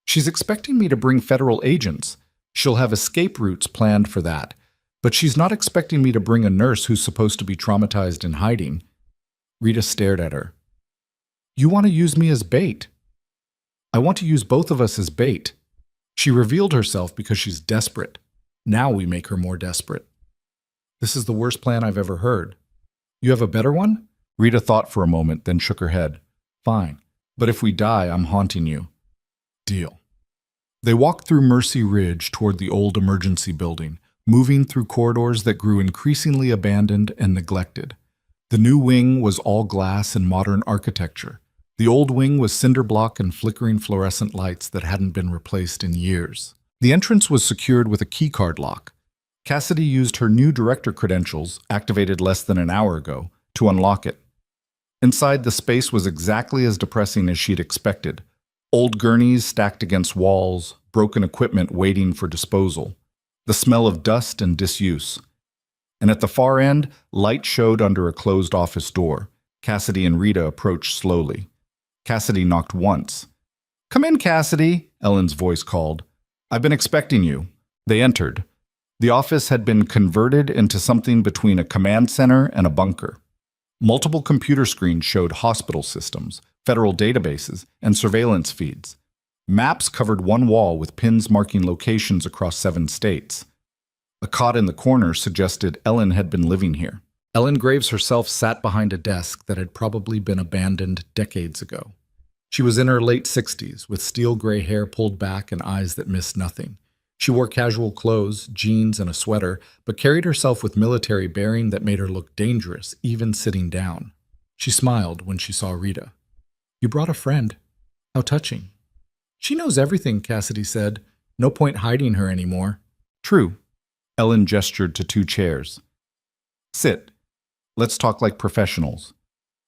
Speaker 1: She's expecting me to bring federal agents. She'll have escape routes planned for that. But she's not expecting me to bring a nurse who's supposed to be traumatized in hiding. Rita stared at her. You want to use me as bait? I want to use both of us as bait. She revealed herself because she's desperate. Now we make her more desperate. This is the worst plan I've ever heard. You have a better one? Rita thought for a moment, then shook her head. Fine, but if we die, I'm haunting you. Deal. They walked through Mercy Ridge toward the old emergency building, moving through corridors that grew increasingly abandoned and neglected. The new wing was all glass and modern architecture. The old wing was cinder block and flickering fluorescent lights that hadn't been replaced in years. The entrance was secured with a keycard lock. Cassidy used her new director credentials, activated less than an hour ago, to unlock it. Inside, the space was exactly as depressing as she'd expected. Old gurneys stacked against walls, broken equipment waiting for disposal, the smell of dust and disuse. And at the far end, light showed under a closed office door. Cassidy and Rita approached slowly. Cassidy knocked once. Come in, Cassidy, Ellen's voice called. I've been expecting you. They entered. The office had been converted into something between a command center and a bunker. Multiple computer screens showed hospital systems, federal databases, and surveillance feeds. Maps covered one wall with pins marking locations across 7 states. A cot in the corner suggested Ellen had been living here. Ellen Graves herself sat behind a desk that had probably been abandoned decades ago. She was in her late 60s, with steel gray hair pulled back and eyes that missed nothing. She wore casual clothes, jeans, and a sweater, but carried herself with military bearing that made her look dangerous, even sitting down. She smiled when she saw Rita. You brought a friend. How touching. She knows everything, Cassidy said. No point hiding her anymore. True. Ellen gestured to 2 chairs. Sit. Let's talk like professionals.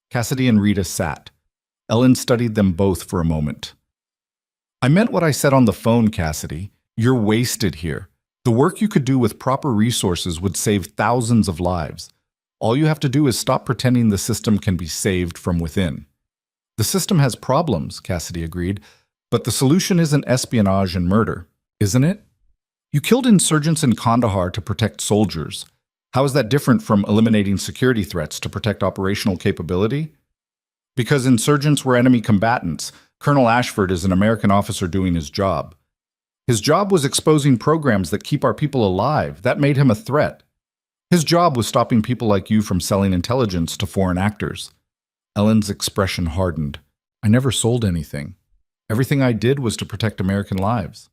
Speaker 1: Cassidy and Rita sat. Ellen studied them both for a moment. I meant what I said on the phone, Cassidy. You're wasted here. The work you could do with proper resources would save thousands of lives. All you have to do is stop pretending the system can be saved from within. The system has problems, Cassidy agreed, but the solution isn't espionage and murder, isn't it? You killed insurgents in Kandahar to protect soldiers. How is that different from eliminating security threats to protect operational capability? Because insurgents were enemy combatants, Colonel Ashford is an American officer doing his job. His job was exposing programs that keep our people alive. That made him a threat. His job was stopping people like you from selling intelligence to foreign actors. Ellen's expression hardened. I never sold anything. Everything I did was to protect American lives.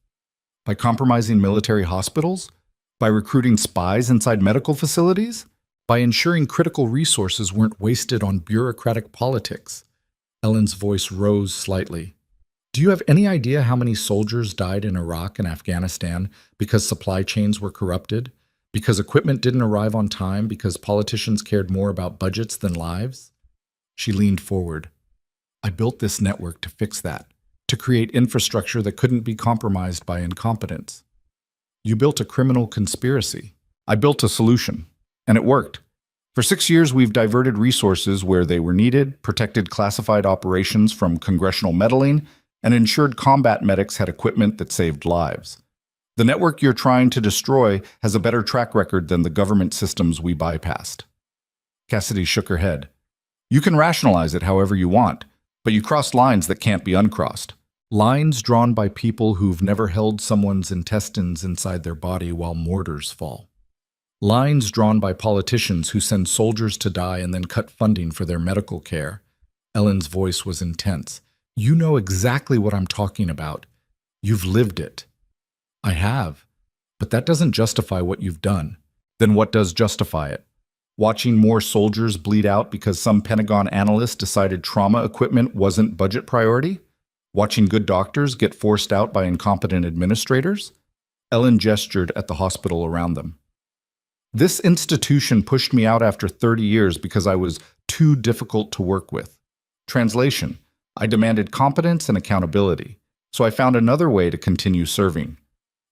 Speaker 1: By compromising military hospitals? By recruiting spies inside medical facilities? By ensuring critical resources weren't wasted on bureaucratic politics? Ellen's voice rose slightly. Do you have any idea how many soldiers died in Iraq and Afghanistan because supply chains were corrupted? Because equipment didn't arrive on time? Because politicians cared more about budgets than lives? She leaned forward. I built this network to fix that, to create infrastructure that couldn't be compromised by incompetence. You built a criminal conspiracy. I built a solution, and it worked. For 6 years, we've diverted resources where they were needed, protected classified operations from congressional meddling, and ensured combat medics had equipment that saved lives. The network you're trying to destroy has a better track record than the government systems we bypassed. Cassidy shook her head. You can rationalize it however you want, but you crossed lines that can't be uncrossed. Lines drawn by people who've never held someone's intestines inside their body while mortars fall. Lines drawn by politicians who send soldiers to die and then cut funding for their medical care. Ellen's voice was intense. You know exactly what I'm talking about. You've lived it. I have. But that doesn't justify what you've done. Then what does justify it? Watching more soldiers bleed out because some Pentagon analyst decided trauma equipment wasn't budget priority? Watching good doctors get forced out by incompetent administrators? Ellen gestured at the hospital around them. This institution pushed me out after 30 years because I was too difficult to work with. Translation: I demanded competence and accountability, so I found another way to continue serving.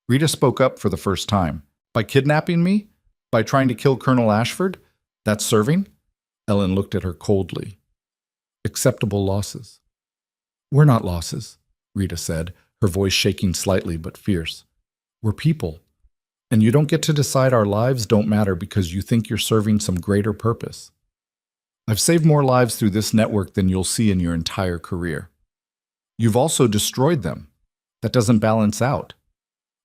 Speaker 1: Rita spoke up for the first time. By kidnapping me? By trying to kill Colonel Ashford? That's serving? Ellen looked at her coldly. Acceptable losses. We're not losses, Rita said, her voice shaking slightly but fierce. We're people, and you don't get to decide our lives don't matter because you think you're serving some greater purpose. I've saved more lives through this network than you'll see in your entire career. You've also destroyed them. That doesn't balance out.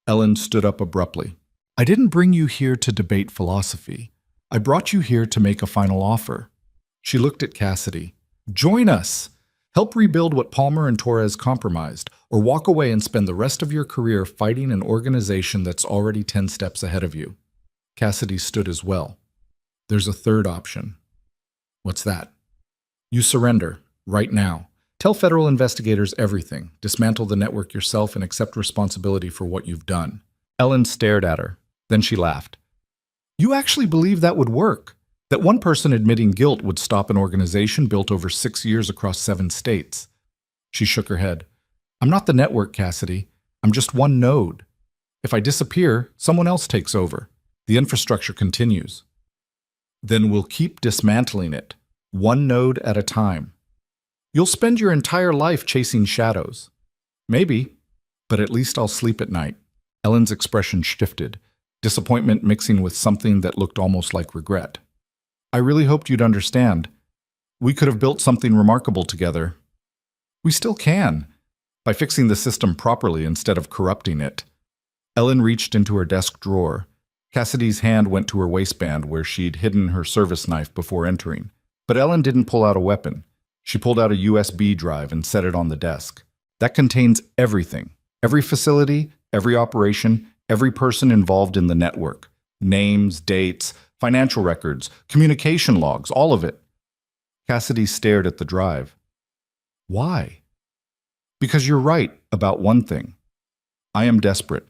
Speaker 1: Ellen stood up abruptly. I didn't bring you here to debate philosophy. I brought you here to make a final offer. She looked at Cassidy. Join us! Help rebuild what Palmer and Torres compromised, or walk away and spend the rest of your career fighting an organization that's already 10 steps ahead of you. Cassidy stood as well. There's a third option. What's that? You surrender, right now. Tell federal investigators everything, dismantle the network yourself, and accept responsibility for what you've done. Ellen stared at her. Then she laughed. You actually believe that would work? That one person admitting guilt would stop an organization built over 6 years across 7 states? She shook her head. I'm not the network, Cassidy. I'm just one node. If I disappear, someone else takes over. The infrastructure continues. Then we'll keep dismantling it, one node at a time. You'll spend your entire life chasing shadows. Maybe, but at least I'll sleep at night. Ellen's expression shifted, disappointment mixing with something that looked almost like regret. I really hoped you'd understand. We could have built something remarkable together. We still can, by fixing the system properly instead of corrupting it. Ellen reached into her desk drawer. Cassidy's hand went to her waistband where she'd hidden her service knife before entering. But Ellen didn't pull out a weapon. She pulled out a USB drive and set it on the desk. That contains everything. Every facility, every operation, every person involved in the network. Names, dates, financial records, communication logs, all of it. Cassidy stared at the drive. Why? Because you're right about one thing. I am desperate.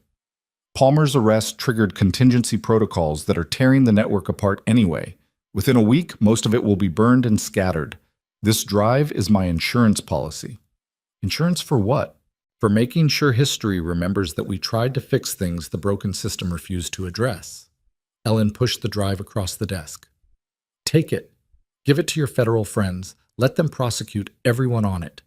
Speaker 1: Palmer's arrest triggered contingency protocols that are tearing the network apart anyway. Within a week, most of it will be burned and scattered. This drive is my insurance policy. Insurance for what? For making sure history remembers that we tried to fix things the broken system refused to address. Ellen pushed the drive across the desk. Take it. Give it to your federal friends. Let them prosecute everyone on it.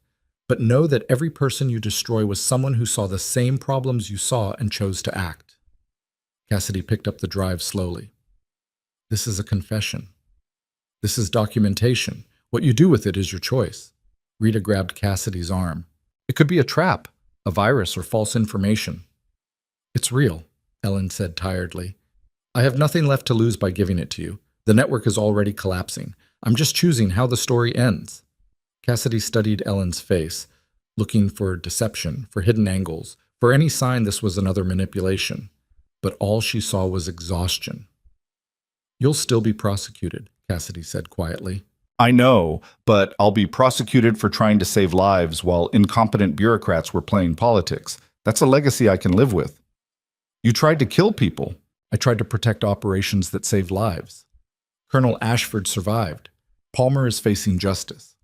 Speaker 1: But know that every person you destroy was someone who saw the same problems you saw and chose to act. Cassidy picked up the drive slowly. This is a confession. This is documentation. What you do with it is your choice. Rita grabbed Cassidy's arm. It could be a trap, a virus, or false information. It's real, Ellen said tiredly. I have nothing left to lose by giving it to you. The network is already collapsing. I'm just choosing how the story ends. Cassidy studied Ellen's face, looking for deception, for hidden angles, for any sign this was another manipulation. But all she saw was exhaustion. You'll still be prosecuted, Cassidy said quietly. I know, but I'll be prosecuted for trying to save lives while incompetent bureaucrats were playing politics. That's a legacy I can live with. You tried to kill people. I tried to protect operations that saved lives. Colonel Ashford survived. Palmer is facing justice.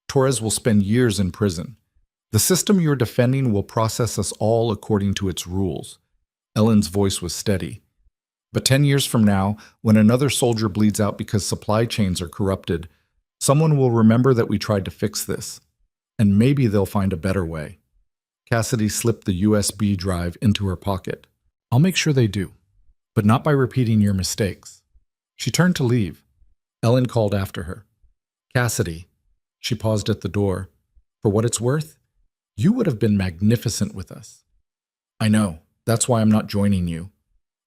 Speaker 1: Torres will spend years in prison. The system you're defending will process us all according to its rules. Ellen's voice was steady. But 10 years from now, when another soldier bleeds out because supply chains are corrupted, someone will remember that we tried to fix this. And maybe they'll find a better way. Cassidy slipped the USB drive into her pocket. I'll make sure they do, but not by repeating your mistakes. She turned to leave. Ellen called after her. Cassidy. She paused at the door. For what it's worth, you would have been magnificent with us. I know. That's why I'm not joining you.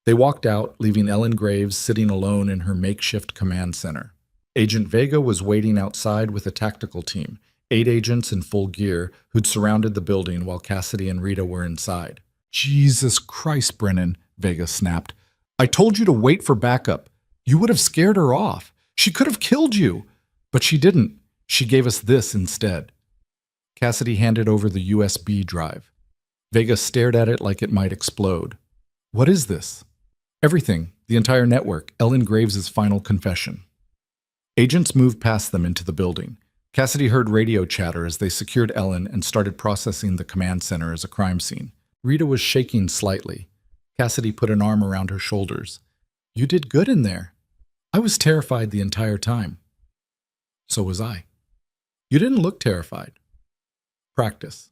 Speaker 1: They walked out, leaving Ellen Graves sitting alone in her makeshift command center. Agent Vega was waiting outside with a tactical team, 8 agents in full gear, who'd surrounded the building while Cassidy and Rita were inside. Jesus Christ, Brennan, Vega snapped. I told you to wait for backup. You would have scared her off. She could have killed you. But she didn't. She gave us this instead. Cassidy handed over the USB drive. Vega stared at it like it might explode. What is this? Everything, the entire network, Ellen Graves' final confession. Agents moved past them into the building. Cassidy heard radio chatter as they secured Ellen and started processing the command center as a crime scene. Rita was shaking slightly. Cassidy put an arm around her shoulders. You did good in there. I was terrified the entire time. So was I. You didn't look terrified. Practice.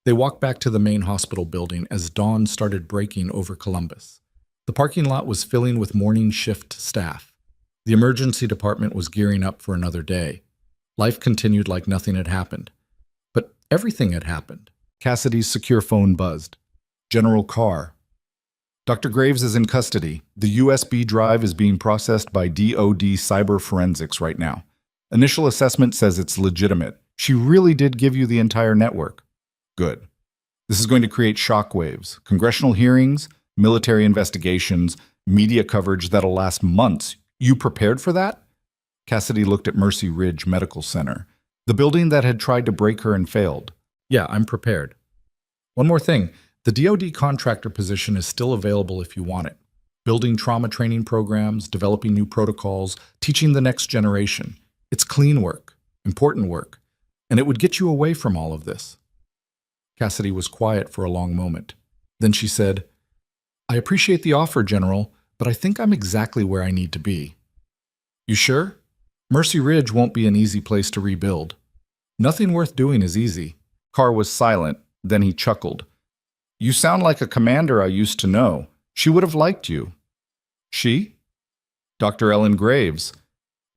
Speaker 1: They walked back to the main hospital building as dawn started breaking over Columbus. The parking lot was filling with morning shift staff. The emergency department was gearing up for another day. Life continued like nothing had happened. But everything had happened. Cassidy's secure phone buzzed. General Carr. Dr. Graves is in custody. The USB drive is being processed by DoD Cyber Forensics right now. Initial assessment says it's legitimate. She really did give you the entire network. Good. This is going to create shockwaves, congressional hearings, military investigations, media coverage that'll last months. You prepared for that? Cassidy looked at Mercy Ridge Medical Center, the building that had tried to break her and failed. Yeah, I'm prepared. One more thing. The DoD contractor position is still available if you want it. Building trauma training programs, developing new protocols, teaching the next generation. It's clean work, important work, and it would get you away from all of this. Cassidy was quiet for a long moment. Then she said, I appreciate the offer, General, but I think I'm exactly where I need to be. You sure? Mercy Ridge won't be an easy place to rebuild. Nothing worth doing is easy. Carr was silent, then he chuckled. You sound like a commander I used to know. She would have liked you. She? Dr. Ellen Graves.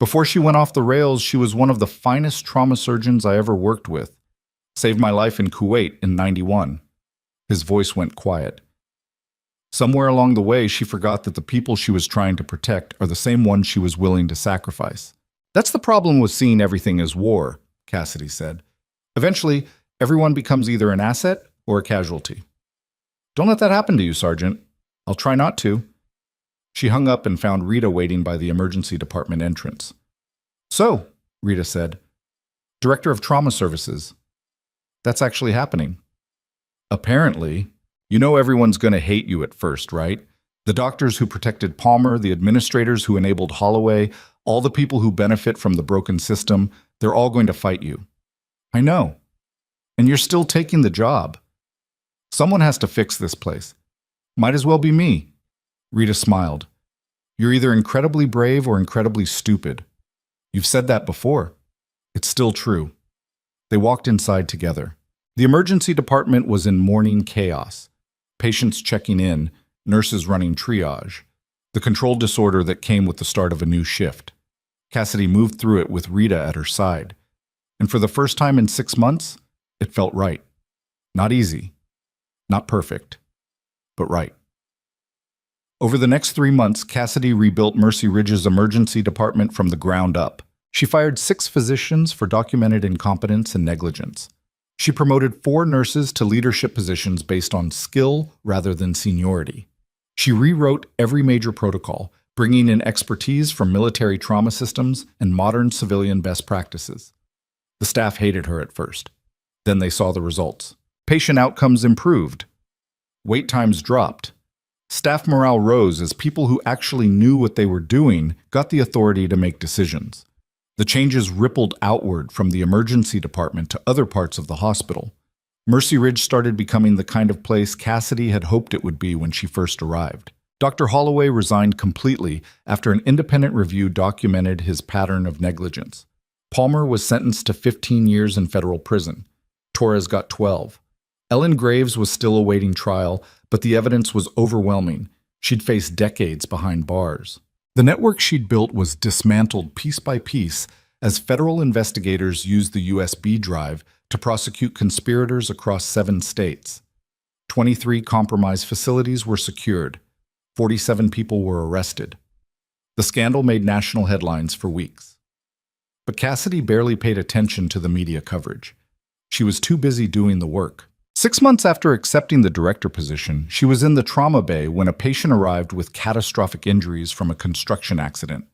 Speaker 1: Before she went off the rails, she was one of the finest trauma surgeons I ever worked with. Saved my life in Kuwait in '91. His voice went quiet. Somewhere along the way, she forgot that the people she was trying to protect are the same ones she was willing to sacrifice. That's the problem with seeing everything as war, Cassidy said. Eventually, everyone becomes either an asset or a casualty. Don't let that happen to you, Sergeant. I'll try not to. She hung up and found Rita waiting by the emergency department entrance. So, Rita said, Director of Trauma Services. That's actually happening. Apparently. You know everyone's going to hate you at first, right? The doctors who protected Palmer, the administrators who enabled Holloway, all the people who benefit from the broken system, they're all going to fight you. I know. And you're still taking the job. Someone has to fix this place. Might as well be me. Rita smiled. You're either incredibly brave or incredibly stupid. You've said that before. It's still true. They walked inside together. The emergency department was in morning chaos. Patients checking in, nurses running triage, the controlled disorder that came with the start of a new shift. Cassidy moved through it with Rita at her side. And for the first time in 6 months, it felt right. Not easy, not perfect, but right. Over the next 3 months, Cassidy rebuilt Mercy Ridge's emergency department from the ground up. She fired 6 physicians for documented incompetence and negligence. She promoted 4 nurses to leadership positions based on skill rather than seniority. She rewrote every major protocol, bringing in expertise from military trauma systems and modern civilian best practices. The staff hated her at first. Then they saw the results. Patient outcomes improved. Wait times dropped. Staff morale rose as people who actually knew what they were doing got the authority to make decisions. The changes rippled outward from the emergency department to other parts of the hospital. Mercy Ridge started becoming the kind of place Cassidy had hoped it would be when she first arrived. Dr. Holloway resigned completely after an independent review documented his pattern of negligence. Palmer was sentenced to 15 years in federal prison. Torres got 12. Ellen Graves was still awaiting trial, but the evidence was overwhelming. She'd face decades behind bars. The network she'd built was dismantled piece by piece as federal investigators used the USB drive to prosecute conspirators across 7 states. 23 compromised facilities were secured. 47 people were arrested. The scandal made national headlines for weeks. But Cassidy barely paid attention to the media coverage. She was too busy doing the work. 6 months after accepting the director position, she was in the trauma bay when a patient arrived with catastrophic injuries from a construction accident.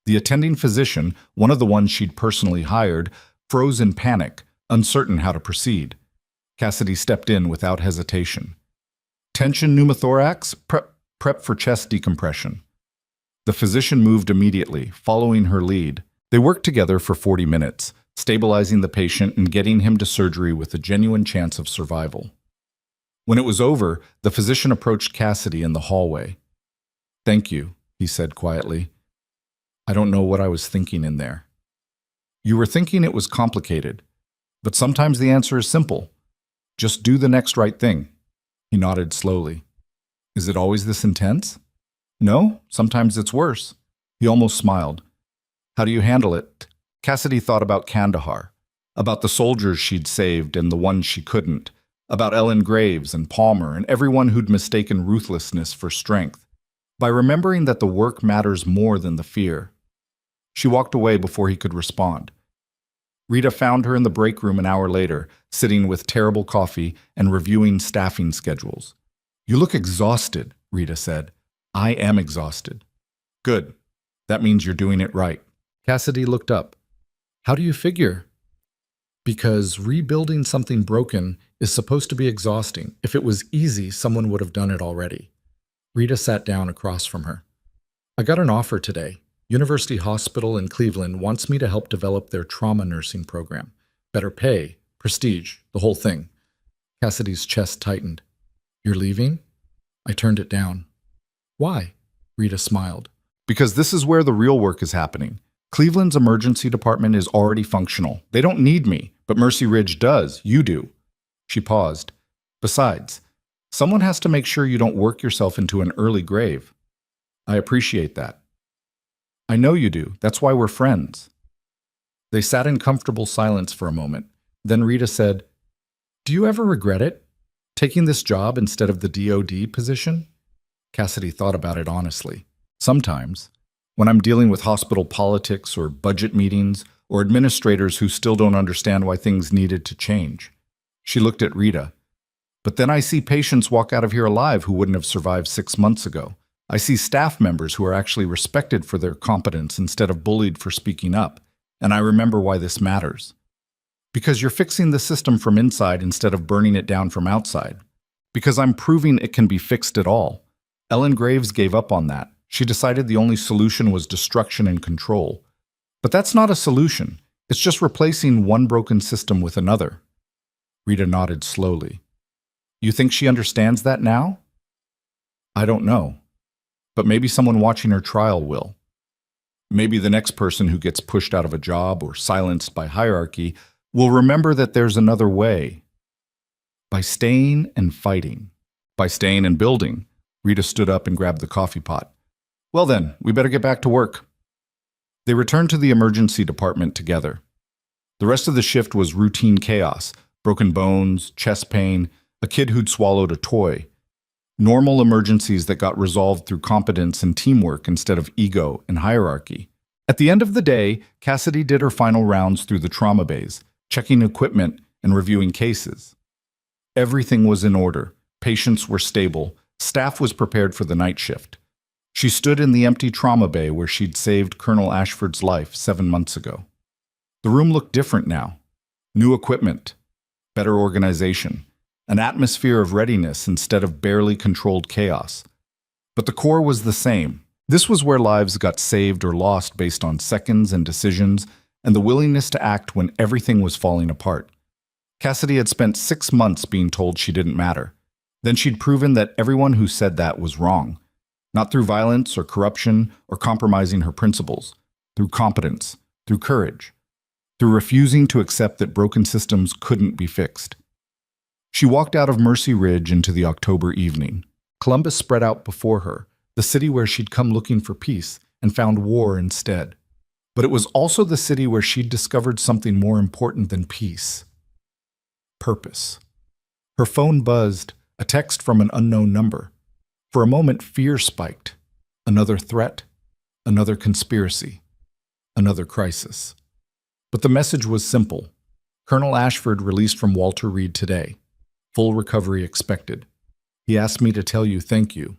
Speaker 1: The attending physician, one of the ones she'd personally hired, froze in panic, uncertain how to proceed. Cassidy stepped in without hesitation. Tension pneumothorax, prep for chest decompression. The physician moved immediately, following her lead. They worked together for 40 minutes, stabilizing the patient and getting him to surgery with a genuine chance of survival. When it was over, the physician approached Cassidy in the hallway. "Thank you," he said quietly. "I don't know what I was thinking in there." "You were thinking it was complicated, but sometimes the answer is simple. Just do the next right thing. He nodded slowly. Is it always this intense? No, sometimes it's worse. He almost smiled. How do you handle it? Cassidy thought about Kandahar, about the soldiers she'd saved and the ones she couldn't, about Ellen Graves and Palmer and everyone who'd mistaken ruthlessness for strength. By remembering that the work matters more than the fear. She walked away before he could respond. Rita found her in the break room an hour later, sitting with terrible coffee and reviewing staffing schedules. You look exhausted, Rita said. I am exhausted. Good. That means you're doing it right. Cassidy looked up. How do you figure? Because rebuilding something broken is supposed to be exhausting. If it was easy, someone would have done it already. Rita sat down across from her. I got an offer today. University Hospital in Cleveland wants me to help develop their trauma nursing program. Better pay, prestige, the whole thing. Cassidy's chest tightened. You're leaving? I turned it down. Why? Rita smiled. Because this is where the real work is happening. Cleveland's emergency department is already functional. They don't need me, but Mercy Ridge does. You do. She paused. Besides, someone has to make sure you don't work yourself into an early grave. I appreciate that. I know you do. That's why we're friends. They sat in comfortable silence for a moment. Then Rita said, Do you ever regret it? Taking this job instead of the DOD position? Cassidy thought about it honestly. Sometimes, when I'm dealing with hospital politics or budget meetings or administrators who still don't understand why things needed to change. She looked at Rita. But then I see patients walk out of here alive who wouldn't have survived 6 months ago. I see staff members who are actually respected for their competence instead of bullied for speaking up, and I remember why this matters. Because you're fixing the system from inside instead of burning it down from outside. Because I'm proving it can be fixed at all. Ellen Graves gave up on that. She decided the only solution was destruction and control. But that's not a solution. It's just replacing one broken system with another. Rita nodded slowly. You think she understands that now? I don't know. But maybe someone watching her trial will. Maybe the next person who gets pushed out of a job or silenced by hierarchy will remember that there's another way. By staying and fighting. By staying and building. Rita stood up and grabbed the coffee pot. Well then, we better get back to work. They returned to the emergency department together. The rest of the shift was routine chaos. Broken bones, chest pain, a kid who'd swallowed a toy. Normal emergencies that got resolved through competence and teamwork instead of ego and hierarchy. At the end of the day, Cassidy did her final rounds through the trauma bays, checking equipment and reviewing cases. Everything was in order. Patients were stable. Staff was prepared for the night shift. She stood in the empty trauma bay where she'd saved Colonel Ashford's life 7 months ago. The room looked different now. New equipment, better organization, an atmosphere of readiness instead of barely controlled chaos. But the core was the same. This was where lives got saved or lost based on seconds and decisions and the willingness to act when everything was falling apart. Cassidy had spent 6 months being told she didn't matter. Then she'd proven that everyone who said that was wrong. Not through violence or corruption or compromising her principles. Through competence, through courage, through refusing to accept that broken systems couldn't be fixed. She walked out of Mercy Ridge into the October evening. Columbus spread out before her, the city where she'd come looking for peace and found war instead. But it was also the city where she'd discovered something more important than peace. Purpose. Her phone buzzed, a text from an unknown number. For a moment, fear spiked. Another threat, another conspiracy, another crisis. But the message was simple. Colonel Ashford released from Walter Reed today. Full recovery expected. He asked me to tell you thank you.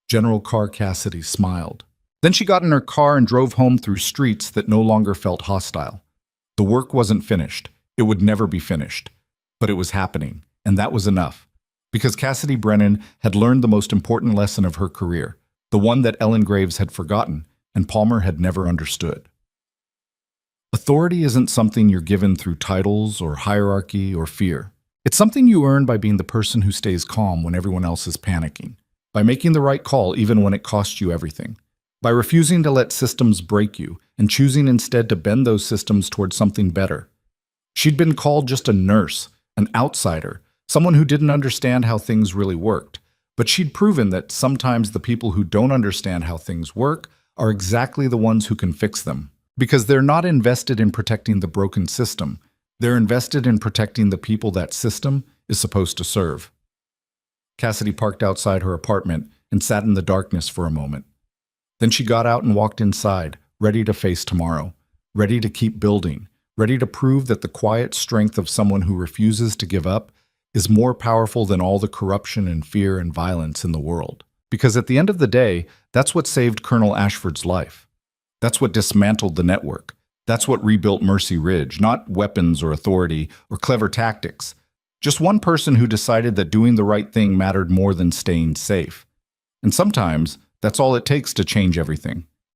Speaker 1: General Carr Cassidy smiled. Then she got in her car and drove home through streets that no longer felt hostile. The work wasn't finished. It would never be finished. But it was happening, and that was enough. Because Cassidy Brennan had learned the most important lesson of her career, the one that Ellen Graves had forgotten and Palmer had never understood. Authority isn't something you're given through titles or hierarchy or fear. It's something you earn by being the person who stays calm when everyone else is panicking, by making the right call even when it costs you everything, by refusing to let systems break you and choosing instead to bend those systems towards something better. She'd been called just a nurse, an outsider, someone who didn't understand how things really worked. But she'd proven that sometimes the people who don't understand how things work are exactly the ones who can fix them. Because they're not invested in protecting the broken system. They're invested in protecting the people that system is supposed to serve. Cassidy parked outside her apartment and sat in the darkness for a moment. Then she got out and walked inside, ready to face tomorrow, ready to keep building, ready to prove that the quiet strength of someone who refuses to give up is more powerful than all the corruption and fear and violence in the world. Because at the end of the day, that's what saved Colonel Ashford's life. That's what dismantled the network. That's what rebuilt Mercy Ridge, not weapons or authority or clever tactics. Just one person who decided that doing the right thing mattered more than staying safe. And sometimes, that's all it takes to change everything.